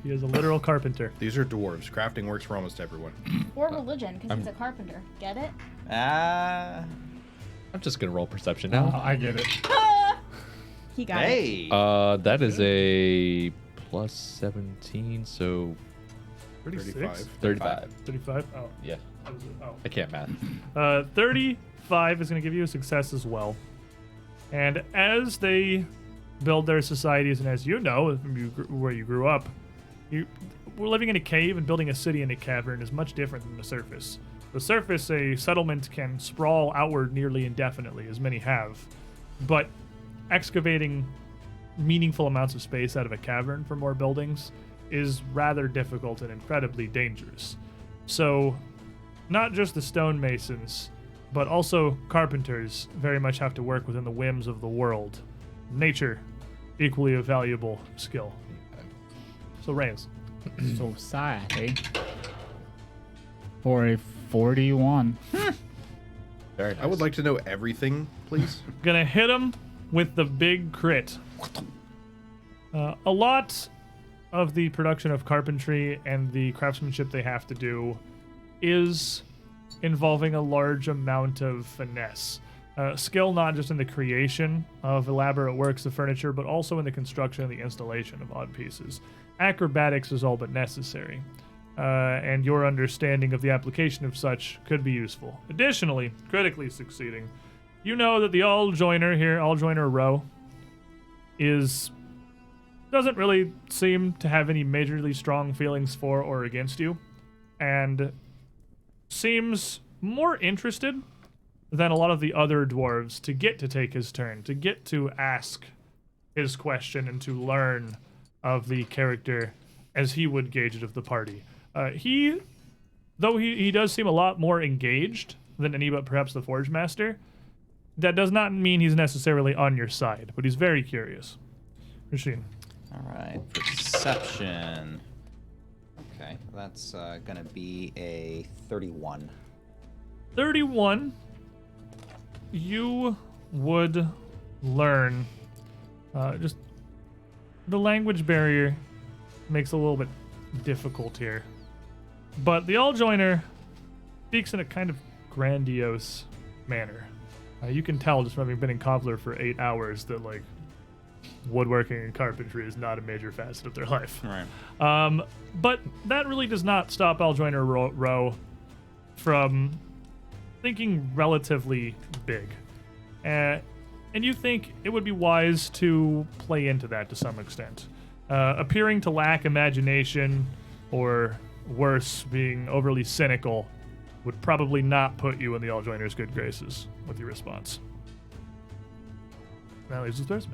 He is a literal carpenter. These are dwarves. Crafting works for almost everyone. Or religion, because he's a carpenter. Get it? Ah. I'm just gonna roll perception Oh, now. I get it. He got it. Hey. That is a plus 17, so 36? 35. 35? Oh. Yeah, Oh. I can't math. 35 is going to give you a success as well. And as they build their societies, and as you know, where you grew up, we're living in a cave and building a city in a cavern is much different than the surface. The surface, a settlement can sprawl outward nearly indefinitely, as many have. But excavating meaningful amounts of space out of a cavern for more buildings is rather difficult and incredibly dangerous. So, not just the stonemasons, but also carpenters very much have to work within the whims of the world. Nature, equally a valuable skill. So, Reyes. Society. For a 41. Very nice. I would like to know everything, please. Gonna hit him with the big crit. A lot of the production of carpentry and the craftsmanship they have to do is involving a large amount of finesse. Skill not just in the creation of elaborate works of furniture, but also in the construction and the installation of odd pieces. Acrobatics is all but necessary, and your understanding of the application of such could be useful. Additionally, critically succeeding, you know that the all-joiner here, all-joiner row, doesn't really seem to have any majorly strong feelings for or against you, and seems more interested than a lot of the other dwarves to get to take his turn, to get to ask his question and to learn of the character as he would gauge it of the party. He does seem a lot more engaged than any but perhaps the Forge Master. That does not mean he's necessarily on your side, but he's very curious. Rasheen. All right, perception. Okay, that's gonna be a 31. 31, you would learn just the language barrier makes it a little bit difficult here. But the all-joiner speaks in a kind of grandiose manner. You can tell just from having been in Kovlar for 8 hours that, like, woodworking and carpentry is not a major facet of their life. Right. But that really does not stop all-joiner row from thinking relatively big. And you think it would be wise to play into that to some extent. Appearing to lack imagination, or worse, being overly cynical, would probably not put you in the all-joiner's good graces with your response. That leaves us with Resume.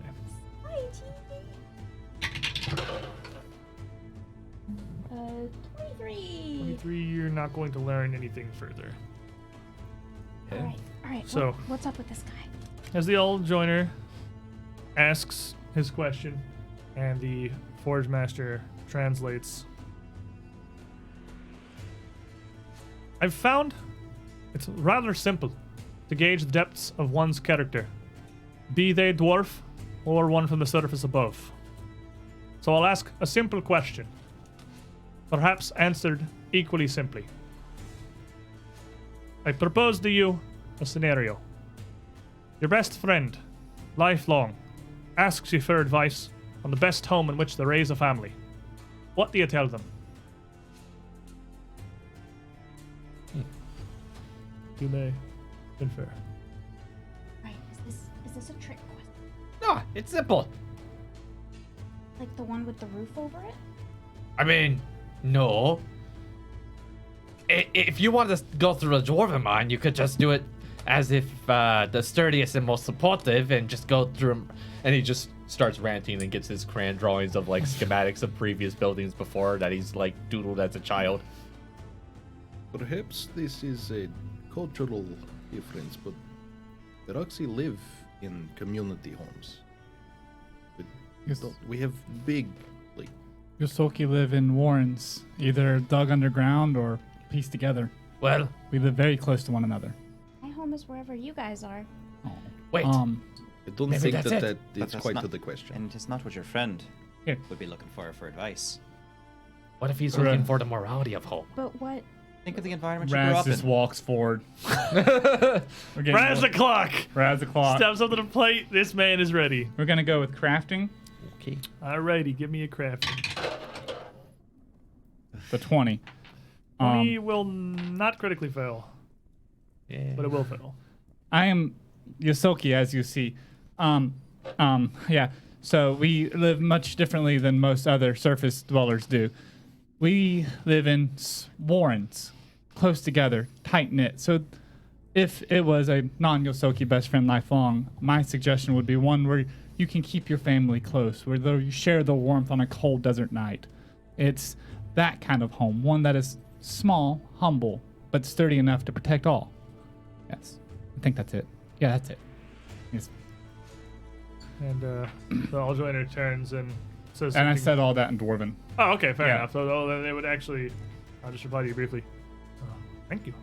23. 23, you're not going to learn anything further. All right. So- What's up with this guy? As the old joiner asks his question and the Forge Master translates, I've found it's rather simple to gauge the depths of one's character, be they dwarf or one from the surface above. So I'll ask a simple question, perhaps answered equally simply. I propose to you a scenario. Your best friend, lifelong, asks you for advice on the best home in which to raise a family. What do you tell them? You may infer. Right. Is this a trick question? No, it's simple. Like the one with the roof over it? I mean, no. If you want to go through a dwarven mind, you could just do it as if the sturdiest and most supportive, and just go through 'em. And he just starts ranting and gets his crayon drawings of like schematics of previous buildings before that he's like doodled as a child. Perhaps this is a cultural difference, but the Roxy live in community homes. Yes. We have big, like, Yosoki live in warrens, either dug underground or pieced together. Well, We live very close to one another. My home is wherever you guys are. Oh. wait. I don't Maybe think that's that it. it's that's quite not- to the question. And it's not what your friend Here. would be looking for advice. What if he's Right. looking for the morality of home? But what? Think of the environment you grew Raz up just in. walks forward. We're getting Raz the clock. Raz the clock. Steps up to the plate. This man is ready. We're gonna go with crafting. Okay. Alrighty, give me a crafting. The 20. He will not critically fail, Yeah. but it will fail. I am Yosoki, as you see. Yeah. So we live much differently than most other surface dwellers do. We live in warrens, close together, tight knit. So if it was a non-Yosoki best friend lifelong, my suggestion would be one where you can keep your family close, where you share the warmth on a cold desert night. It's that kind of home, one that is small, humble, but sturdy enough to protect all. Yes, I think that's it. Yeah, that's it. Yes. And the Alljoiner turns and says And I something- said all that in Dwarven. Oh, okay, fair Yeah. enough. So then they would actually, I'll just reply to you briefly. Thank you.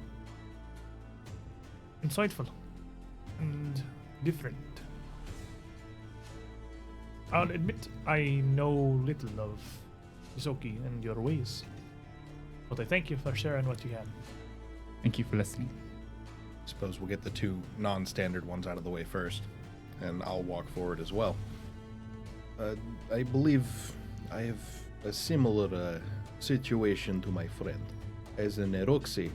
Insightful. And different. I'll admit I know little of Isoki and your ways. But I thank you for sharing what you can. Thank you for listening. Suppose we'll get the two non-standard ones out of the way first, and I'll walk forward as well. I believe I have a similar situation to my friend. As an Eroxy,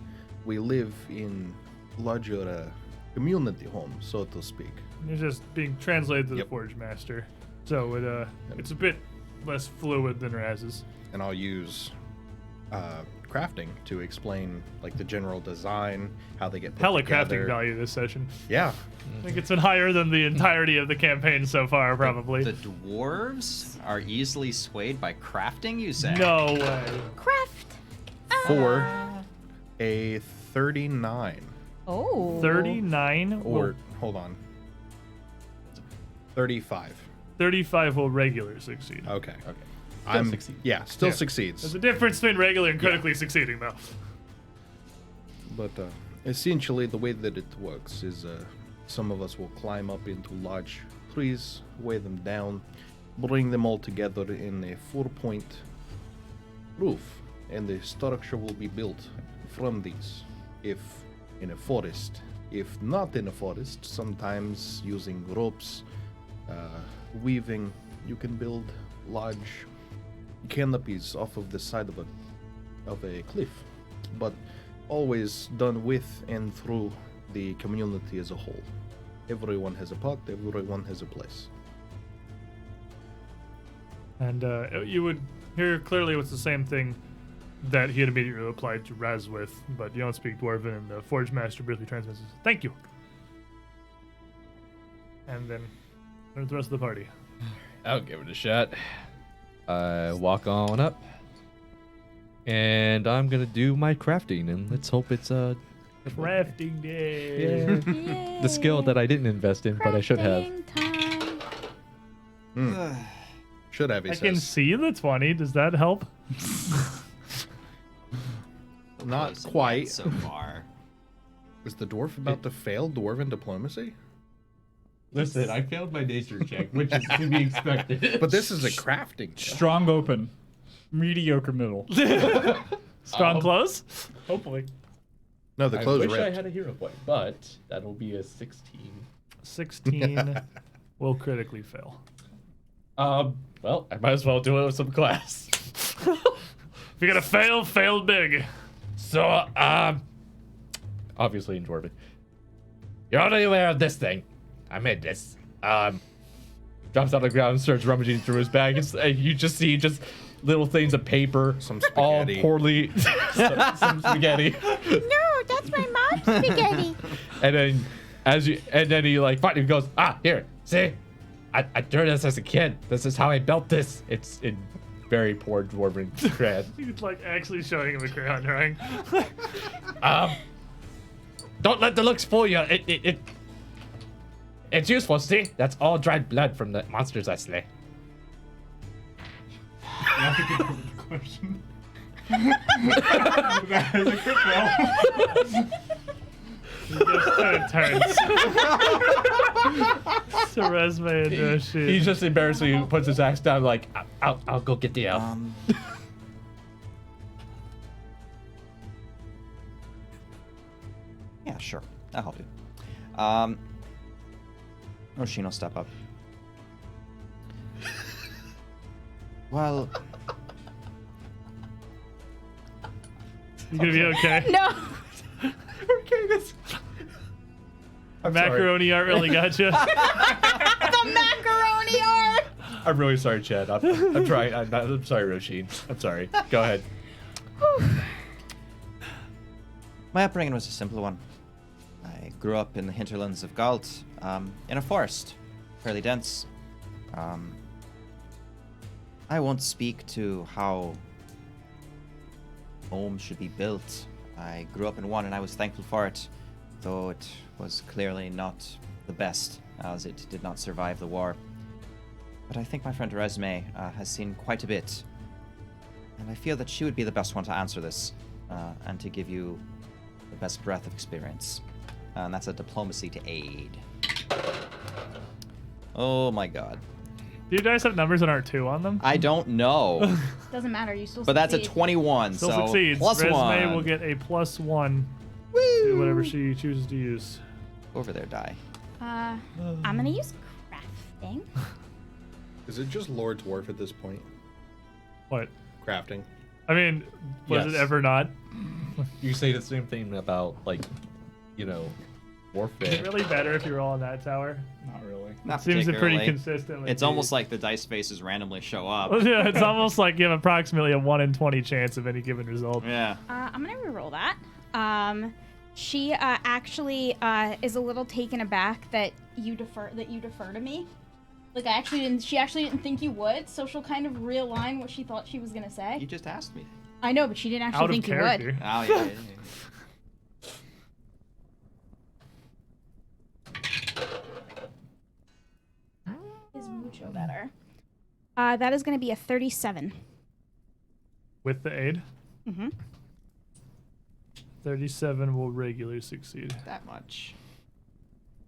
we live in larger community home, so to speak. It's just being translated to the Yep. Forge Master. So it's a bit less fluid than Raz's. And I'll use crafting to explain like the general design, how they get put Hella together. crafting value this session. Yeah, I think it's been higher than the entirety of the campaign so far, probably. The dwarves are easily swayed by crafting, you say? No way. Craft. for a 39. Oh. 39 Or hold on, 35. 35 will regular succeed. Okay. Okay. I'm succeed. yeah, still Yeah. succeeds. There's a difference between regular and critically succeeding, though. But essentially, the way that it works is some of us will climb up into large trees, weigh them down, bring them all together in a 4-point roof, and the structure will be built from these. If in a forest, if not in a forest, sometimes using ropes, weaving, you can build large canopies off of the side of a cliff, but always done with and through the community as a whole. Everyone has a part, everyone has a place. And you would hear clearly what's the same thing that he had immediately replied to Raz with, but you don't speak Dwarven, and the Forge Master briefly transmits, "Thank you." And then there's the rest of the party. I'll give it a shot. I walk on up, and I'm gonna do my crafting, and let's hope it's Crafting day. the skill that I didn't invest in, but I should have. Crafting time. Should have, he I can says. see the 20. Does that help? Not Close quite. so far. Is the dwarf about to fail dwarven diplomacy? Listen, I failed my nature check, which is to be expected. But this is a crafting. Strong open. Mediocre middle. Strong close? Hopefully. No, the I clothes wish I ripped. had a hero point, but that'll be a 16. 16 will critically fail. Well, I might as well do it with some class. If you're gonna fail, fail big. So, obviously in Dwarven. You're already aware of this thing. I made this. Drops on the ground and starts rummaging through his bag. You just see just little things of paper, Some all spaghetti. poorly, some spaghetti. No, that's my mom's spaghetti. And then he like finally goes, here, see, I drew this as a kid. This is how I built this. It's in very poor Dwarven cred. He's like actually showing him a crayon drawing. Don't let the looks fool you. It's useful. See, that's all dried blood from the monsters I slay. Question. That is a crit roll. He just kind of turns to Resme and Doshi. He just embarrassingly puts his axe down, like, I'll go get the elf. Sure. I'll help you. Roshin will step up. Well, You gonna be okay? No. Okay, this. I'm Macaroni art really got you. The macaroni art. I'm really sorry, Chad. I'm trying. I'm sorry, Roshin. I'm sorry. Go ahead. my upbringing was a simple one. I grew up in the hinterlands of Galt, in a forest, fairly dense. I won't speak to how homes should be built. I grew up in one and I was thankful for it, though it was clearly not the best, as it did not survive the war. But I think my friend Resme has seen quite a bit, and I feel that she would be the best one to answer this, and to give you the best breadth of experience. And that's a diplomacy to aid. Oh my god. Do you guys have numbers on R2 on them? I don't know. Doesn't matter. You still. But that's a succeed. 21, Still so succeeds. plus Resume one. will get a +1 to whatever she chooses to use. Over there, die. I'm gonna use crafting. Is it just Lord Dwarf at this point? What? Crafting. I mean, was Yes. it ever not? You say the same thing about, like, you know, Is warfare. it really better if you're all in that tower? Not really. Not Seems to pretty particularly. consistent. It's almost like the dice faces randomly show up. Yeah, it's almost like you have approximately a 1 in 20 chance of any given result. Yeah. I'm gonna reroll that. She actually is a little taken aback that you defer to me. Like she actually didn't think you would, so she'll kind of realign what she thought she was gonna say. You just asked me. I know, but she didn't actually Out of think character. you would. Oh, yeah. Is mucho better. That is gonna be a 37. With the aid, Mm-hmm. 37 will regularly succeed. That much.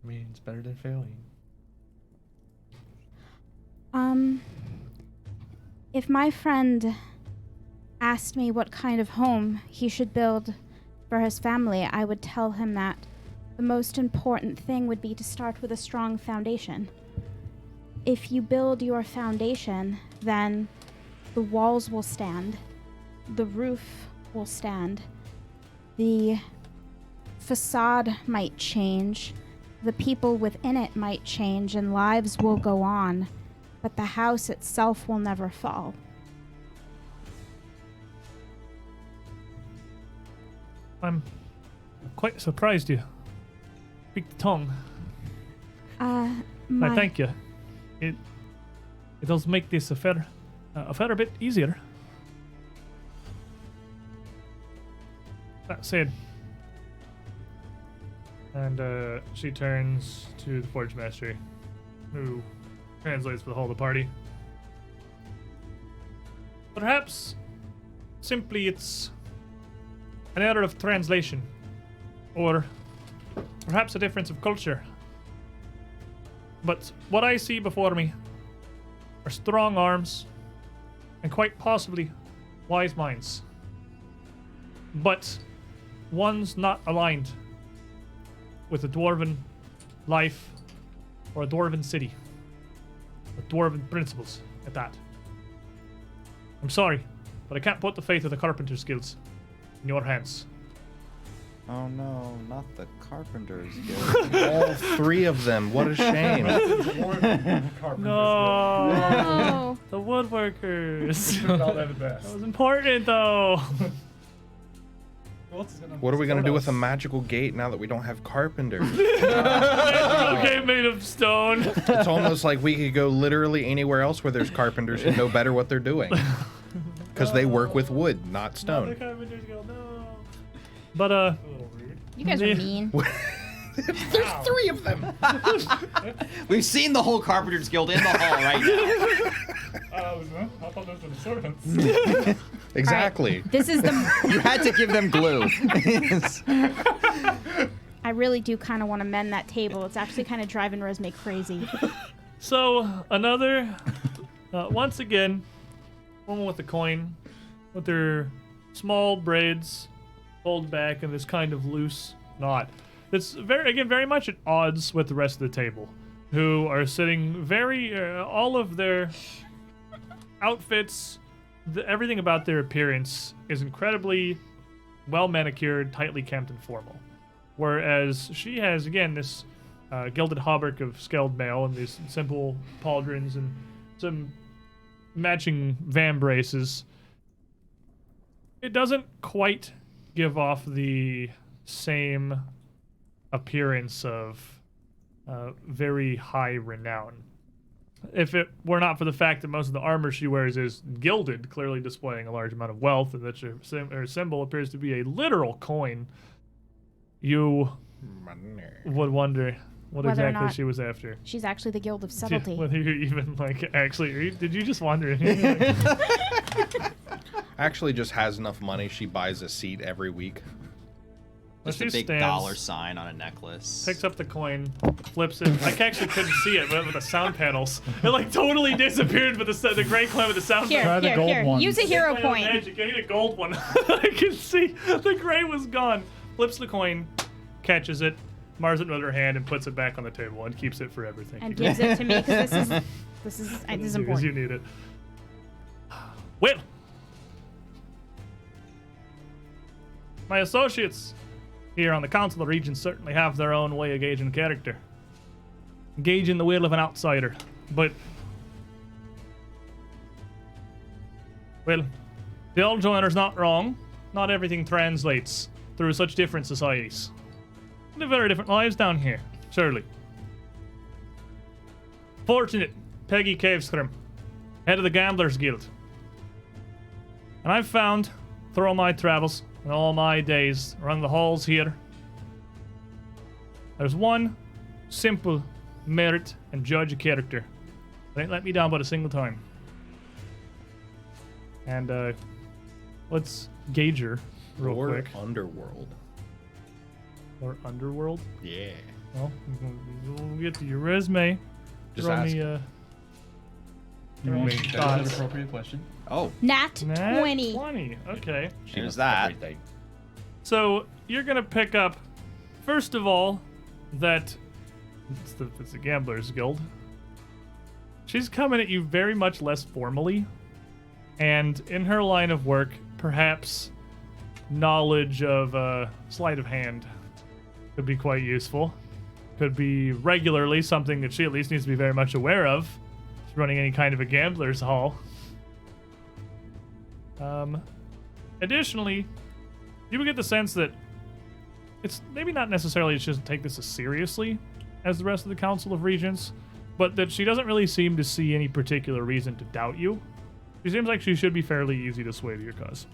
I mean, it's better than failing. If my friend asked me what kind of home he should build for his family, I would tell him that the most important thing would be to start with a strong foundation. If you build your foundation, then the walls will stand, the roof will stand, the facade might change, the people within it might change, and lives will go on, but the house itself will never fall. I'm quite surprised you speak the tongue. I thank you. It does make this a fair bit easier. That said, and she turns to the Forge Master, who translates for the whole of the party. Perhaps simply it's an error of translation, or perhaps a difference of culture. But what I see before me are strong arms and quite possibly wise minds. But one's not aligned with a dwarven life or a dwarven city. Or dwarven principles at that. I'm sorry, but I can't put the faith of the carpenter's guilds in your hands. Oh no, not the Carpenters Guild. All three of them. What a shame. No, the woodworkers. That was important, though. What are we gonna do with a magical gate now that we don't have carpenters? Okay, made of stone. It's almost like we could go literally anywhere else where there's carpenters who know better what they're doing. Because they work with wood, not The stone. carpenters go, no. But You guys are mean. There's three of them. We've seen the whole Carpenters Guild in the hall right now. I thought those were the servants. Exactly. This is the. You had to give them glue. I really do kind of want to mend that table. It's actually kind of driving Resme crazy. so another, once again, woman with a coin, with her small braids pulled back in this kind of loose knot. that's very much at odds with the rest of the table, who are sitting all of their outfits, everything about their appearance is incredibly well manicured, tightly kempt, and formal. Whereas she has, again, this gilded hauberk of scaled mail and these simple pauldrons and some matching vambraces. It doesn't quite give off the same appearance of very high renown. If it were not for the fact that most of the armor she wears is gilded, clearly displaying a large amount of wealth, and that her symbol appears to be a literal coin, you would wonder what Whether or exactly not she was after. She's actually the Guild of Subtlety. Whether you're even did you just wonder? Actually just has enough money, she buys a seat every week. Just She a big stands, dollar sign on a necklace. picks up the coin, flips it. I actually couldn't see it with the sound panels. It totally disappeared with the gray coin with the sound Here, panels. Try the here, gold here. one. Use a hero Play point. Magic. I need a gold one. I can see the gray was gone. Flips the coin, catches it, mars it with her hand, and puts it back on the table and keeps it forever. Thank And you. gives it to me because this is Because important. you need it. Well, my associates here on the Council of Regents certainly have their own way of gauging character. Gauging the will of an outsider. But, well, the old joiner's not wrong. Not everything translates through such different societies. We live very different lives down here, surely. Fortunate Peggy Cavescrim, head of the Gamblers Guild. And I've found, through all my travels and all my days around the halls here, there's one simple merit and judge of character that ain't let me down but a single time. And let's gauge her real Or quick. Underworld. Or Underworld. Yeah. Well, we'll get to your resume. Just Throw ask. me, You throw want me me- some thoughts. appropriate question. Oh, Nat Nat 20. 20. Okay. there's that. Everything. So you're gonna pick up, first of all, that it's the Gamblers Guild. She's coming at you very much less formally, and in her line of work, perhaps knowledge of sleight of hand could be quite useful. Could be regularly something that she at least needs to be very much aware of. She's running any kind of a gambler's hall. Additionally, you would get the sense that it's maybe not necessarily she doesn't take this as seriously as the rest of the Council of Regents, but that she doesn't really seem to see any particular reason to doubt you. She seems like she should be fairly easy to sway to your cause.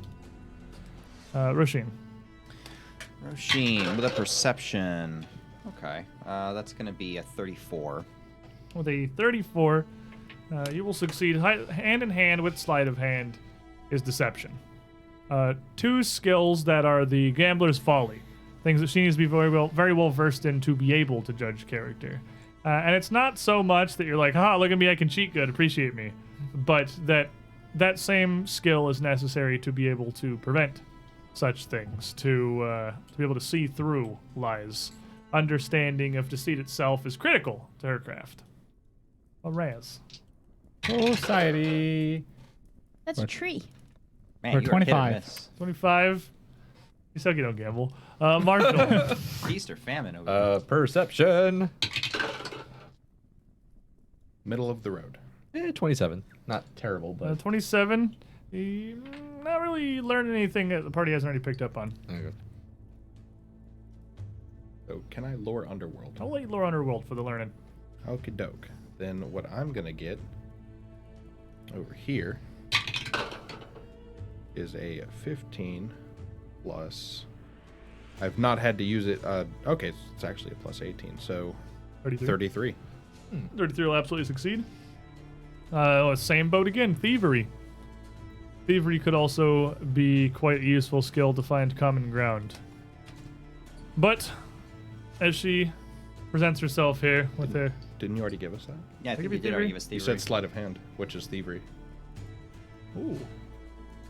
Roshin. Roshin with a perception. Okay, that's gonna be a 34. With a 34, you will succeed hand in hand with sleight of hand is deception. Two skills that are the gambler's folly, things that she needs to be very well versed in to be able to judge character. And it's not so much that you're like, look at me, I can cheat good, appreciate me, but that same skill is necessary to be able to prevent such things, to be able to see through lies. Understanding of deceit itself is critical to her craft. Raz. Society. That's a tree. Man, Or you are hit or 25. miss. 25. You suck, you don't gamble. Marshall. Feast or famine over here. Perception. Middle of the road. 27. Not terrible, but 27. Not really learning anything that the party hasn't already picked up on. okay. So can I lore Underworld? I'll let you lure Underworld for the learning. Okie doke. Then what I'm gonna get over here is a 15 plus. I've not had to use it. Okay, it's actually a plus 18, so 33. 33 will absolutely succeed. Same boat again. Thievery. Thievery could also be quite a useful skill to find common ground. But as she presents herself here with her, Didn't you already give us that? Yeah, I think give you you did already thievery? give us You thievery. said sleight of hand, which is thievery. ooh,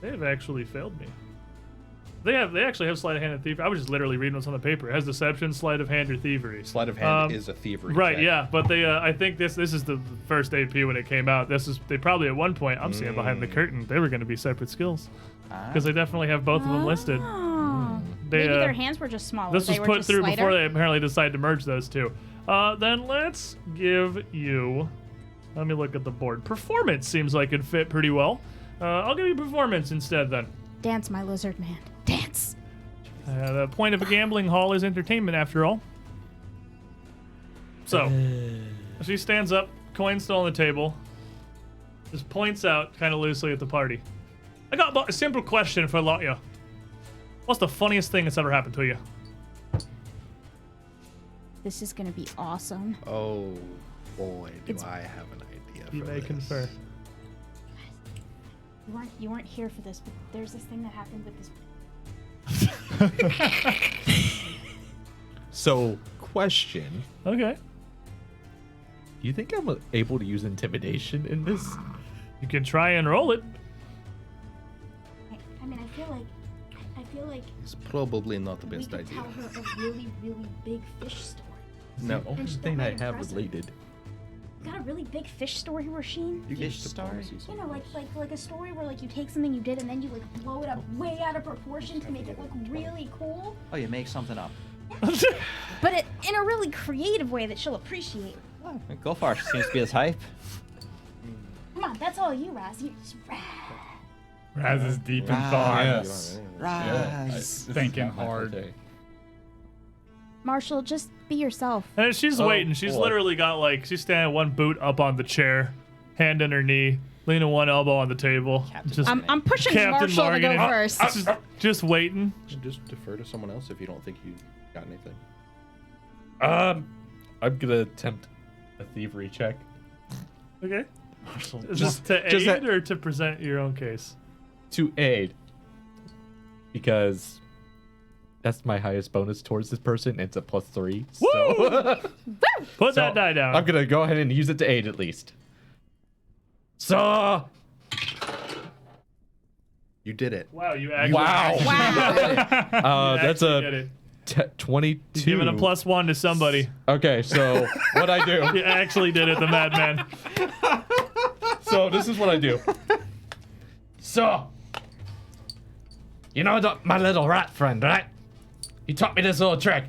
they have actually failed me. They actually have sleight of hand and thievery. I was just literally reading what's on the paper. It has deception, sleight of hand, or thievery. Sleight of hand is a thievery. Right, check. yeah, but they I think this is the first AP when it came out. They probably at one point, I'm seeing behind the curtain, they were going to be separate skills because they definitely have both of them listed. Oh. They, Maybe their hands were just smaller. This was They were put just through slighter. before they apparently decided to merge those two. Then let's give you. Let me look at the board. Performance seems like it'd fit pretty well. I'll give you performance instead then. Dance, my lizard man. Dance. The point of a gambling hall is entertainment, after all. So, she stands up, coin still on the table, just points out kind of loosely at the party. I got a simple question for a lot of you. What's the funniest thing that's ever happened to you? This is gonna be awesome. Oh boy, do It's- I have an idea You for may this. confer. You weren't here for this, but there's this thing that happened with this. So, question. Okay. Do you think I'm able to use intimidation in this? You can try and roll it. I mean, I feel like It's probably not the we best could idea. tell her a really, really big fish story. No. The only And thing I that have might impress her. related. You got a really big fish story, Rasheen? You Fish get story? You know, like a story where like you take something you did and then you like blow it up way out of proportion to make it look really cool, Oh, you make something up. but it in a really creative way that she'll appreciate. Oh, go far. She seems to be the type. Come on, that's all you, Raz. You just Raz is deep in Raz. thought. Yes. Rise. Thinking hard. Marshall, just be yourself. And she's Oh, waiting. She's boy. literally got like, she's standing one boot up on the chair, hand on her knee, leaning one elbow on the table. Captain Just, I'm pushing Captain Marshall to Morgan. go first. just waiting. Just defer to someone else if you don't think you got anything. I'm gonna attempt a thievery check. Okay. Is Just- this to just aid that- or to present your own case? To aid. Because that's my highest bonus towards this person. It's a +3. So Put So, that die down. I'm gonna go ahead and use it to aid at least. So You did it. Wow, you actually. wow. Wow. That's actually a did it. 22. He's giving a +1 to somebody. Okay, so what I do. You actually did it, the madman. So this is what I do. So, you know my little rat friend, right? He taught me this little trick.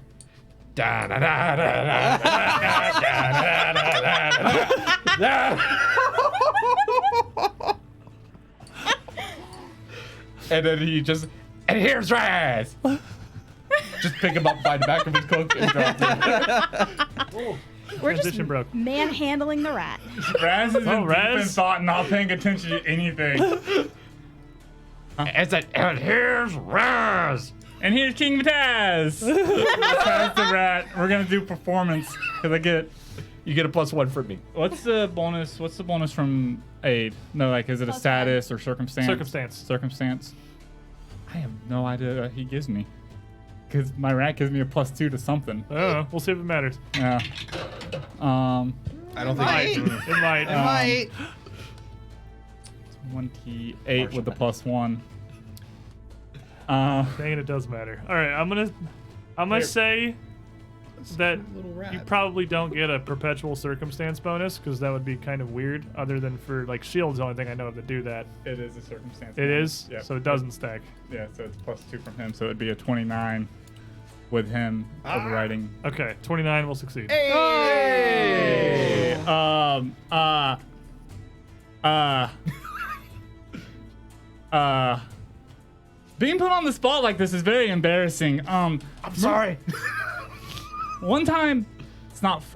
And then he just, and here's Raz. Just pick him up by the back of his cloak and drop him. We're just Transition broke. manhandling the rat. Raz is in deep in Raz. thought, not paying attention to anything. It's and here's Raz. And here's King Mataz. Mataz the rat. We're gonna do performance because I get. You get a +1 from me. What's the bonus? What's the bonus from aid? No, like is it a Plus status or circumstance? Circumstance. Circumstance. I have no idea what he gives me. Because my rat gives me a +2 to something. I don't know. We'll see if it matters. Yeah. I don't think Might. It might. Might. 28 with the +1. Dang it, it does matter. All right, I'm gonna say that little rat. you probably don't get a perpetual circumstance bonus because that would be kind of weird. Other than for like shield's the only thing I know of to do that. It is a circumstance. It is, Yep. so it doesn't stack. Yeah, so it's +2 from him, so it'd be a 29 with him overriding. Okay, 29 will succeed. Hey! Being put on the spot like this is very embarrassing. I'm Sorry. one time,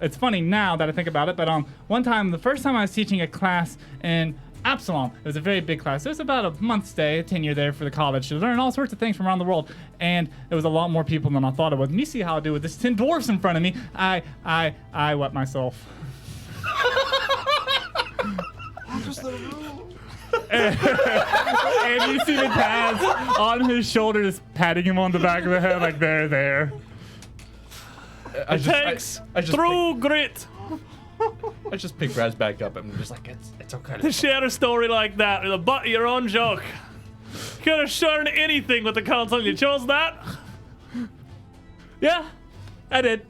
it's funny now that I think about it, but one time, the first time I was teaching a class in Absalom, it was a very big class. It was about a month stay, a tenure there for the college to learn all sorts of things from around the world, and it was a lot more people than I thought it was. And you see how I do with this 10 dwarfs in front of me. I wet myself. And you see the Taz on his shoulders patting him on the back of the head like there. I Takes I just through grit I just pick Raz back up. I'm just like, it's okay. to share a story like that with a butt of your own joke. Could have shown anything with the console and you chose that? Yeah, I did.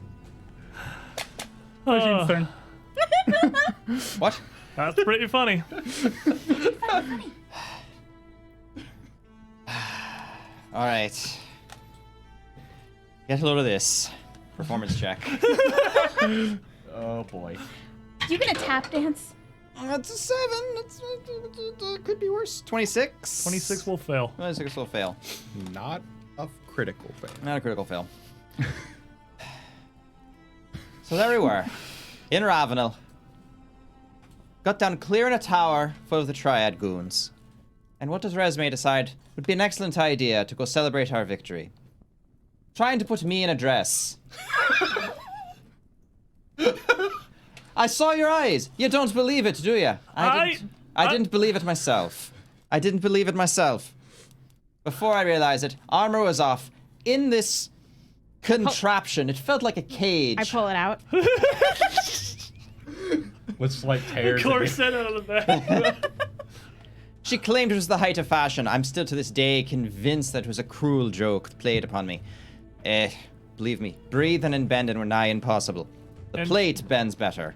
Roshin's turn. What? That's pretty funny. All right. Get a load of this. Performance check. Oh boy. You gonna tap dance? That's a 7. Could be worse. 26. 26 will fail. 26 will fail. Not a critical fail. Not a critical fail. So there we were, in Ravenel. Got down clear in a tower full of the Triad goons. And what does Resme decide would be an excellent idea to go celebrate our victory? Trying to put me in a dress. I saw your eyes. You don't believe it, do you? I didn't believe it myself. I didn't believe it myself. Before I realized it, armor was off. In this contraption, it felt like a cage. I pull it out. With slight tears. Corset out of the back. She claimed it was the height of fashion. I'm still to this day convinced that it was a cruel joke played upon me. Believe me, breathing and bending were nigh impossible. The And- plate bends better.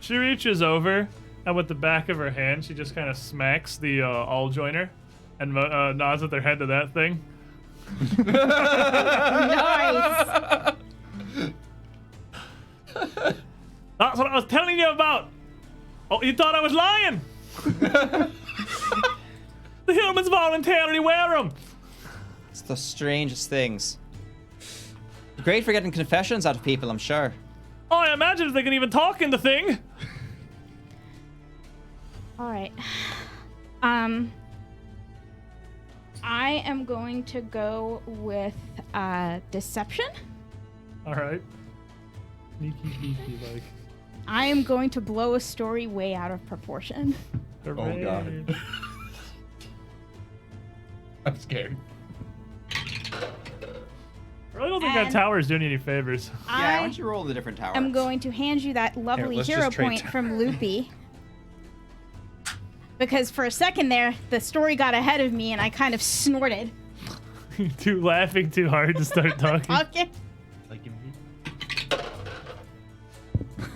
She reaches over, and with the back of her hand, she just kind of smacks the all joiner and nods with her head to that thing. Nice. That's what I was telling you about. Oh, you thought I was lying? The humans voluntarily wear them. It's the strangest things. Great for getting confessions out of people, I'm sure. Oh, I imagine if they can even talk in the thing. All right. I am going to go with deception. All right. Sneaky, like. I am going to blow a story way out of proportion. Oh god. I'm scared. I really don't think that And- tower is doing you any favors. Yeah, why I don't you roll the different tower? am going to hand you that lovely let's hero just trade point from Loopy. Because for a second there, the story got ahead of me and I kind of snorted. Too laughing too hard to start talking. Okay. Like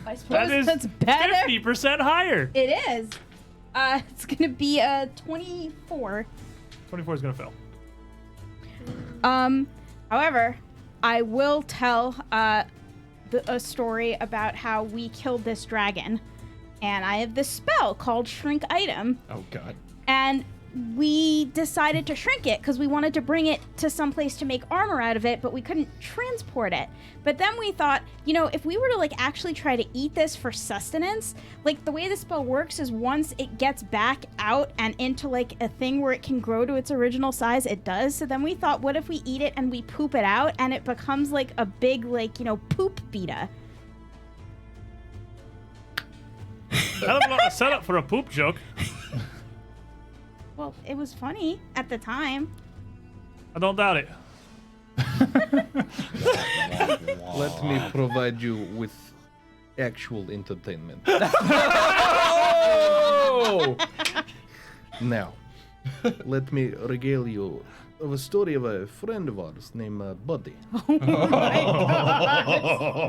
I suppose That is that's better. 50% higher. It is. It's gonna be a 24. 24 is gonna fail. However, I will tell a story about how we killed this dragon, and I have this spell called Shrink Item, oh god. and we decided to shrink it because we wanted to bring it to some place to make armor out of it, but we couldn't transport it. But then we thought, you know, if we were to like actually try to eat this for sustenance, like the way the spell works is once it gets back out and into like a thing where it can grow to its original size, it does. So then we thought, what if we eat it and we poop it out and it becomes like a big, like, you know, poop beta? Hell of a lot of setup for a poop joke. Well, it was funny at the time. I don't doubt it. Let me provide you with actual entertainment. Oh! Now, let me regale you of a story of a friend of ours named Buddy.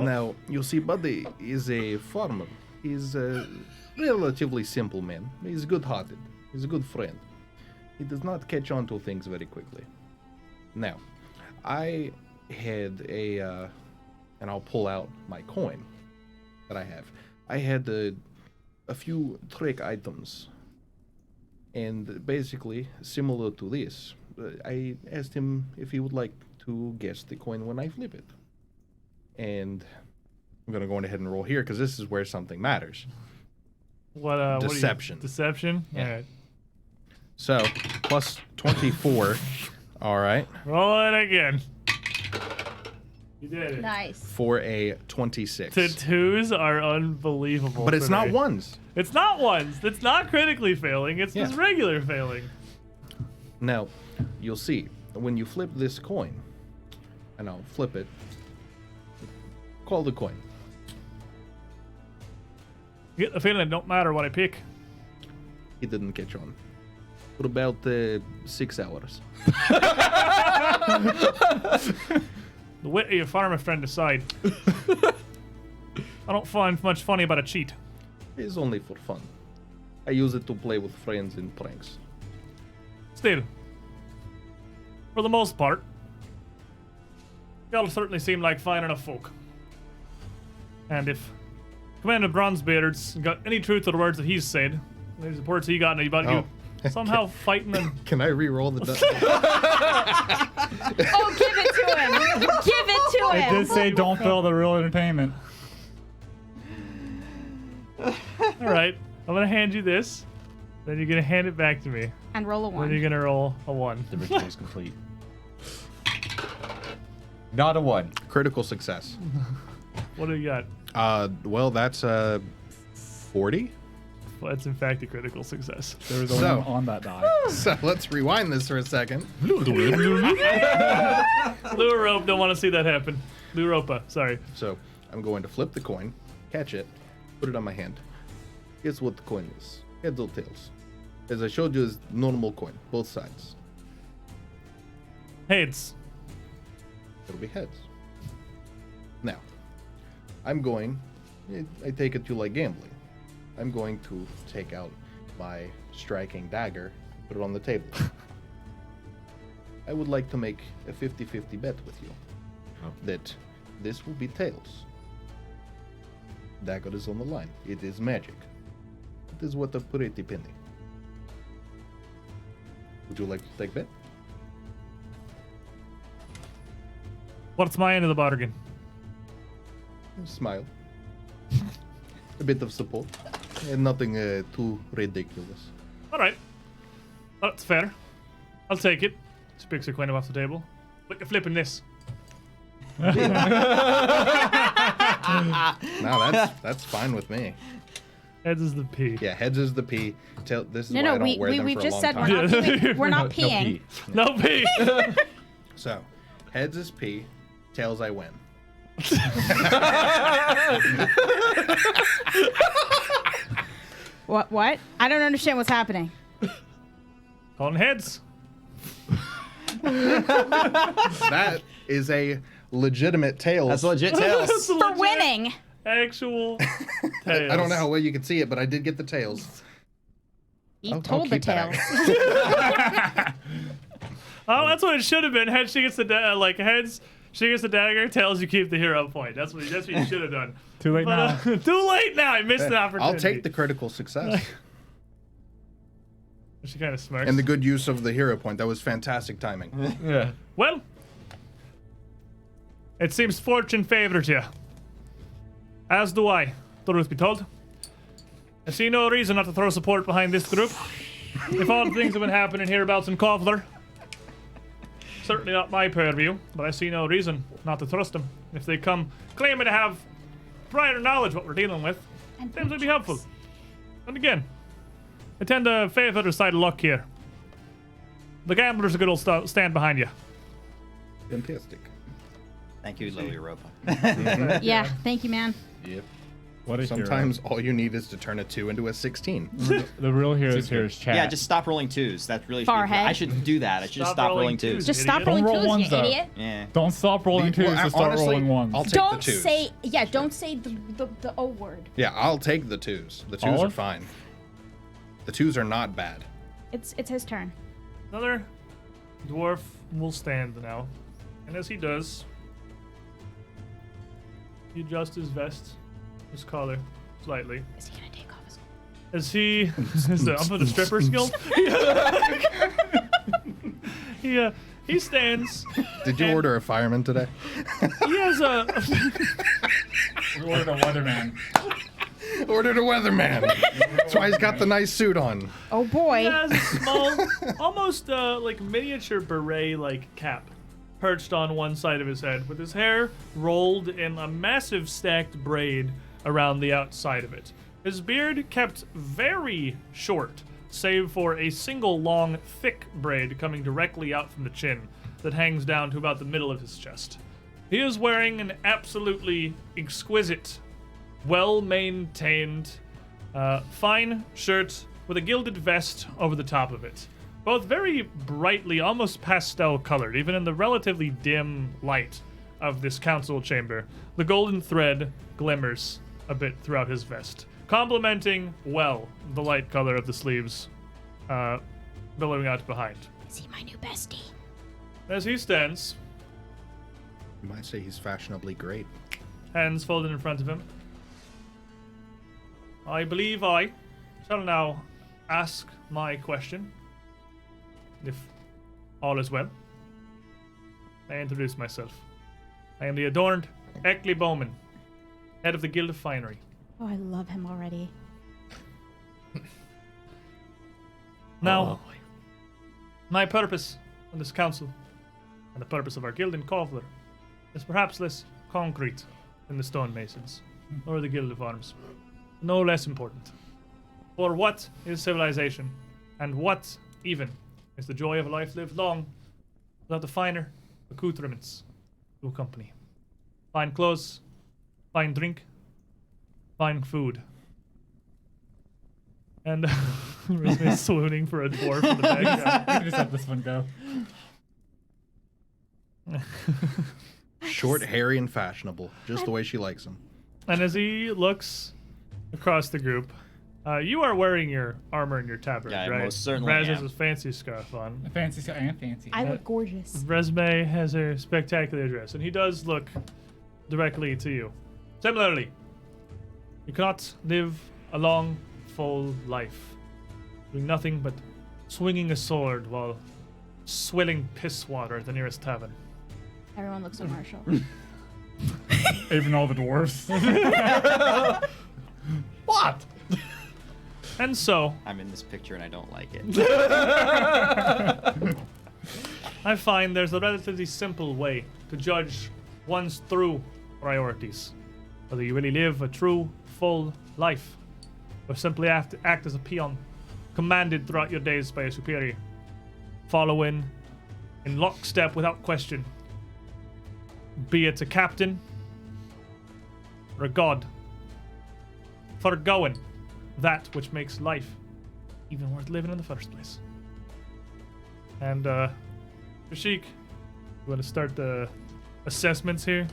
Now, you see, Buddy is a farmer. He's a relatively simple man. He's good-hearted. He's a good friend. He does not catch on to things very quickly. Now, I had and I'll pull out my coin that I have. I had a few trick items. And basically, similar to this, I asked him if he would like to guess the coin when I flip it. And I'm going to go ahead and roll here because this is where something matters. What are you- Deception. Deception? Yeah. Alright. So, plus 24. All right. Roll it again. You did it. Nice. For a 26. The twos are unbelievable. But it's today. not ones. It's not ones. It's not critically failing. It's just Yeah. regular failing. Now, you'll see, when you flip this coin, and I'll flip it, call the coin. You get the feeling it don't matter what I pick. He didn't catch on. For about 6 hours. The wit of your farmer friend aside, I don't find much funny about a cheat. It's only for fun. I use it to play with friends in pranks. Still, for the most part, y'all certainly seem like fine enough folk. And if Commander Bronzebeard's got any truth to the words that he's said, these reports he got about you somehow fighting and... Can I re-roll the dice? Oh, give it to him! Give it to It him! did say don't fail the real entertainment. Alright, I'm gonna hand you this. Then you're gonna hand it back to me. And roll a Then you're 1. gonna roll a 1. The ritual is complete. Not a 1. Critical success. What do you got? Well, that's 40. Well, that's in fact a critical success. There was a So- 1 on that die. So let's rewind this for a second. Lurope, don't want to see that happen. Luropa, sorry. So I'm going to flip the coin, catch it, put it on my hand. Here's what the coin is. Heads or tails. As I showed you, is normal coin, both sides. Heads. It'll be heads. Now, I'm going, I take it you like gambling. I'm going to take out my striking dagger, put it on the table. I would like to make a 50-50 bet with you that this will be tails. Dagger is on the line. It is magic. It is worth a pretty penny. Would you like to take bet? What's my end of the bargain? Smile. A bit of support. And nothing too ridiculous. Alright. That's fair. I'll take it. She picks her coin up off the table. Look, you're flipping this. No, that's fine with me. Heads is the P. Yeah, heads is the P. This is No, why I no, don't wear them we've for just a said long we're time. not doing, we're not peeing. No P. So, heads is P, tails I win. What? I don't understand what's happening. Calling heads. That is a legitimate tails. That's legit tails. For winning. Actual tails. I don't know how well you can see it, but I did get the tails. He I'll told the keep that. tails. Oh, that's what it should have been. Heads, she gets the heads. She gets the dagger. Tails, you keep the hero point. That's what you should have done. Too late now. Too late now. I missed the opportunity. I'll take the critical success She kind of smirks. and the good use of the hero point. That was fantastic timing. Yeah. Well, it seems fortune favors you. As do I, truth be told. I see no reason not to throw support behind this group. If all the things have been happening hereabouts in Kovlar, certainly not my purview, but I see no reason not to trust them. If they come claiming to have prior knowledge what we're dealing with, things would be helpful. And again, I tend to favor the side of luck here. The gamblers are good old stand behind you. Fantastic. Thank you, Lily Ropa. Yeah, thank you, man. Yep. What a Sometimes all you need is to turn a 2 into a 16. hero. The real heroes here is chat. Yeah, just stop rolling 2s. That really Far should be, ahead. I should do that. I should just stop rolling 2s. Just stop Idiot. rolling Don't roll twos, ones, you though. idiot. Yeah. Don't stop rolling twos Well, to start honestly, rolling ones. I'll take Don't the 2s. say, yeah, don't say the O word. Yeah, I'll take the 2s. The 2s Olive? are fine. The 2s are not bad. It's his turn. Another dwarf will stand now. And as he does, he adjusts his vest, his collar, slightly. Is he gonna take off his? As he is the up of the stripper skill. He stands. Did you order a fireman today? He has a We ordered a weatherman. Ordered a weatherman. That's why he's got the nice suit on. Oh boy. He has a small, almost like miniature beret like cap perched on one side of his head, with his hair rolled in a massive stacked braid around the outside of it. His beard kept very short, save for a single long, thick braid coming directly out from the chin that hangs down to about the middle of his chest. He is wearing an absolutely exquisite, well-maintained, fine shirt with a gilded vest over the top of it. both very brightly, almost pastel colored, even in the relatively dim light of this council chamber. The golden thread glimmers a bit throughout his vest, complementing well the light color of the sleeves billowing out behind. Is he my new bestie? As he stands, You might say he's fashionably great. hands folded in front of him, I believe I shall now ask my question. If all is well, I introduce myself. I am the adorned Eckley Bowman, head of the Guild of Finery. Oh, I love him already. Now, my purpose on this council, and the purpose of our guild in Kovlar, is perhaps less concrete than the stonemasons, or the Guild of Arms. No less important. For what is civilization, and what, even, is the joy of a life lived long without the finer accoutrements to accompany? Fine clothes, fine drink, fine food. And Risme swooning for a dwarf in the background. You can just let this one go. Short, hairy, and fashionable, just the way she likes him. And as he looks across the group, you are wearing your armor and your tabard, Yeah, I right? most certainly Raz has am. a fancy scarf on. A fancy sky and fancy. I look gorgeous. Resme has a spectacular dress, and he does look directly to you. Similarly, you cannot live a long, full life, doing nothing but swinging a sword while swilling piss water at the nearest tavern. Everyone looks at Marshall. Even all the dwarves. What? And so, I'm in this picture and I don't like it. I find there's a relatively simple way to judge one's true priorities. Whether you really live a true, full life, or simply act as a peon, commanded throughout your days by a superior, following in lockstep without question, be it a captain or a god, foregoing that which makes life even worth living in the first place. And, Rashik, you want to start the assessments here?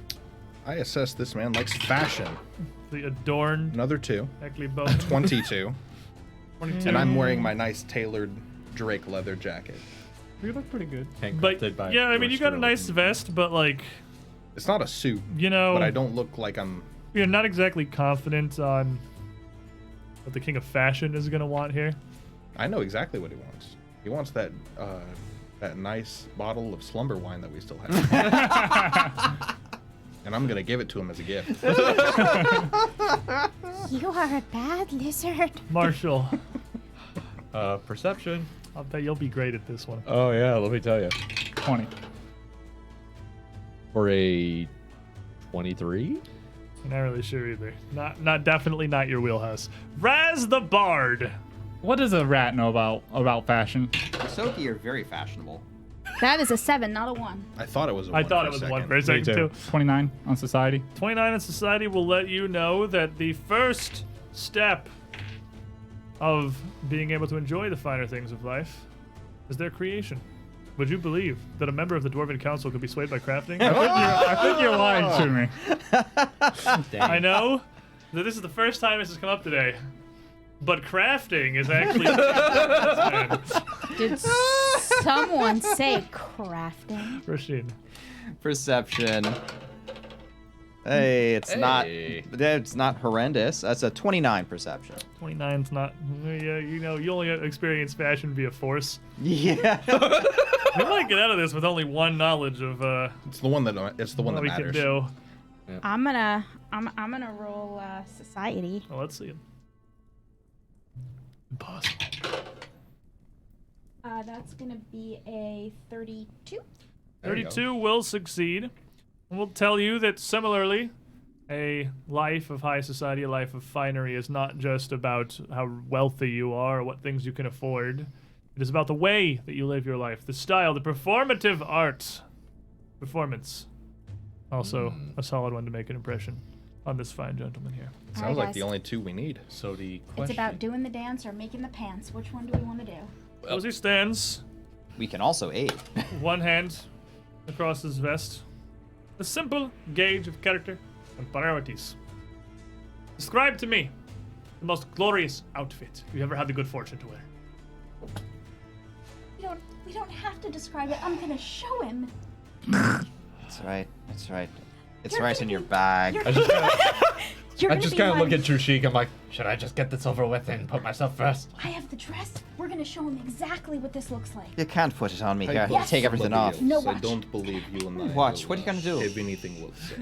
I assess this man likes fashion. The adorned Another 2. Eckley bow. 22. 22. And I'm wearing my nice tailored Drake leather jacket. You look pretty good. Handcrafted by But, yeah, I mean, you got a George nice vest, but, like, It's not a suit, you know, but I don't look like I'm... you're not exactly confident on what the king of fashion is going to want here. I know exactly what he wants. He wants that nice bottle of slumber wine that we still have. And I'm gonna give it to him as a gift. You are a bad lizard. Marshall, Perception. I'll bet you'll be great at this one. Oh yeah, let me tell you. 20. For a 23. I'm not really sure either. Not definitely not your wheelhouse. Raz the Bard. What does a rat know about fashion? Soki, you're very fashionable. That is a 7, not a 1. I thought it was a I one thought for it was a one second. for a second too. too. 29 on society. 29 in society will let you know that the first step of being able to enjoy the finer things of life is their creation. Would you believe that a member of the Dwarven Council could be swayed by crafting? I think you're lying to me. I know that this is the first time this has come up today, but crafting is actually. Did someone say crafting? Rasheen. Perception. Hey, it's not horrendous. That's a 29 perception. 29's not. Yeah, you know, you only experience fashion via force. Yeah. We might get out of this with only one knowledge of It's the one that what we matters. can do. I'm gonna roll society. Well, let's see it. Impossible. That's gonna be a 32. There you go. 32 will succeed. And we'll tell you that similarly, a life of high society, a life of finery, is not just about how wealthy you are or what things you can afford. It is about the way that you live your life, the style, the performative art. Performance. Also, a solid one to make an impression on this fine gentleman here. Sounds Alright, like guys. the only 2 we need. So the question. It's about doing the dance or making the pants. Which one do we want to do? As he stands, We can also aid. one hand across his vest, a simple gauge of character and priorities. Describe to me the most glorious outfit you've ever had the good fortune to wear. We don't have to describe it. I'm gonna show him. That's right. That's right. It's You're right gonna in your be- bag. you're- I just kinda, You're I gonna just be kind of my- look at Trushik. I'm like, should I just get this over with and put myself first? I have the dress. We're gonna show him exactly what this looks like. You can't put it on me I here. put Take everything off. somebody No else. I watch. don't believe you and I. Watch, will, what are you gonna do? Have anything we'll say,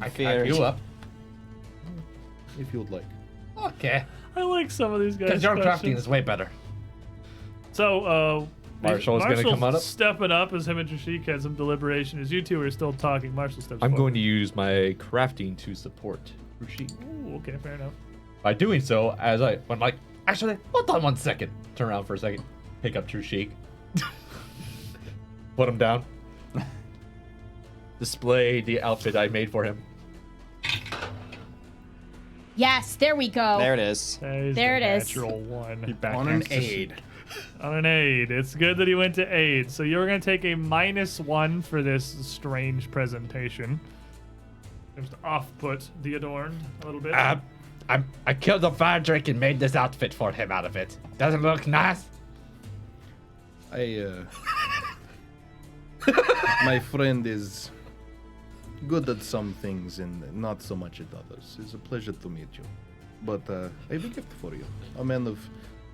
I fear- you up. if you'd like. Okay. I like some of these guys. Because your crafting questions. is way better. So, Marshall's gonna come on up. stepping up as him and Trishik had some deliberation. As you two are still talking, Marshall steps I'm forward. going to use my crafting to support Rushik. Ooh, okay, fair enough. By doing so, as I'm like, actually, hold on 1 second. Turn around for a second. Pick up Trushik. Put him down. Display the outfit I made for him. Yes, there we go. There it is. There's There the it is. Natural one. On an aid. On an aid. It's good that he went to aid. So you're going to take a -1 for this strange presentation. Just off-put the adorned a little bit. I killed a fire drake and made this outfit for him out of it. Doesn't it look nice? My friend is good at some things and not so much at others. It's a pleasure to meet you. But I have a gift for you. A man of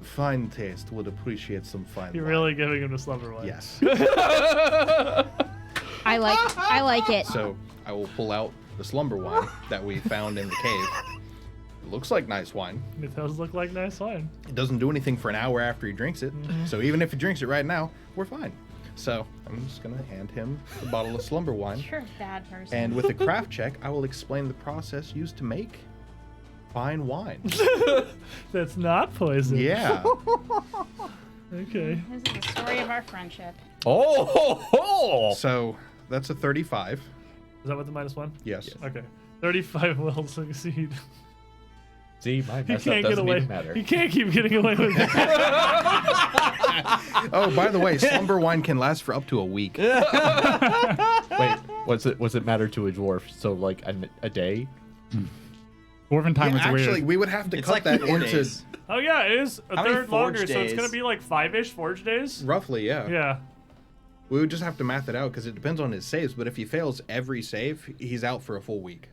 fine taste would appreciate some fine You're wine. really giving him the slumber one. Yes. I like it. So I will pull out the slumber wine that we found in the cave. It looks like nice wine. It does look like nice wine. It doesn't do anything for an hour after he drinks it. So even if he drinks it right now, we're fine. So I'm just gonna hand him the bottle of slumber wine. You're a bad person. And with a craft check, I will explain the process used to make fine wine. That's not poison. Yeah. Okay. This is the story of our friendship. Oh! So that's a 35. Is that what the -1? Yes. Okay. 35 will succeed. See, my He mess up can't get doesn't away. even matter. He can't keep getting away with it. Oh, by the way, slumber wine can last for up to a week. Wait, what's it matter to a dwarf? So like a day? Dwarven time Yeah, was actually, weird. we would have to It's cut like that 4 into days. Oh yeah, it is a How many third forge longer, so it's gonna days? be like 5-ish forge days. roughly, yeah. Yeah. We would just have to math it out because it depends on his saves. But if he fails every save, he's out for a full week,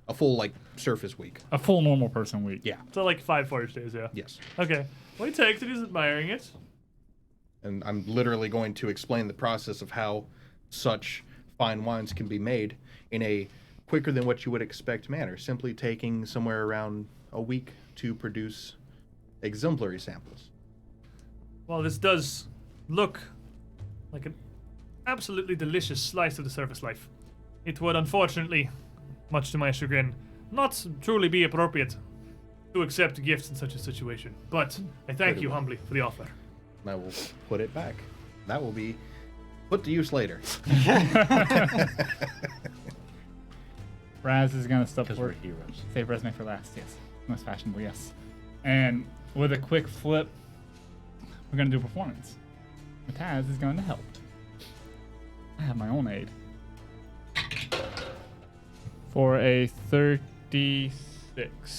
a full like surface week. A full normal person week. Yeah. So like 5 forge days, yeah. Yes. Okay. Well, he takes it. He's admiring it. And I'm literally going to explain the process of how such fine wines can be made in a quicker than what you would expect manner, simply taking somewhere around a week to produce exemplary samples. Well, this does look like an absolutely delicious slice of the surface life. It would unfortunately, much to my chagrin, not truly be appropriate to accept gifts in such a situation. But I thank Very you well. humbly for the offer. And I will put it back. That will be put to use later. Raz is gonna step Because we're forward. heroes. Save resume for last, yes. Most fashionable, yes. And with a quick flip, we're gonna do a performance. Mataz is going to help. I have my own aid. For a 36.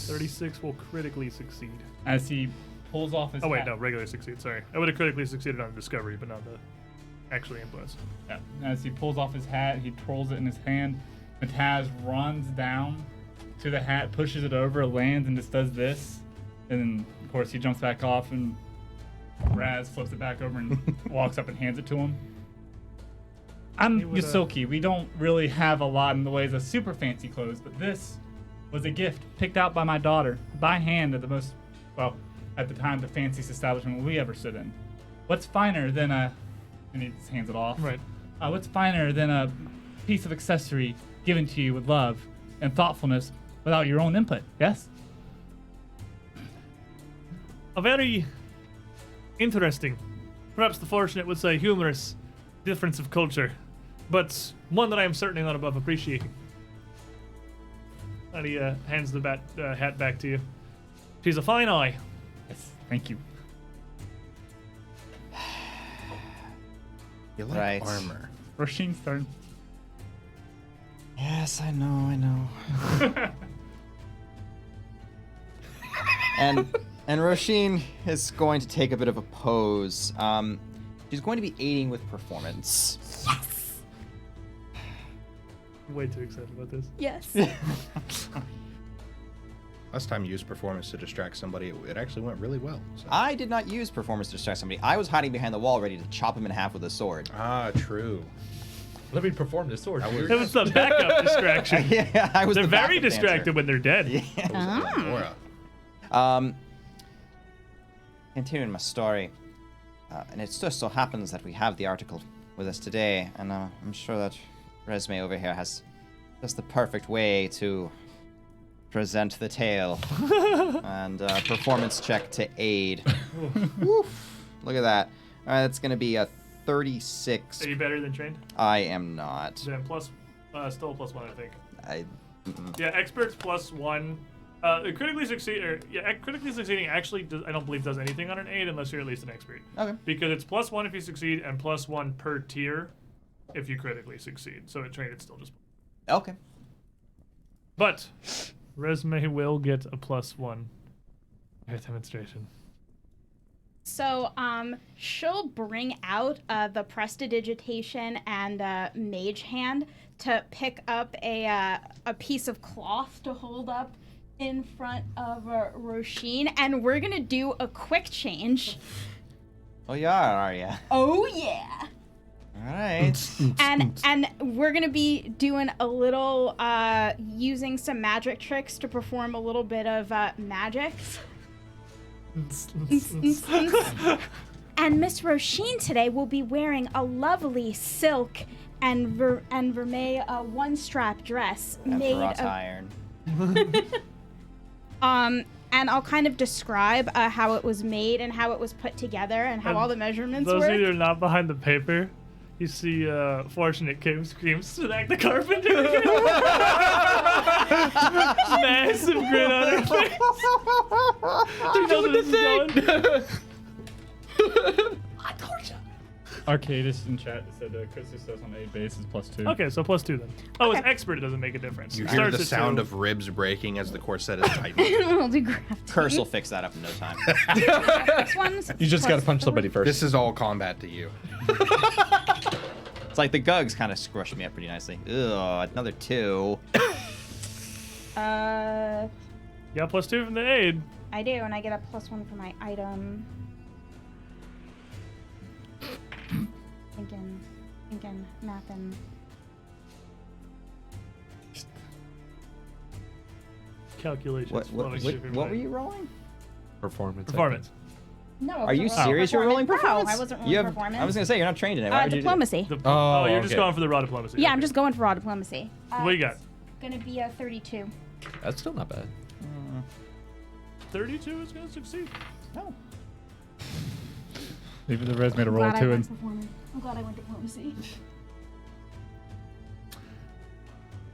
36 will critically succeed. As he pulls off his Oh wait, hat. no, regular succeed. Sorry, I would have critically succeeded on discovery, but not the actually influence. Yeah. As he pulls off his hat, he twirls it in his hand. Mataz runs down to the hat, pushes it over, lands, and just does this. And then, of course, he jumps back off, and Raz flips it back over and walks up and hands it to him. I'm He would, Yusoki. We don't really have a lot in the ways of super fancy clothes, but this was a gift picked out by my daughter by hand at the most, well, at the time, the fanciest establishment we ever stood in. What's finer than a, and he just hands it off. Right. What's finer than a piece of accessory given to you with love and thoughtfulness without your own input? Yes? A very interesting, perhaps the fortunate would say humorous, difference of culture, but one that I am certainly not above appreciating. And he hands the hat back to you. She's a fine eye. Yes. Thank you. You like Right. armor. Roshin's turn. Yes, I know. and Roshin is going to take a bit of a pose. She's going to be aiding with performance. I'm way too excited about this. Yes. Last time you used performance to distract somebody, it actually went really well. So. I did not use performance to distract somebody. I was hiding behind the wall ready to chop him in half with a sword. Ah, true. Let me perform this sword. That was- It was the backup distraction. Yeah, I was They're the very backup distracted dancer. when they're dead. Laura. Continuing my story, and it just so happens that we have the article with us today, and I'm sure that Resume over here has just the perfect way to present the tale. And performance check to aid. Woof. Look at that. All right, that's going to be a 36. Are you better than trained? I am not. Then plus, still a +1, I think. Mm-mm. Yeah, experts +1. Critically succeeding actually I don't believe does anything on an 8 unless you're at least an expert. Okay. Because it's +1 if you succeed and +1 per tier if you critically succeed. So at trained it's still just. Okay. But Resume will get a +1 at demonstration. So, she'll bring out the prestidigitation and mage hand to pick up a piece of cloth to hold up in front of Roshin, and we're gonna do a quick change. Oh, you are you? Oh yeah! All right. And we're gonna be doing a little using some magic tricks to perform a little bit of magic. And Miss Roshin today will be wearing a lovely silk and vermeil one-strap dress That's made wrought of iron. and I'll kind of describe how it was made and how it was put together and how And all the measurements Those were. of you that are not behind the paper, you see Fortunate Kim screams, Snack the Carpenter. Massive grin on her face. You know where this is going. I told you. Arcadis in chat said Chris says on 8 base is +2. Okay, so +2 then. Oh, it's Okay. expert. It doesn't make a difference. You It hear starts the at sound 2. of ribs breaking as the corset is tightened. I'll do crafting. Curse will fix that up in no time. This one's You just gotta +3. punch somebody first. This is all combat to you. It's like the Gugs kind of squished me up pretty nicely. Ugh, another 2. You got +2 from the aid. I do, and I get a +1 for my item. Thinking, mapping. Calculations. What flowing through your were mind. you rolling? Performance. I Performance. No. Are you serious? You're rolling performance? No, I wasn't rolling You have- performance. I was gonna say you're not trained in it. Why would you do that? Diplomacy. Oh, you're okay. just going for the raw diplomacy. Yeah, Okay. I'm just going for raw diplomacy. What you got? Gonna be a 32. think. That's still not bad. 32 is going to succeed. No. Leave the resume to roll Glad I 2 went and performance. I'm glad I went diplomacy.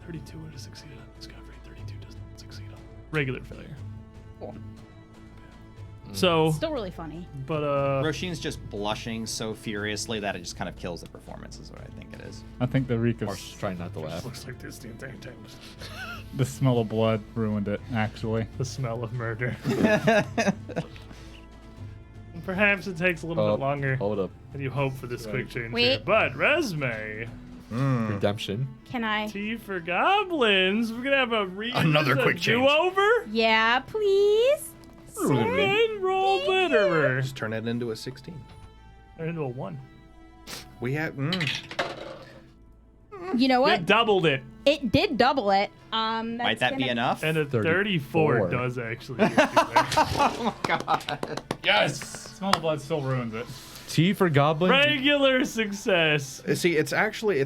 32 would have succeeded on discovery. 32 does not succeed on regular failure. Cool. So, Still really funny. but Roshin's just blushing so furiously that it just kind of kills the performance, is what I think it is. I think the reek Or of just trying not to laugh. looks like this the entire time. the smell of blood ruined it. Actually, The smell of murder. Perhaps it takes a little bit longer Hold up. than you hope for this quick change. Wait. Here. But resume. Redemption. Can I? T for goblins. We're gonna have a Another quick change. do-over. Yeah, please. And roll better. Just turn it into a 16. Turn into a 1. We have. You know what? It doubled it. It did double it. Might that be enough? And a 34 does actually. Get you there. Oh my god. Yes. smell of blood still ruins it. T for goblins. Regular success. See, it's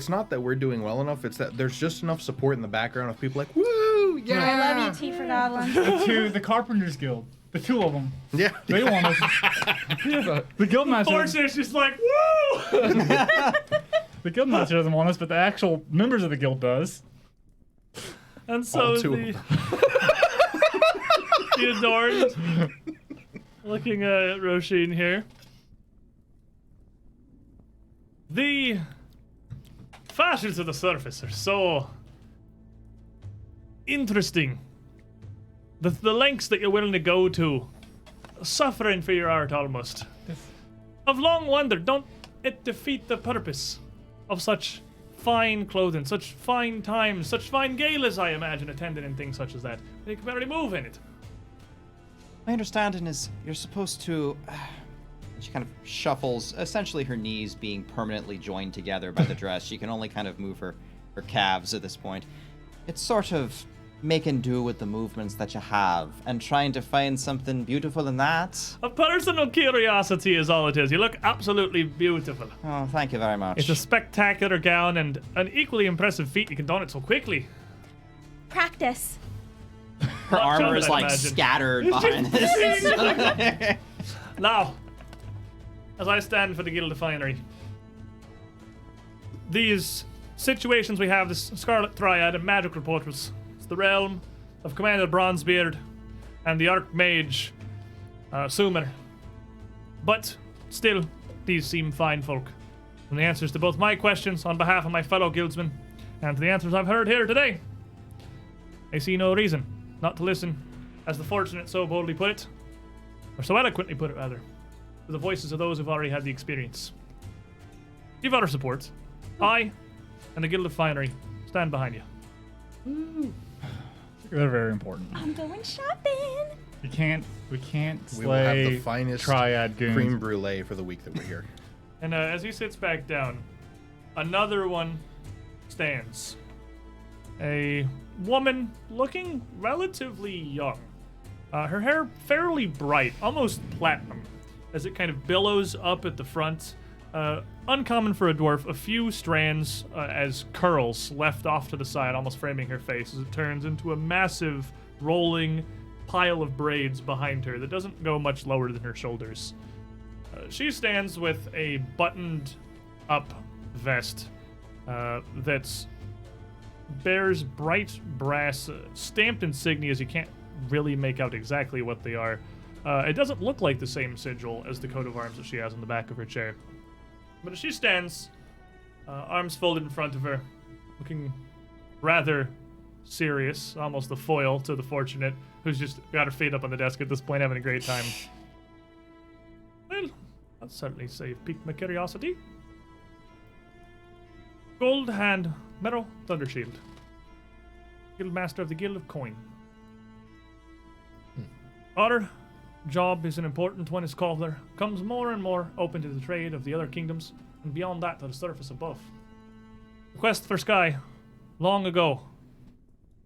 not that we're doing well enough. It's that there's just enough support in the background of people like, woo, yeah. I love you, T for goblins. The Carpenters Guild, the 2 of them, Yeah. they want us. The Guildmaster, Fortune's just like, woo! the Guildmaster doesn't want us, but the actual members of the guild does. And so All 2 of the, them. the adorned, looking at Roshin here. The fashions of the surface are so interesting. The lengths that you're willing to go to, suffering for your art almost. I've long wondered, don't it defeat the purpose of such fine clothing, such fine times, such fine galas, I imagine, attended and things such as that. You can barely move in it. My understanding is you're supposed to. She kind of shuffles, essentially her knees being permanently joined together by the dress. She can only kind of move her calves at this point. It's sort of making do with the movements that you have and trying to find something beautiful in that. A personal curiosity is all it is. You look absolutely beautiful. Oh, thank you very much. It's a spectacular gown and an equally impressive feat. You can don it so quickly. Practice. Her armor is I'd like imagine. scattered behind this. Now, as I stand for the Guild of Finery, these situations we have, this Scarlet Triad and Magic Reporters, it's the realm of Commander Bronzebeard and the Archmage Sumer. But still, these seem fine folk. And the answers to both my questions on behalf of my fellow guildsmen and to the answers I've heard here today, I see no reason not to listen, as the fortunate so boldly put it, or so eloquently put it rather, to the voices of those who've already had the experience. You've our support. I and the Guild of Finery stand behind you. They're very important. I'm going shopping. We can't We will slay have the finest triad goons. creme brulee for the week that we're here. And as he sits back down, another one stands. A woman looking relatively young. Her hair fairly bright, almost platinum, as it kind of billows up at the front. Uncommon for a dwarf, a few strands as curls left off to the side, almost framing her face as it turns into a massive rolling pile of braids behind her that doesn't go much lower than her shoulders. She stands with a buttoned up vest that's bears bright brass stamped insignias. You can't really make out exactly what they are. It doesn't look like the same sigil as the coat of arms that she has on the back of her chair. But as she stands, arms folded in front of her, looking rather serious, almost a foil to the fortunate, who's just got her feet up on the desk at this point, having a great time. Well, I'd certainly say you've piqued my curiosity. Gold Hand Metal Thundershield. Guildmaster of the Guild of Coin. Our job is an important one as Kovlar comes more and more open to the trade of the other kingdoms, and beyond that to the surface above. The quest for Sky, long ago,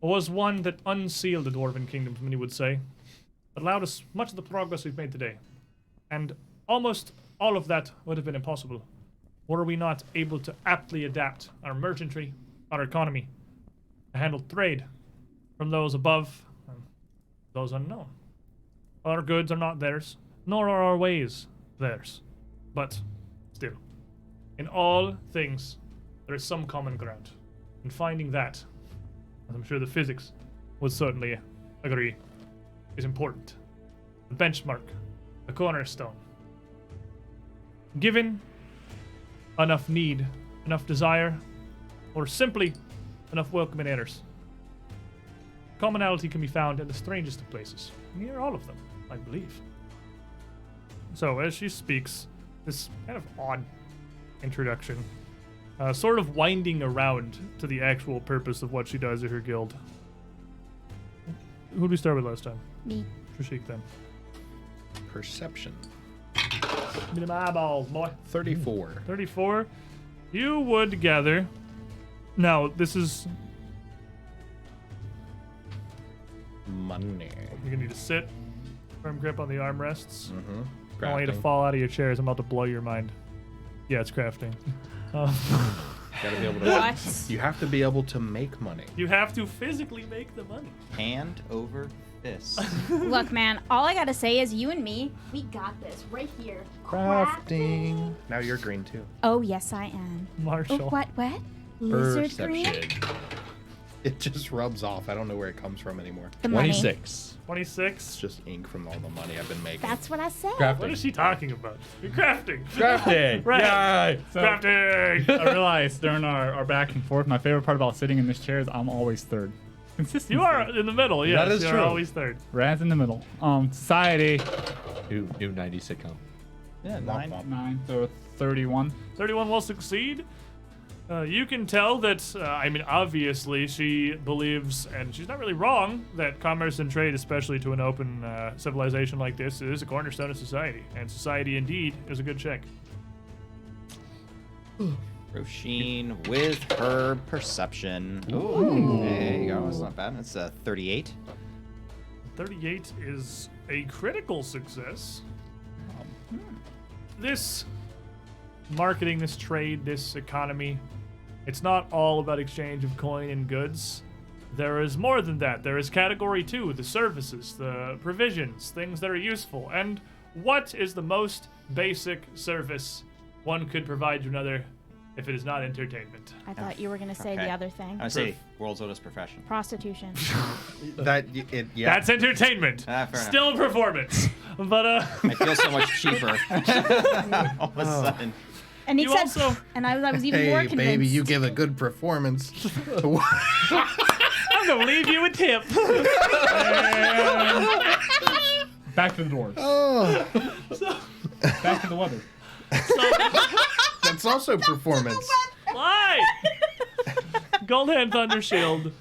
was one that unsealed the Dwarven kingdoms, many would say, but allowed us much of the progress we've made today. And almost all of that would have been impossible were we not able to aptly adapt our merchantry, our economy, to handle trade from those above and those unknown. Our goods are not theirs, nor are our ways theirs. But still, in all things, there is some common ground. And finding that, as I'm sure the physics would certainly agree, is important. The benchmark, the cornerstone. Given enough need, enough desire, or simply enough welcoming errors, commonality can be found in the strangest of places. Near all of them, I believe. So, as she speaks, this kind of odd introduction, sort of winding around to the actual purpose of what she does at her guild. Who did we start with last time? Me. Trishik then. Perception. Give me them eyeballs, boy. 34. 34. You would gather. Now, this is. Money. You're gonna need to sit. Firm grip on the armrests. Mm-hmm. I don't want you to fall out of your chairs. I'm about to blow your mind. Yeah, it's crafting. Gotta be able to. What? You have to be able to make money. You have to physically make the money. Hand over fist. Look, man, all I gotta say is you and me, we got this right here. Crafting. Now you're green too. Oh, yes, I am. Marshall. Oh, what? Lizard green? Perception. It just rubs off. I don't know where it comes from anymore. The money. 26. 26. It's just ink from all the money I've been making. That's what I said. What is she talking about? You're crafting. Crafting. Right. Yay. So, Crafting. I realized during our back and forth, my favorite part about sitting in this chair is I'm always third. Consistency. You are in the middle. Yes, That is you're true. always third. Raz in the middle. Society, New 90 sitcom. Yeah, Womp 9. womp. 9, so 31. 31 will succeed. You can tell that, obviously she believes, and she's not really wrong, that commerce and trade, especially to an open civilization like this, is a cornerstone of society. And society, indeed, is a good check. Roisin with her perception. Ooh. There you go. That's not bad. That's a 38. 38 is a critical success. This marketing, this trade, this economy, it's not all about exchange of coin and goods. There is more than that. There is category 2, the services, the provisions, things that are useful. And what is the most basic service one could provide to another if it is not entertainment? I thought you were going to say Okay. the other thing. I would say world's oldest profession. Prostitution. Yeah. That's entertainment. Fair enough. Still a performance. But I feel so much cheaper. All of a sudden. And he You said, also- and I was even Hey, more convinced. baby, you give a good performance. I'm gonna leave you a tip. Back to the dwarves. Oh, Back to the weather. that's also performance. Why? Goldhand Thundershield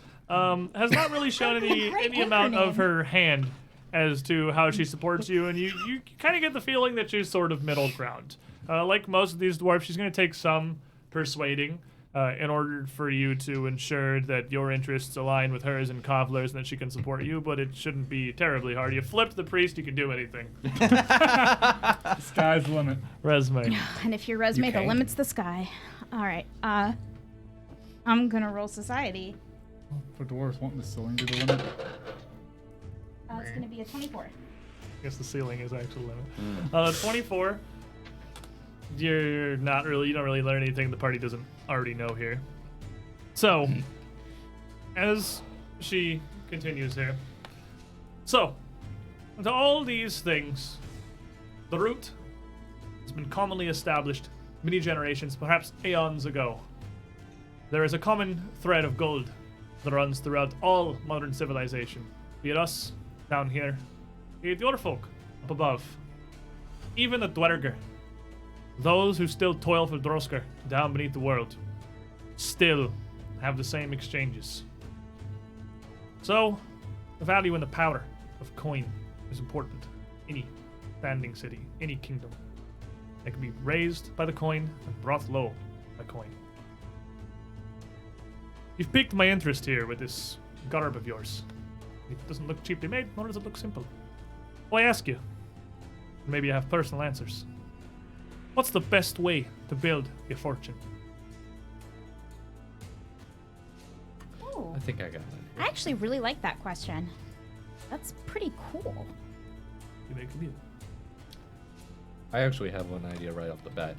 has not really shown any amount of her hand as to how she supports you, and you kind of get the feeling that she's sort of middle ground. Like most of these dwarves, she's going to take some persuading in order for you to ensure that your interests align with hers and Kovlar's, and that she can support you, but it shouldn't be terribly hard. You flipped the priest, you can do anything. Sky's the limit. Resume. And if your resume, the can. limit's the sky. All right. I'm going to roll society. For dwarves, won't the ceiling be the limit? It's going to be a 24. I guess the ceiling is actually the limit. 24. You don't really learn anything the party doesn't already know here. So, as she continues here. So, to all these things, the root has been commonly established many generations, perhaps aeons ago. There is a common thread of gold that runs throughout all modern civilization. Be it us, down here, be it your folk, up above. Even the Dwerger, those who still toil for Droskar down beneath the world, still have the same exchanges. So, the value and the power of coin is important. Any standing city, any kingdom, that can be raised by the coin and brought low by coin. You've piqued my interest here with this garb of yours. It doesn't look cheaply made, nor does it look simple. So I ask you, maybe you have personal answers. What's the best way to build your fortune? Oh, I think I got that. I actually really like that question. That's pretty cool. You make a deal. I actually have one idea right off the bat,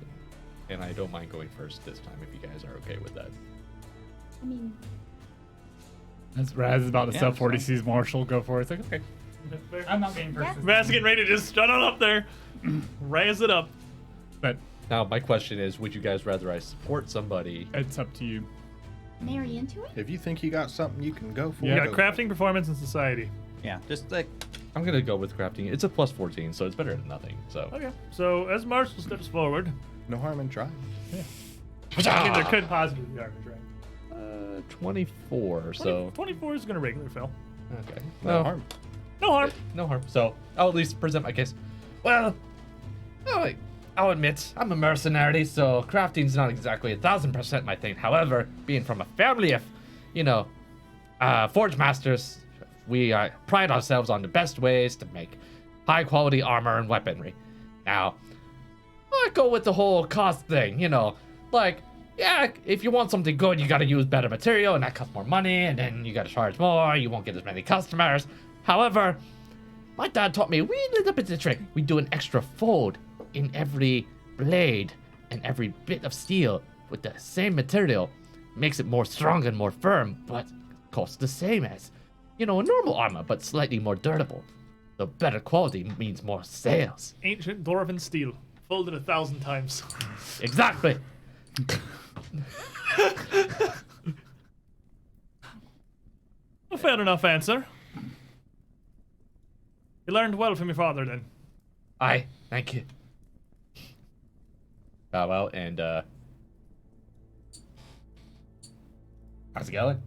and I don't mind going first this time if you guys are okay with that. I mean, As Raz is about to Yeah, sell that's 40 fine. Seas Marshall, go for it. It's like, okay. I'm not being first. Yeah. this Raz time. getting ready to just strut on up there, raise it up. But Now, my question is, would you guys rather I support somebody? it's up to you. marry into it? If you think you got something, you can go for You it. got crafting, performance, and society. Yeah, just like I'm gonna go with crafting. It's a plus 14, so it's better than nothing. So Okay. So as Marshall steps forward, No harm in trying. I mean, there could possibly be arbitrary. 24. So 24 is going to regular fail. okay, No harm. No harm. no harm. So I'll at least present my case. Well, I'll admit I'm a mercenary, so crafting's not exactly 1,000% my thing. However, being from a family of, forge masters, we pride ourselves on the best ways to make high quality armor and weaponry. Now, I go with the whole cost thing, yeah, if you want something good, you gotta use better material, and that costs more money, and then you gotta charge more, you won't get as many customers. However, my dad taught me a wee little bit of the trick. We do an extra fold in every blade and every bit of steel with the same material. Makes it more strong and more firm, but costs the same as, normal armor, but slightly more durable. The better quality means more sales. Ancient dwarven steel, folded 1,000 times. Exactly. A fair enough answer. You learned well from your father, then. Aye, thank you. Bow out and how's it going?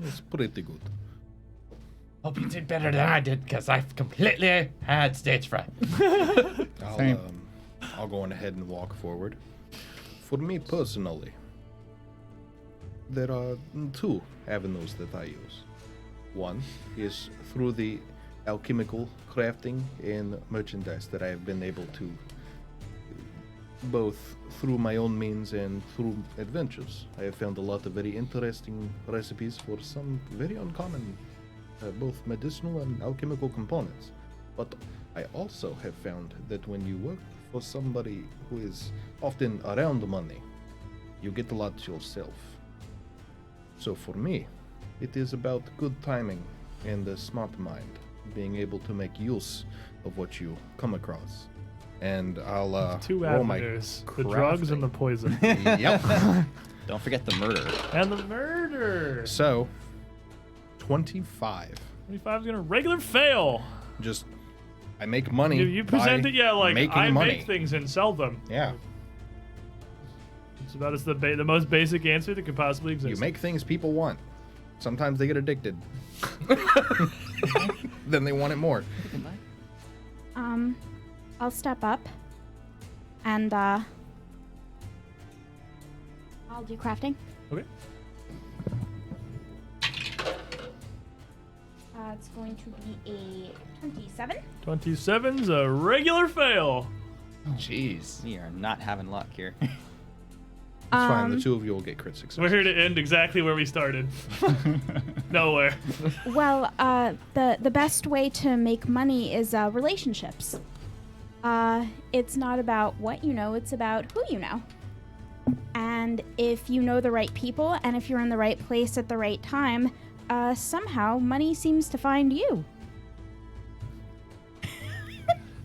It's pretty good. Hope you did better than I did, because I've completely had stage fright. I'll go on ahead and walk forward. For me personally, there are 2 avenues that I use. One is through the alchemical crafting and merchandise that I have been able to, both through my own means and through adventures. I have found a lot of very interesting recipes for some very uncommon, both medicinal and alchemical components. But I also have found that when you work for somebody who is often around money, you get a lot yourself. So for me, it is about good timing and a smart mind, being able to make use of what you come across. And I'll 2 roll my avenues. The drugs and the poison. Yep. Don't forget the murder. And the murder. So, 25. 25 is gonna regular fail. Just, I make money. You present by it, yeah, like making I money. make things and sell them. Yeah. It's about as the most basic answer that could possibly exist. You make things people want. Sometimes they get addicted. Then they want it more. I'll step up and I'll do crafting. Okay. It's going to be a 27. 27's a regular fail. Jeez. We are not having luck here. It's fine. The 2 of you will get crit success. We're here to end exactly where we started. Nowhere. Well, the best way to make money is relationships. It's not about what you know, it's about who you know. And if you know the right people and if you're in the right place at the right time, somehow money seems to find you.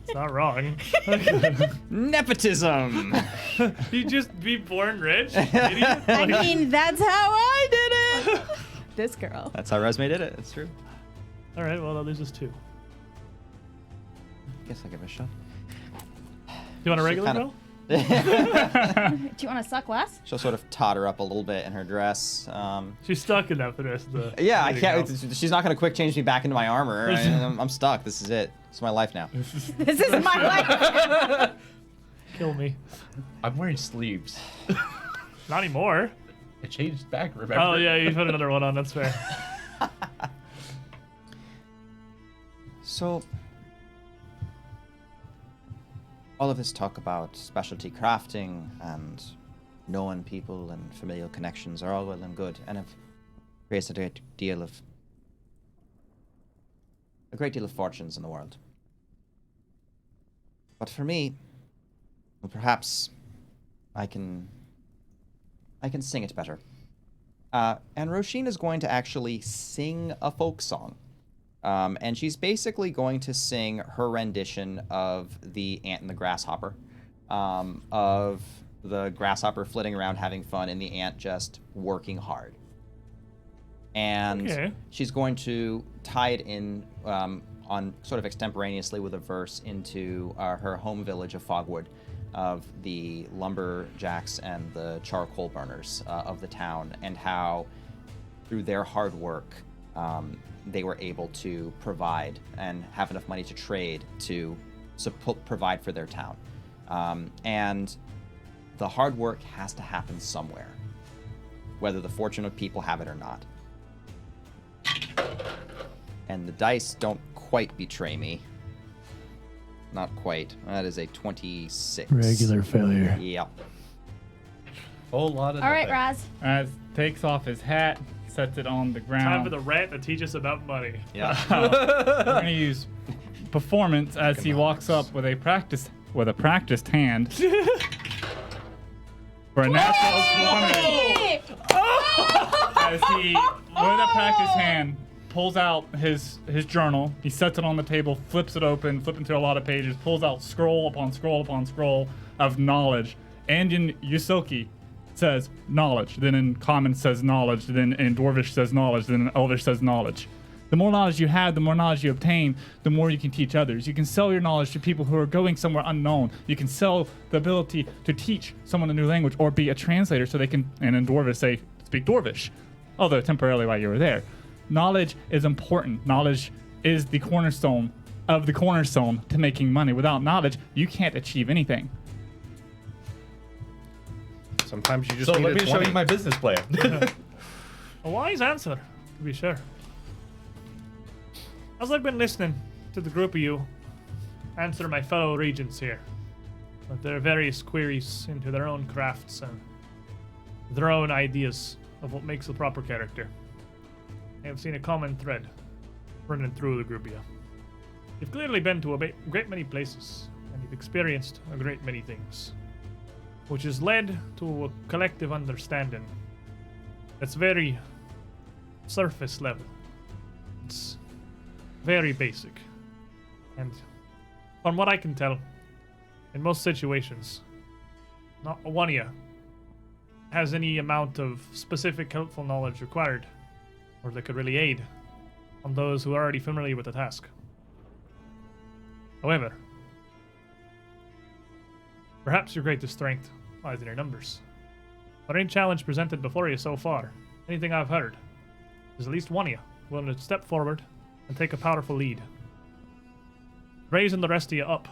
It's not wrong. Nepotism! You just be born rich, idiot. I mean, that's how I did it. This girl. That's how Resume did it. It's true. All right, well, that leaves us 2. Guess I'll give it a shot. You want a regular kinda- fail? Do you want to suck less? She'll sort of totter up a little bit in her dress. She's stuck in that for the rest of the. Yeah, I There you can't. go. She's not gonna quick change me back into my armor. I'm stuck. This is it. It's my life now. This is my life. Kill me. I'm wearing sleeves. Not anymore. It changed back, remember? Oh yeah, you put another one on. That's fair. So, all of this talk about specialty crafting and knowing people and familial connections are all well and good, and have raised a great deal of fortunes in the world. But for me, well, perhaps I can sing it better. And Roisin is going to actually sing a folk song. And she's basically going to sing her rendition of the ant and the grasshopper, of the grasshopper flitting around having fun and the ant just working hard. And Okay. she's going to tie it in on sort of extemporaneously with a verse into her home village of Fogwood, of the lumberjacks and the charcoal burners of the town, and how through their hard work they were able to provide and have enough money to trade to provide for their town. And the hard work has to happen somewhere, whether the fortunate people have it or not. And the dice don't quite betray me. Not quite. That is a 26. Regular failure. Yep. Whole lot of All right, nothing. Raz. As takes off his hat, sets it on the ground. Time for the rat to teach us about money. Yeah. We're gonna use performance as he walks up with a practiced hand for a natural 20. As he, with a practice hand, pulls out his journal. He sets it on the table, flips it open, flipping through a lot of pages, pulls out scroll upon scroll upon scroll of knowledge. And in Yusoki says knowledge. Then in Common says knowledge. Then in Dwarvish says knowledge. Then in Elvish says knowledge. The more knowledge you have, the more knowledge you obtain, the more you can teach others. You can sell your knowledge to people who are going somewhere unknown. You can sell the ability to teach someone a new language or be a translator so they can, and in Dwarvish, say, speak Dwarvish, although temporarily while you were there. Knowledge is important. Knowledge is the cornerstone of the cornerstone to making money. Without knowledge, you can't achieve anything. Sometimes you just So need let a me show 20. you my business plan. A wise answer, to be sure. As I've been listening to the group of you answer my fellow regents here with their various queries into their own crafts and their own ideas of what makes a proper character, I have seen a common thread running through the group of you. You've clearly been to a great many places, and you've experienced a great many things, which has led to a collective understanding that's very surface level. It's very basic. And from what I can tell, in most situations, not one of you has any amount of specific helpful knowledge required, or that could really aid on those who are already familiar with the task. However, perhaps your greatest strength lies in your numbers. But any challenge presented before you so far, anything I've heard, is at least one of you willing to step forward and take a powerful lead, raising the rest of you up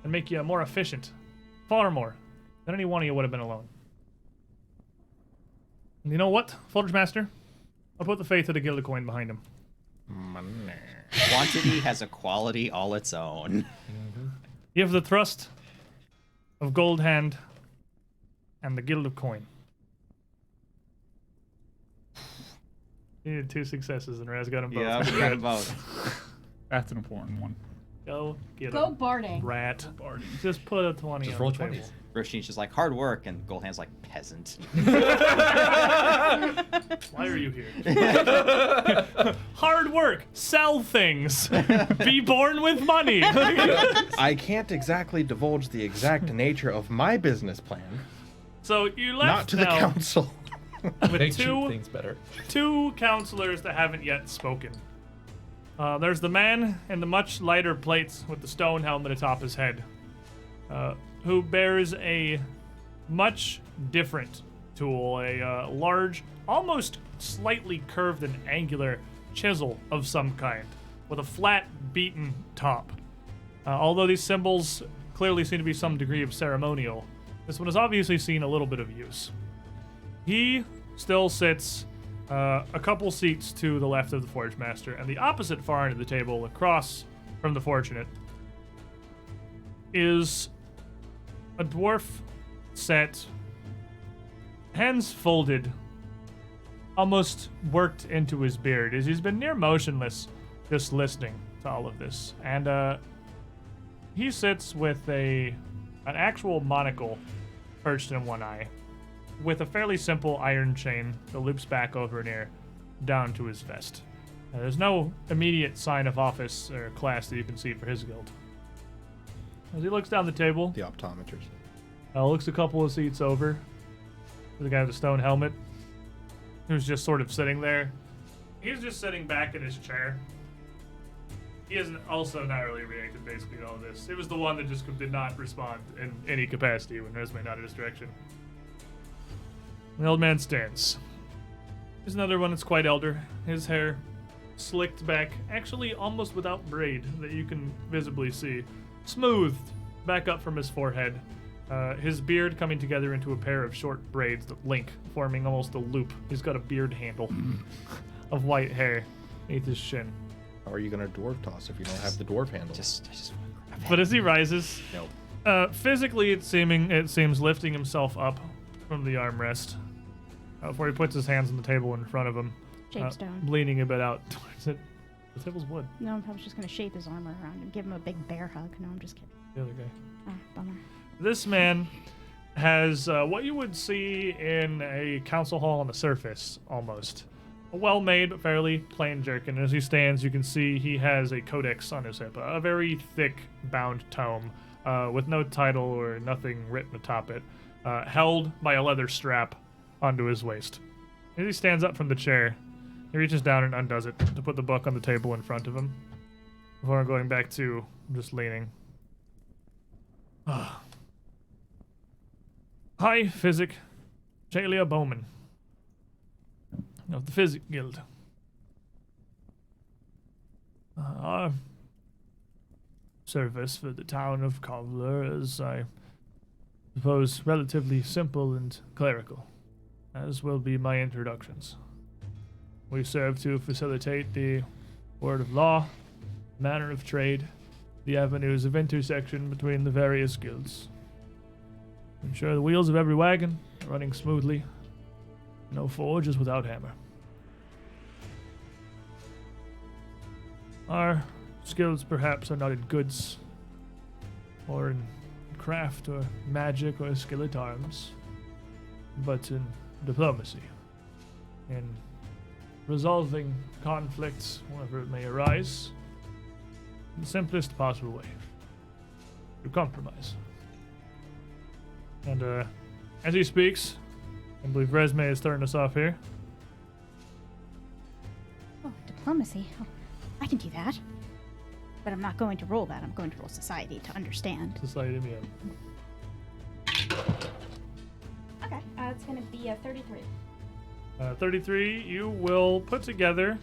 and make you more efficient, far more than any one of you would have been alone. And you know what, Forge Master? I'll put the faith of the Guild of Coin behind him. Quantity has a quality all its own. You have the trust of Gold Hand and the Guild of Coin. You needed 2 successes and Raz got them both. Yeah, we got them both. That's an important one. Go get Go him. barding. Rat. Just put a 20 Just on roll the table. 20s. Roshin's just like, hard work, and Goldhand's like, peasant. Why are you here? Hard work. Sell things. Be born with money. I can't exactly divulge the exact nature of my business plan. So you left Not to the now council. with Make cheap two things better. counselors that haven't yet spoken. There's the man in the much lighter plates with the stone helmet atop his head, who bears a much different tool, a large, almost slightly curved and angular chisel of some kind, with a flat, beaten top. Although these symbols clearly seem to be some degree of ceremonial, this one has obviously seen a little bit of use. He still sits a couple seats to the left of the Forge Master, and the opposite far end of the table, across from the Fortunate, is a dwarf set, hands folded, almost worked into his beard, as he's been near motionless, just listening to all of this. And he sits with an actual monocle perched in one eye, with a fairly simple iron chain that loops back over an ear down to his vest. There's no immediate sign of office or class that you can see for his guild. As he looks down the table, The optometrist. looks a couple of seats over to the guy with the stone helmet, who's just sort of sitting there. He's just sitting back in his chair. He hasn't also not really reacted basically to all this. It was the one that just did not respond in any capacity when Resme nodded his direction. The old man stands. There's another one that's quite elder. His hair slicked back, actually almost without braid that you can visibly see. Smoothed back up from his forehead. His beard coming together into a pair of short braids that link, forming almost a loop. He's got a beard handle of white hair beneath his shin. How are you going to dwarf toss if you don't have the dwarf handle? I just want to grab that. But as he rises, physically it seems lifting himself up from the armrest before he puts his hands on the table in front of him, Shape stone. leaning a bit out towards it. The table's wood. No, I was just gonna shape his armor around him, give him a big bear hug. No, I'm just kidding. The other guy. Ah, bummer. This man has what you would see in a council hall on the surface, almost. A well-made but fairly plain jerkin. As he stands, you can see he has a codex on his hip, a very thick bound tome with no title or nothing written atop it, held by a leather strap onto his waist. As he stands up from the chair, he reaches down and undoes it to put the book on the table in front of him before going back to just leaning. Hi, Physic. Jalia Bowman of the Physic Guild. Our service for the town of Kovlar is, I suppose, relatively simple and clerical, as will be my introductions. We serve to facilitate the word of law, manner of trade, the avenues of intersection between the various guilds. Ensure the wheels of every wagon are running smoothly. No forge is without hammer. Our skills perhaps are not in goods, or in craft, or magic, or skill at arms, but in diplomacy, in resolving conflicts whenever it may arise, in the simplest possible way, through compromise. And as he speaks, I believe Resme is starting us off here. Oh, diplomacy. Oh, I can do that. But I'm not going to roll that. I'm going to roll society to understand. Society, yeah. Okay, it's going to be a 33. 33, you will put together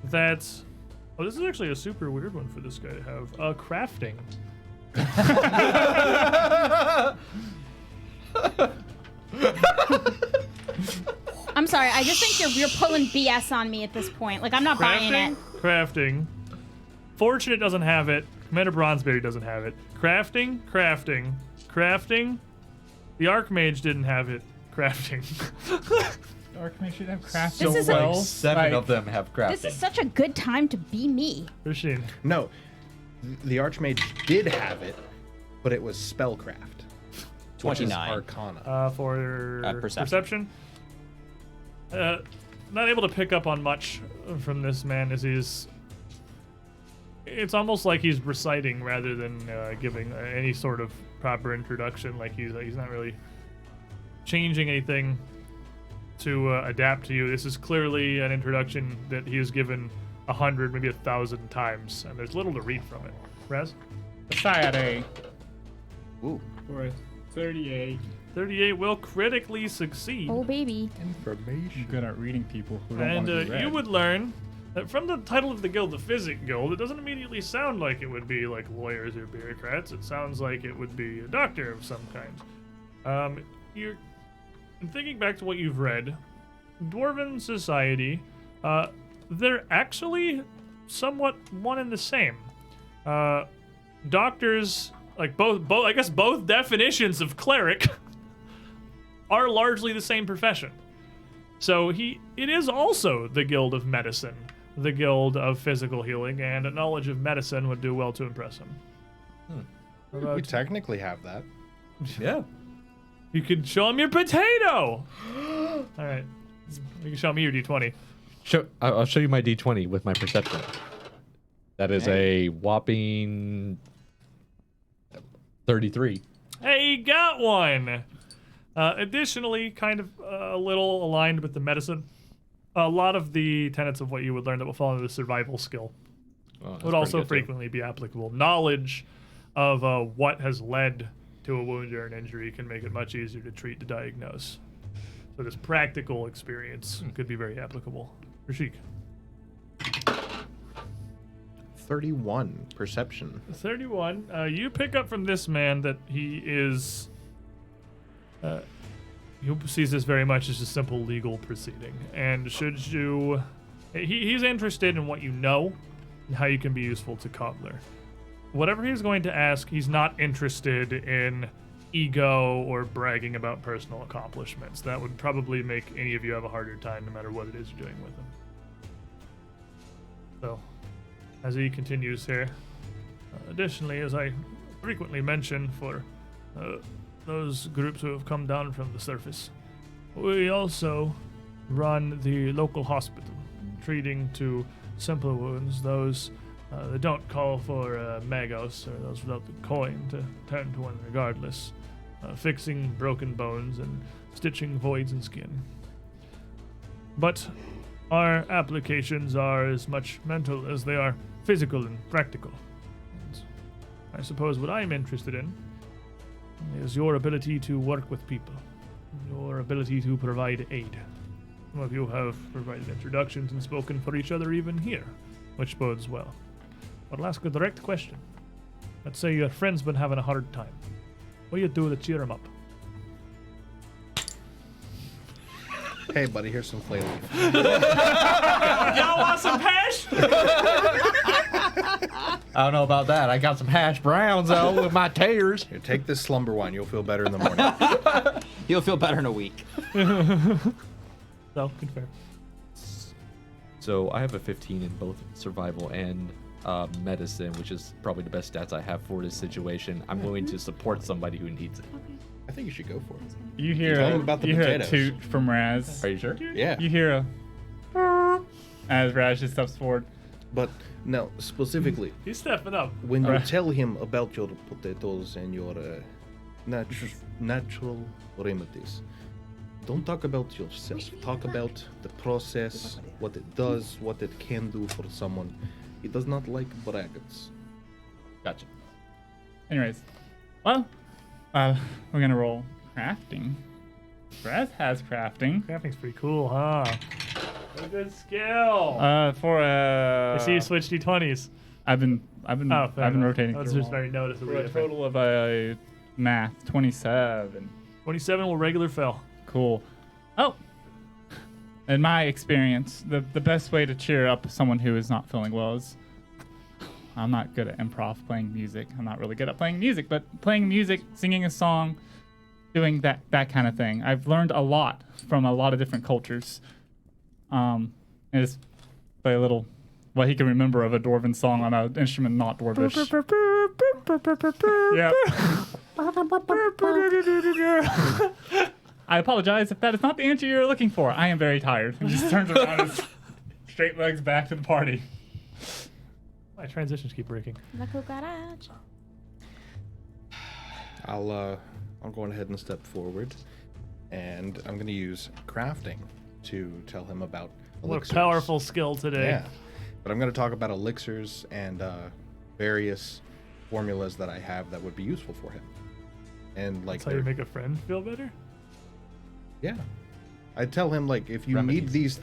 that... Oh, this is actually a super weird one for this guy to have. Crafting. I'm sorry, I just think you're pulling BS on me at this point. Like, I'm not buying it. Crafting. Fortunate doesn't have it. Commander Bronzeberry doesn't have it. Crafting. The Archmage didn't have it. Crafting. Archmage should have crafting. This is well. Seven of them have crafting. This is such a good time to be me. Rasheen. No, the Archmage did have it, but it was spellcraft. 29. Which is Arcana. For Perception. Not able to pick up on much from this man as he's... It's almost like he's reciting rather than giving any sort of proper introduction. Like he's not really changing anything to adapt to you. This is clearly an introduction that he has given 100, maybe 1,000 times, and there's little to read from it. Raz? Society. Ooh. For a 38. 38 will critically succeed. Oh, baby. I'm good at reading people who don't And want to be read. you would learn that from the title of the guild, the Physic Guild, it doesn't immediately sound like it would be like lawyers or bureaucrats. It sounds like it would be a doctor of some kind. You're thinking back to what you've read. Dwarven society, they're actually somewhat one and the same. Doctors, like both I guess both definitions of cleric are largely the same profession. So it is also the guild of medicine, the guild of physical healing, and a knowledge of medicine would do well to impress him. We technically have that. Yeah. You can show him your potato! All right. You can show me your D20. I'll show you my D20 with my perception. That is a whopping 33. Hey, you got one! Additionally, kind of a little aligned with the medicine, a lot of the tenets of what you would learn that will fall into the survival skill would also frequently be applicable. Knowledge of what has led to a wound or an injury can make it much easier to treat, to diagnose. So this practical experience could be very applicable. Rashik. 31 perception. 31. You pick up from this man that he is... he sees this very much as a simple legal proceeding. And should you... He's interested in what you know and how you can be useful to Kovlar. Whatever he's going to ask, he's not interested in ego or bragging about personal accomplishments. That would probably make any of you have a harder time no matter what it is you're doing with him. So, as he continues here, additionally, as I frequently mention for those groups who have come down from the surface. We also run the local hospital, treating to simple wounds, those that don't call for magos or those without the coin to turn to one regardless, fixing broken bones and stitching voids in skin. But our applications are as much mental as they are physical and practical. And I suppose what I'm interested in is your ability to work with people, your ability to provide aid. Some of you have provided introductions and spoken for each other even here, which bodes well. But I'll ask a direct question. Let's say your friend's been having a hard time. What do you do to cheer him up? Hey, buddy, here's some flavor. Y'all want some hash? I don't know about that. I got some hash browns though with my taters. Here, take this slumber wine. You'll feel better in the morning. He'll feel better in a week. No, confirm. So I have a 15 in both survival and medicine, which is probably the best stats I have for this situation. I'm going to support somebody who needs it. I think you should go for it. You hear Tell him about the you hear a potatoes. toot from Raz. Are you sure? Yeah. You hear a as Raz just steps forward. But now, specifically, He's stepping up. when you Alright. tell him about your potatoes and your natural remedies, don't talk about yourself. Talk about the process, what it does, what it can do for someone. He does not like braggarts. Gotcha. Anyways, well, we're gonna roll crafting. Raz has crafting. Crafting's pretty cool, huh? A good skill. For I see you switched D20s. I've been Oh, fair enough. rotating. That's through just them all. very noticeably For a different. total of math 27. 27 will regular fail. Cool. Oh, in my experience, the best way to cheer up someone who is not feeling well is I'm not good at improv playing music. I'm not really good at playing music, but playing music, singing a song, doing that kind of thing. I've learned a lot from a lot of different cultures. And just play a little what he can remember of a dwarven song on an instrument not dwarvish. Yep. I apologize if that is not the answer you're looking for. I am very tired. He just turns around and straight legs back to the party. My transitions keep breaking. Local garage. I'll go ahead and step forward, and I'm going to use crafting to tell him about What elixirs. a powerful skill today. Yeah, but I'm going to talk about elixirs and various formulas that I have that would be useful for him. And like, That's how you make a friend feel better? yeah, I tell him like if you need Remedies.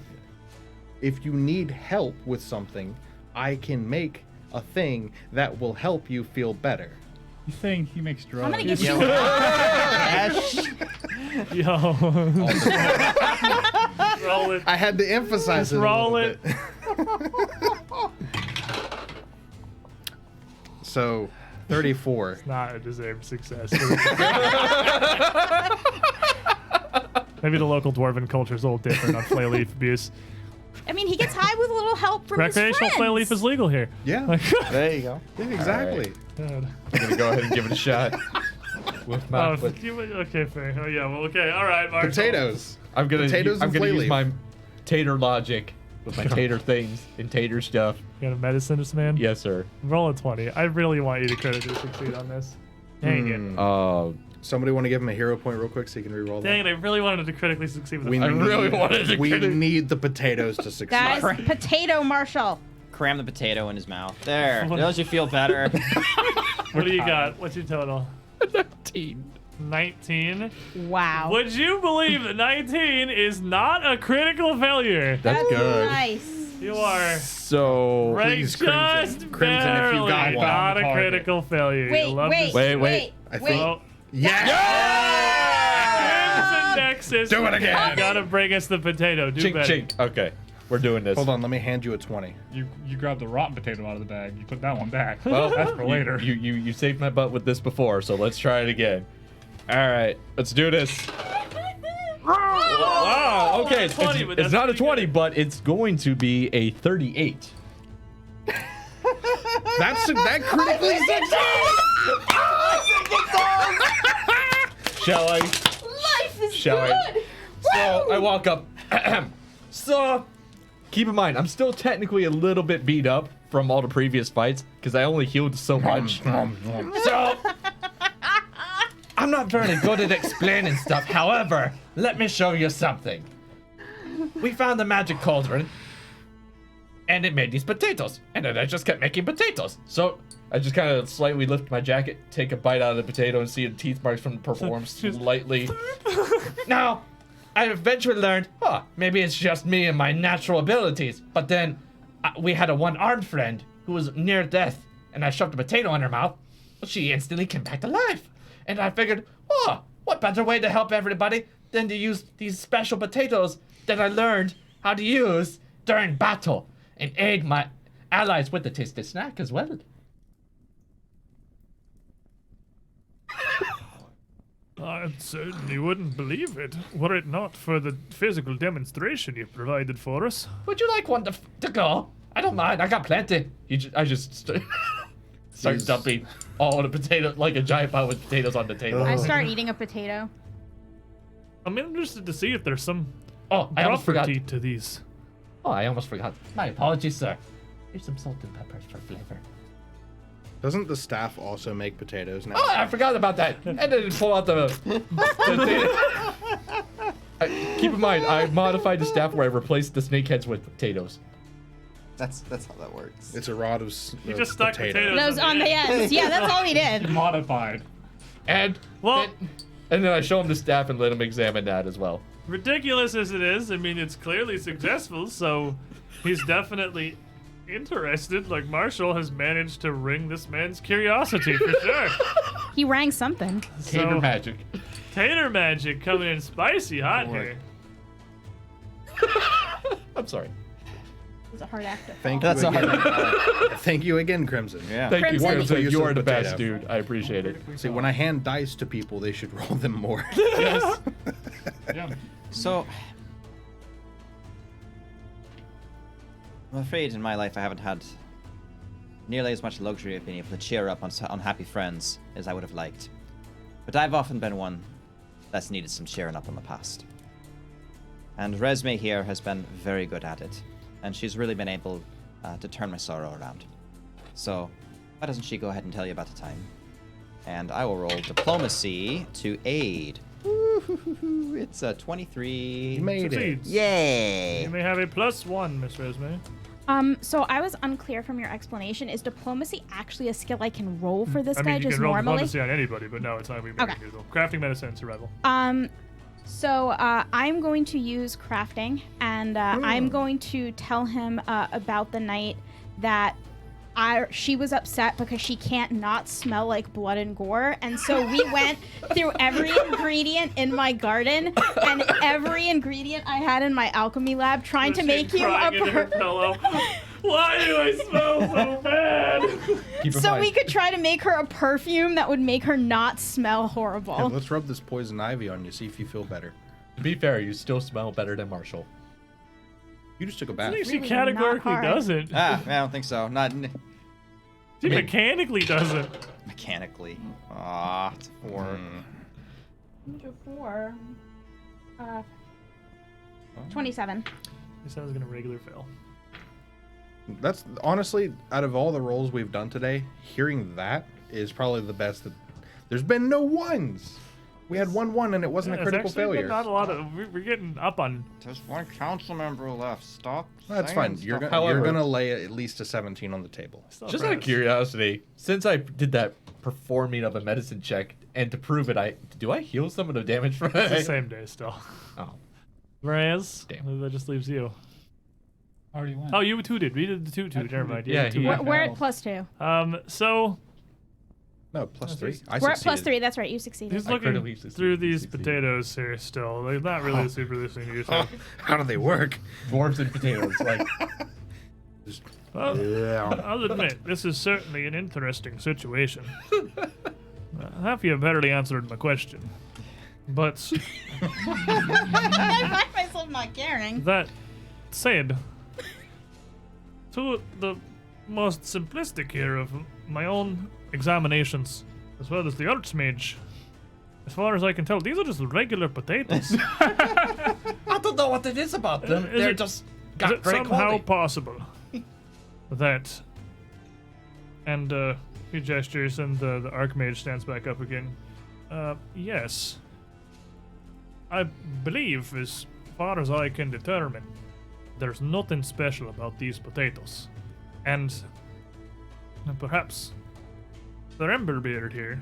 if you need help with something, I can make a thing that will help you feel better. He's saying he makes drugs. I'm gonna give you. Yo. Roll it. I had to emphasize Just it. roll a it. little bit. So, 34. Not a deserved success. Maybe the local dwarven culture is a little different on flay leaf abuse. I mean, he gets high with a little help from his Recreational friends. flay leaf is legal here. Yeah, There you go. yeah, exactly. God. I'm gonna go ahead and give it a shot. With my, Oh, okay, fair. Oh, yeah, well, okay. All right, Mark. Potatoes. I'm gonna Potatoes I'm and gonna flay use leaf. my tater logic with my tater things and tater stuff. You got a medicine this man? Yes, sir. Roll a 20. I really want you to critically succeed on this. Dang it. Somebody want to give him a hero point real quick so he can reroll Dang that? it, I really wanted to critically succeed with We the I really need- wanted to We critic- need the potatoes to succeed. Guys, potato Marshall. Cram the potato in his mouth. There. Does you feel better? What do you got? What's your total? 19. 19. Wow. Would you believe that 19 is not a critical failure? That's good. Nice. You are So right, Please, just Crimson. Crimson, if you barely got one. not a Target. critical failure. Wait, You love wait, to wait, I wait. think- Oh, Yeah! Crimson Nexus. Do it again. You gotta bring us the potato. Do chink better. chink. Okay, we're doing this. Hold on, let me hand you a 20. You grabbed the rotten potato out of the bag. You put that one back. Well, that's for later. You saved my butt with this before, so let's try it again. All right, let's do this. Wow. Okay, it's 20, but it's that's not a pretty 20, good. but it's going to be a 38. That critically succeeds! Shall I? Life is Shall I? good. So I walk up. So, keep in mind, I'm still technically a little bit beat up from all the previous fights because I only healed so much. So, I'm not very good at explaining stuff. However, let me show you something. We found the magic cauldron, and it made these potatoes, and then I just kept making potatoes. So I just kind of slightly lift my jacket, take a bite out of the potato, and see the teeth marks from the perform slightly. Now, I eventually learned, maybe it's just me and my natural abilities. But then we had a one-armed friend who was near death, and I shoved a potato in her mouth. Well, she instantly came back to life. And I figured, what better way to help everybody than to use these special potatoes that I learned how to use during battle and aid my allies with the tasty snack as well. I certainly wouldn't believe it, were it not for the physical demonstration you provided for us. Would you like one to go? I don't mind. I got plenty. I just start dumping all the potatoes, like a giant pile with potatoes on the table. I start eating a potato. I'm interested to see if there's some Oh, I almost forgot. property to these. Oh, I almost forgot. My apologies, sir. Here's some salt and pepper for flavor. Doesn't the staff also make potatoes now? Oh, I forgot about that. And then pull out the keep in mind, I modified the staff where I replaced the snake heads with potatoes. That's how that works. It's a rod of You just stuck potatoes Those on the ends. Yeah, that's all we did. Modified. And Well- then I show him the staff and let him examine that as well. Ridiculous as it is, I mean, it's clearly successful, so he's definitely interested. Like, Marshall has managed to wring this man's curiosity for sure. He rang something. Tater So, magic. Tater magic coming in spicy hot Lord. here. I'm sorry. It was a hard act. Thank That's you a again. hard Thank you again, Crimson. Yeah. Thank Crimson. you, Crimson. Use You of are the best, potato. dude. I appreciate it. See, when I hand dice to people, they should roll them more. Yes. Yeah. So, I'm afraid in my life I haven't had nearly as much luxury of being able to cheer up on unhappy friends as I would have liked. But I've often been one that's needed some cheering up in the past. And Resme here has been very good at it. And she's really been able to turn my sorrow around. So, why doesn't she go ahead and tell you about the time? And I will roll diplomacy to aid. Woo-hoo-hoo-hoo. It's a 23. You made it. Succeeds. Yay! You may have a +1, Miss Resme. So I was unclear from your explanation. Is diplomacy actually a skill I can roll for this I guy mean, you just can roll normally? diplomacy on anybody, but no, it's not going to be Okay. usual. Crafting, medicine, and survival. So I'm going to use crafting, and I'm going to tell him about the night that she was upset because she can't not smell like blood and gore, and so we went through every ingredient in my garden and every ingredient I had in my alchemy lab, trying to make you a Crying into her pillow. Why do I smell so bad? Keep in so mind, we could try to make her a perfume that would make her not smell horrible. Hey, let's rub this poison ivy on you, see if you feel better. to be fair, you still smell better than Marshall. You just took a bath. She Really categorically not hard. doesn't. I don't think so. Not She mechanically doesn't. mechanically. Ah, it's 4. 4. 27. He sounds gonna regular fail. That's honestly, out of all the rolls we've done today, hearing that is probably the best. There's been no ones. We had 1-1 and it wasn't Yeah, a it's critical actually been failure. Not a lot of. We're getting up on. There's one council member left. Stop. That's saying fine. You're stuff. However- gonna lay at least a 17 on the table. Still Just out of friends. curiosity, since I did that performing of a medicine check, and to prove it, do I heal some of the damage from It's the it? same day still. Oh, Whereas, Damn. that just leaves you. Already went. Oh, you two did. We did the two. Never mind. Yeah, You did he- two. We're at +2. So No, +3. I We're at succeeded. +3. That's right. You succeeded. he's I looking critically succeeded. through these Succeeded. potatoes here still. They're not really super listening to you. So. How do they work? dwarves and potatoes. Like, Well, Yeah. I'll admit, this is certainly an interesting situation. Half of you have barely answered my question. But I find myself not caring. that said, to the most simplistic here of my own examinations, as well as the Archmage, As far as I can tell, these are just regular potatoes. I don't know what it is about them. Is They're it- just Is got it great somehow quality. possible that? And he gestures, and the Archmage stands back up again. Yes. I believe, as far as I can determine, there's nothing special about these potatoes. And perhaps the Emberbeard here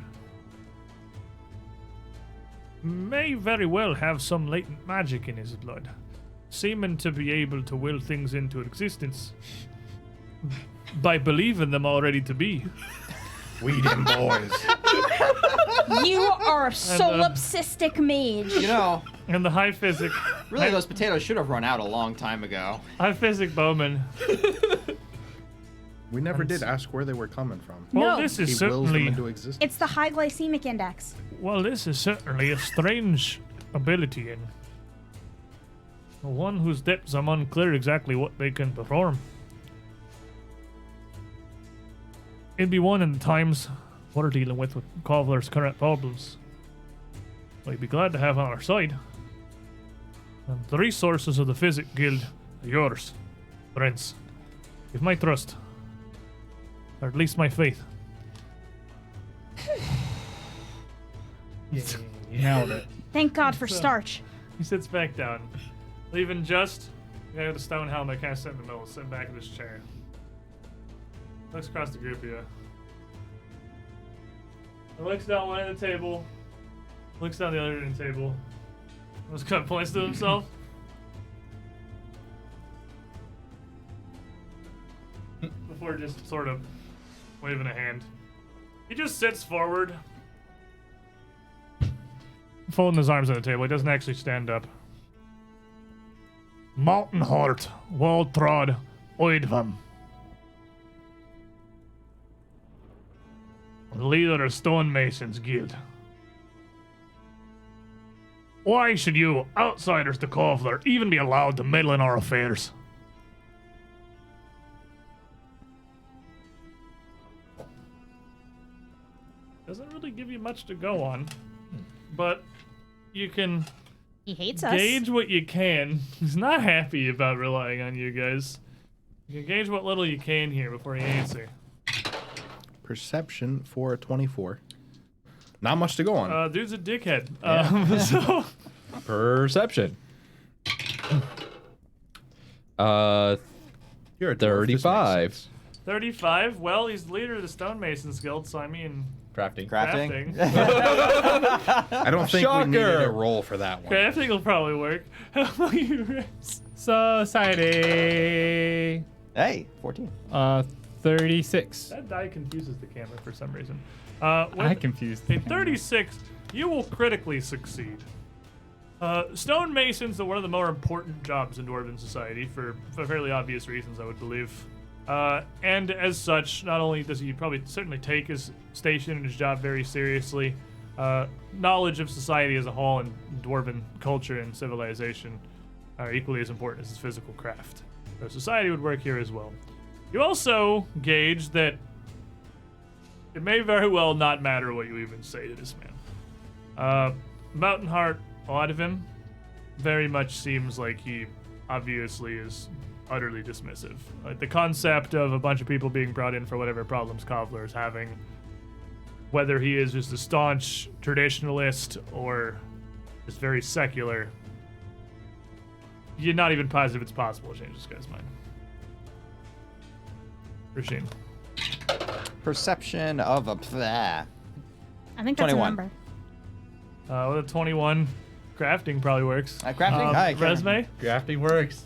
may very well have some latent magic in his blood, seeming to be able to will things into existence by believing them already to be. We them boys. You are a uh, solipsistic mage. You know, And the high physic, really, those potatoes should have run out a long time ago. high physic bowman. We never did ask where they were coming from. Well, No. this He is wills them certainly into existence. It's the high glycemic index. well, this is certainly a strange ability, and one whose depths I'm unclear exactly what they can perform. It'd be one in the times we're dealing with Kovlar's current problems. We'd be glad to have on our side. And the resources of the Physic Guild are yours, friends. With my trust. Or at least my faith. Nailed it. Thank God for starch. He sits back down, leaving just the guy with the stone helmet kind of sitting in the middle, sitting back in his chair. Looks across the group of you. He looks down one end of the table, looks down the other end of the table, just kind of points to himself. Before just sort of waving a hand. He just sits forward, folding his arms on the table. He doesn't actually stand up. Mountain Heart, well trod, Oidvam. Leader of Stonemasons Guild. Why should you, outsiders to Kovlar, even be allowed to meddle in our affairs? Doesn't really give you much to go on, but you can He hates us. gauge what you can. He's not happy about relying on you guys. You can gauge what little you can here before you answer. Perception for a 24. Not much to go on. Dude's a dickhead. So Perception. You're a dwarf, this makes 35. sense. 35. Well, he's the leader of the Stonemasons Guild, so I mean, Crafting. Crafting. I don't think we needed a Shocker. roll for that one. crafting will probably work. How about you, Rex? Society. Hey, 14. 36. That die confuses the camera for some reason. I With confused. a 36, you will critically succeed. Stonemasons are one of the more important jobs in Dwarven society for fairly obvious reasons, I would believe. And as such, not only does he probably certainly take his station and his job very seriously, knowledge of society as a whole and Dwarven culture and civilization are equally as important as his physical craft. So society would work here as well. You also gauge that it may very well not matter what you even say to this man. Mountain Heart, a lot of him, very much seems like he obviously is utterly dismissive. Like the concept of a bunch of people being brought in for whatever problems Kovlar is having, whether he is just a staunch traditionalist or just very secular, you're not even positive it's possible to change this guy's mind. Rasheen. Perception of a. Blah. I think that's 21. a number. With a 21, crafting probably works. Crafting? Hi, Karen. Resume? Crafting works.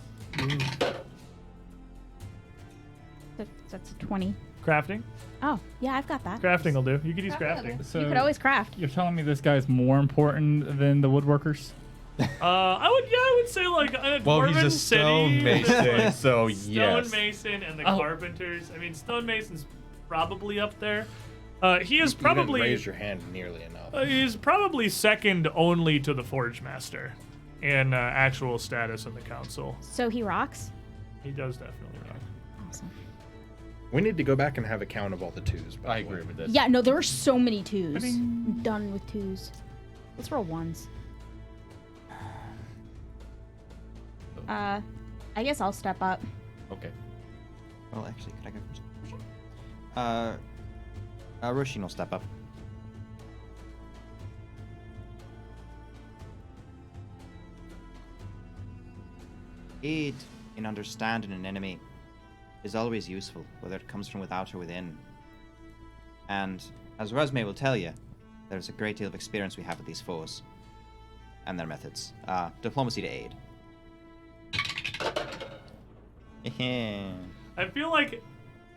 That's a 20. Crafting? Oh, yeah, I've got that. Crafting will do. You could use Crafting will crafting. do. So You could always craft. You're telling me this guy's more important than the woodworkers? I would say like a Well, he's Dwarven a city, stonemason, there's, so like, yes. Stonemason and the Oh. carpenters. I mean, stonemason's probably up there. He is You didn't probably raise your hand nearly enough. he's probably second only to the Forge Master in actual status in the council. So he rocks? He does definitely rock. Awesome. We need to go back and have a count of all the twos. by I the way. agree with this. Yeah, no, there were so many twos. I'm done with twos. Let's roll ones. I guess I'll step up. Okay. Well, actually, could I go first? Roshin will step up. Aid in understanding an enemy is always useful, whether it comes from without or within. And as Resme will tell you, there's a great deal of experience we have with these foes and their methods. Diplomacy to aid. I feel like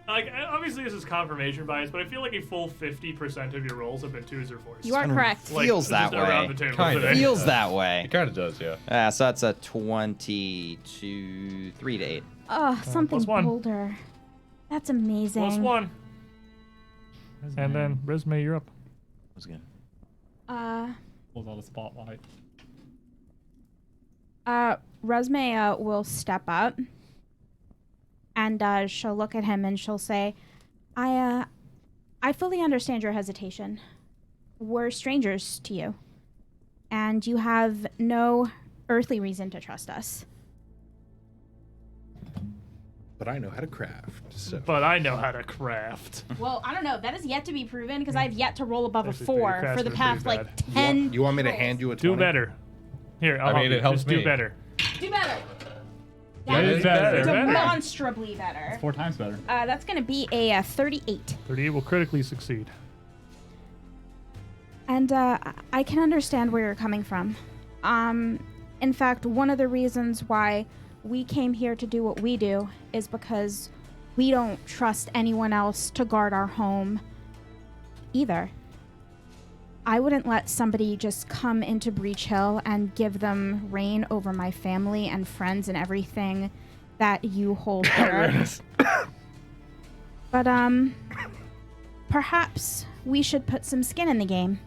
obviously this is confirmation bias, but I feel like a full 50% of your rolls have been 2s or 4s. You are correct. Like, Feels just that around way. the table Kinda. today. Feels that way. It kind of does, yeah. So that's a 22, 3 to 8. Oh, something +1. bolder. That's amazing. +1. And then, Resme, you're up. Was good. Pulls out a spotlight. Resme will step up, and she'll look at him and she'll say, I fully understand your hesitation. We're strangers to you, and you have no earthly reason to trust us. But I know how to craft. So But I know how to craft. Well, I don't know. That is yet to be proven because I've yet to roll above a Actually, 4 pretty for the fast, past but like pretty 10. you want me to rolls. hand you a 20? Do better. Here, I'll I mean, help you. it helps Just me. do better. Do better. That is better. Demonstrably better. 4 times better. That's going to be a 38. 38 will critically succeed. And I can understand where you're coming from. In fact, one of the reasons why we came here to do what we do is because we don't trust anyone else to guard our home either. I wouldn't let somebody just come into Breach Hill and give them reign over my family and friends and everything that you hold dear. But perhaps we should put some skin in the game.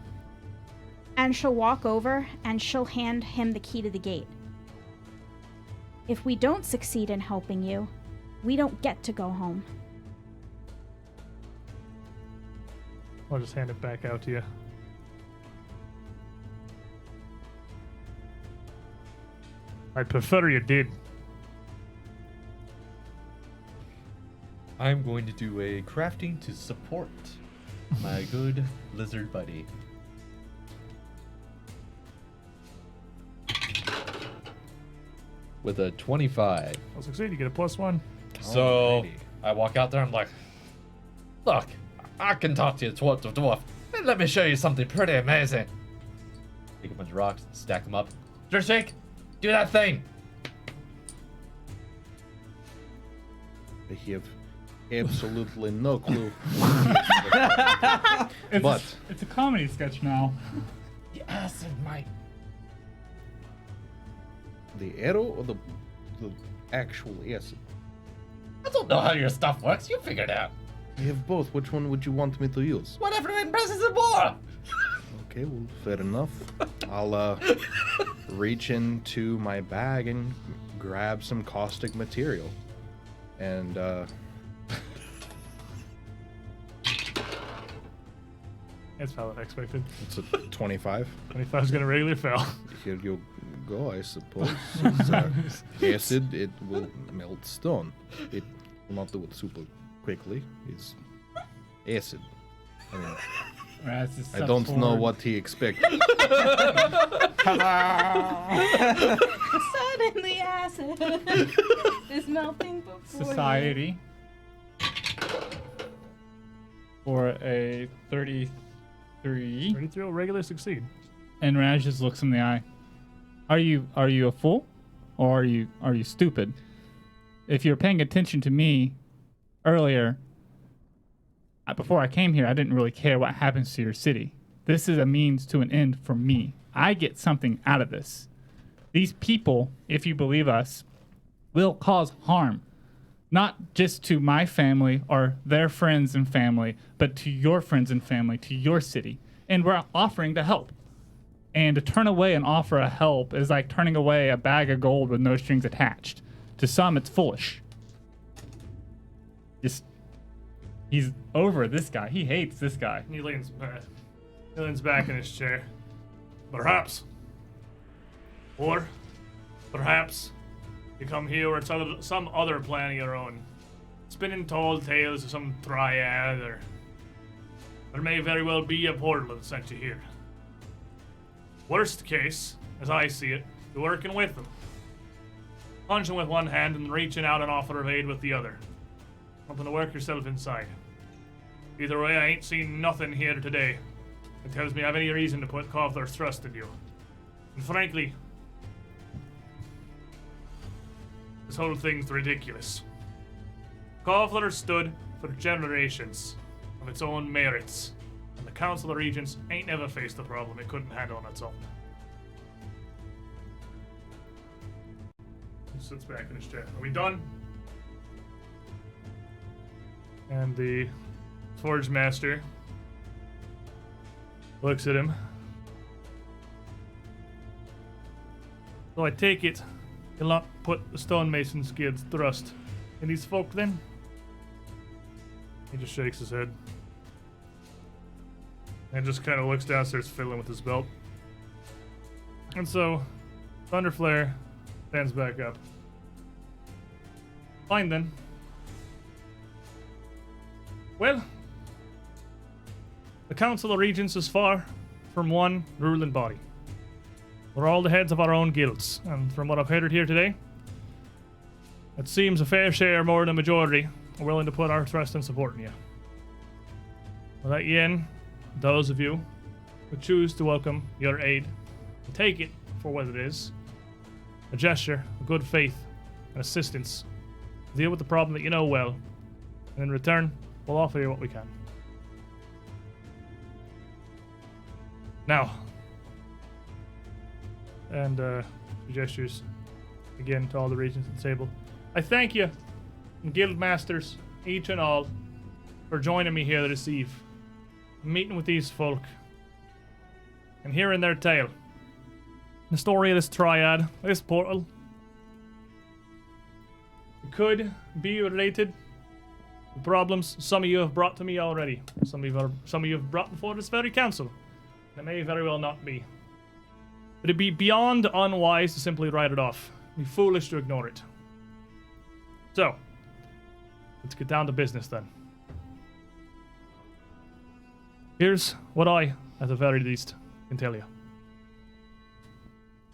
And she'll walk over and she'll hand him the key to the gate. If we don't succeed in helping you, we don't get to go home. I'll just hand it back out to you. I'd prefer you did. I'm going to do a crafting to support my good lizard buddy. With a 25. I'll succeed. You get a +1. So Alrighty. I walk out there. I'm like, look, I can talk to you, dwarf. And let me show you something pretty amazing. Take a bunch of rocks, stack them up. Drishik, do that thing. I have absolutely no clue. It's But- it's a comedy sketch now. The acid, mate. The arrow or the actual acid? I don't know how your stuff works. You figure it out. I have both. Which one would you want me to use? Whatever impresses the more. Okay, well, fair enough. I'll reach into my bag and grab some caustic material. And That's about what I expected. it's a 25. 25 is going to regularly fail. Here you go, I suppose. It's, acid, it will melt stone. It will not do it super quickly. It's acid. I mean, I don't know what he expected. Suddenly acid is melting before Society. For a 33. 33 will regularly succeed. And Raj just looks him in the eye. Are you a fool, or are you stupid? If you're paying attention to me earlier, before I came here, I didn't really care what happens to your city. This is a means to an end for me. I get something out of this. These people, if you believe us, will cause harm, not just to my family or their friends and family, but to your friends and family, to your city. And we're offering to help. And to turn away an offer of help is like turning away a bag of gold with no strings attached. To some, it's foolish. He's over this guy. He hates this guy. He leans back in his chair. Perhaps. Or perhaps you come here with some other plan of your own. Spinning tall tales of some Triad, or there may very well be a portal that sent you here. Worst case, as I see it, you're working with them. Punching with one hand and reaching out an offer of aid with the other. Something to work yourself inside. Either way, I ain't seen nothing here today that tells me I have any reason to put Kovlar's trust in you. And frankly, this whole thing's ridiculous. Kovlar stood for generations of its own merits, and the Council of Regents ain't never faced a problem it couldn't handle on its own. He sits back in his chair. Are we done? And the Forge Master looks at him. So I take it you'll not put the stonemason's guild's thrust in these folk then? He just shakes his head. And just kind of looks down, starts fiddling with his belt. And so, Thunderflare stands back up. Fine then. Well, the Council of Regents is far from one ruling body. We're all the heads of our own guilds, and from what I've heard here today, it seems a fair share more than a majority are willing to put our trust and support in you. I'll let you in, those of you who choose to welcome your aid, and take it for what it is, a gesture of good faith and assistance to deal with the problem that you know well, and in return, we'll offer you what we can. Now, and he gestures again to all the regents at the table. I thank you, Guildmasters, each and all, for joining me here this eve, meeting with these folk, and hearing their tale. The story of this Triad, this portal, could be related to problems some of you have brought to me already. Some of you have brought before this very council. It may very well not be. But it'd be beyond unwise to simply write it off. It'd be foolish to ignore it. So, let's get down to business then. Here's what I, at the very least, can tell you.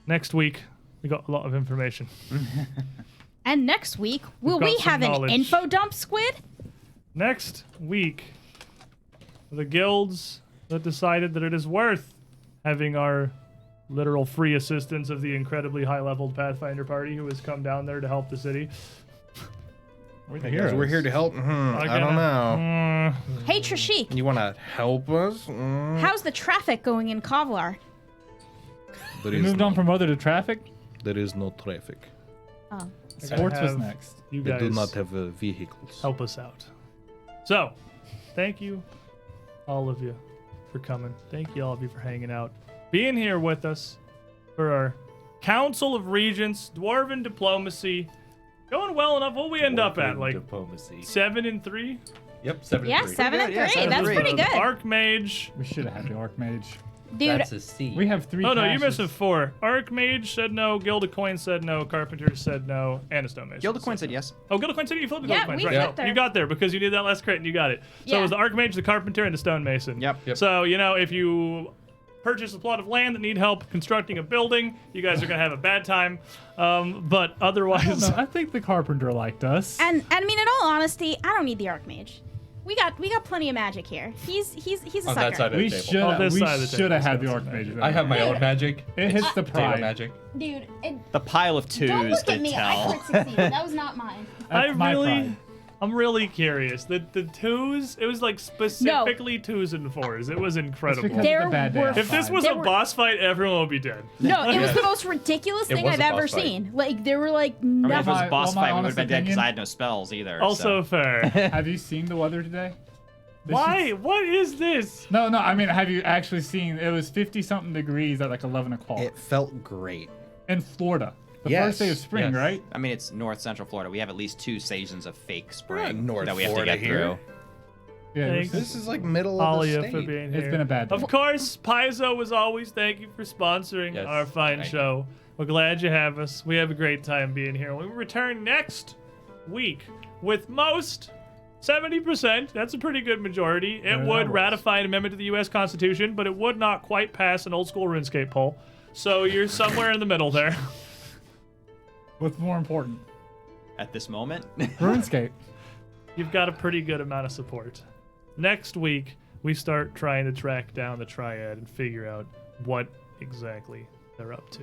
Next week, we got a lot of information. And next week, will got we some have an knowledge. info dump, Squid? Next week, the guilds that decided that it is worth having our literal free assistance of the incredibly high-leveled Pathfinder party who has come down there to help the city. We're here to help. I don't know. Hey, Trishik, You want to help us? how's the traffic going in Kovlar? There We is moved no, on from weather to traffic. There is no traffic. Oh. Sports was have next. You They guys do not have vehicles. help us out. So, thank you, all of you, for coming. Thank you, all of you, for hanging out. Being here with us for our Council of Regents, Dwarven Diplomacy. Going well enough. What we end up at? Like diplomacy. 7-3? Yep, 7 Yeah, and 3. 7 and 3. Yeah, 7 and That's 3. pretty The good. Archmage. We should have had the Archmage. Dude, That's a C. We have 3 Oh, no, you're caches. missing 4. Archmage said no, Guild of Coin said no, Carpenter said no, and a Stonemason. Gildacoin said yes. Oh, Guild of Coin said you flipped the Yeah, Guild of we Coins. Right. flipped her. You got there because you did that last crit and you got it. So Yeah. it was the Archmage, the Carpenter, and the Stonemason. Yep. So, if you purchase a plot of land that need help constructing a building, you guys are going to have a bad time. But otherwise... No, I think the Carpenter liked us. and I mean, in all honesty, I don't need the Archmage. We got plenty of magic here. He's a On sucker. that side of we the table. should On this side of the have table, had the it's Archmage. I have my own magic. It hits the Potato pride. magic. Dude, The pile of twos don't look at did me. I tell. crit succeeded. That was not mine. That's my pride. I'm really curious. The 2s, it was like specifically 2s and 4s. It was It's incredible. because There of the bad day were- of If this five. was There a were- boss fight, everyone would be dead. No, it was the most ridiculous It thing was I've a ever boss fight. seen. Like, there were like I mean, if it nothing. was a boss well, my fight, we would have honest been dead because opinion- I had no spells either. Also so. fair. Have you seen the weather today? This Why? is- What is this? No, I mean, have you actually seen? It was 50-something degrees at like 11 o'clock It felt great. in Florida. The Yes. first day of spring, Yes. right? I mean, it's North Central Florida. We have at least 2 seasons of fake not spring North that we have Florida to get here. through. Yeah, Thanks. This is like middle of the Alia state. for being here. It's been a bad day. Of course, Paizo, as always, thank you for sponsoring Yes, our fine thank show. We're glad you have us. We have a great time being here. We return next week with most 70%. That's a pretty good majority. It that would works. ratify an amendment to the U.S. Constitution, but it would not quite pass an old school RuneScape poll. So you're somewhere in the middle there. What's more important? At this moment. RuneScape. You've got a pretty good amount of support. Next week, we start trying to track down the Triad and figure out what exactly they're up to.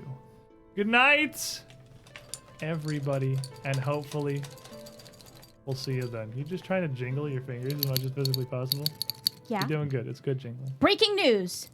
Good night, everybody, and hopefully we'll see you then. You just trying to jingle your fingers as much as physically possible? Yeah. You're doing good. It's good jingling. Breaking news.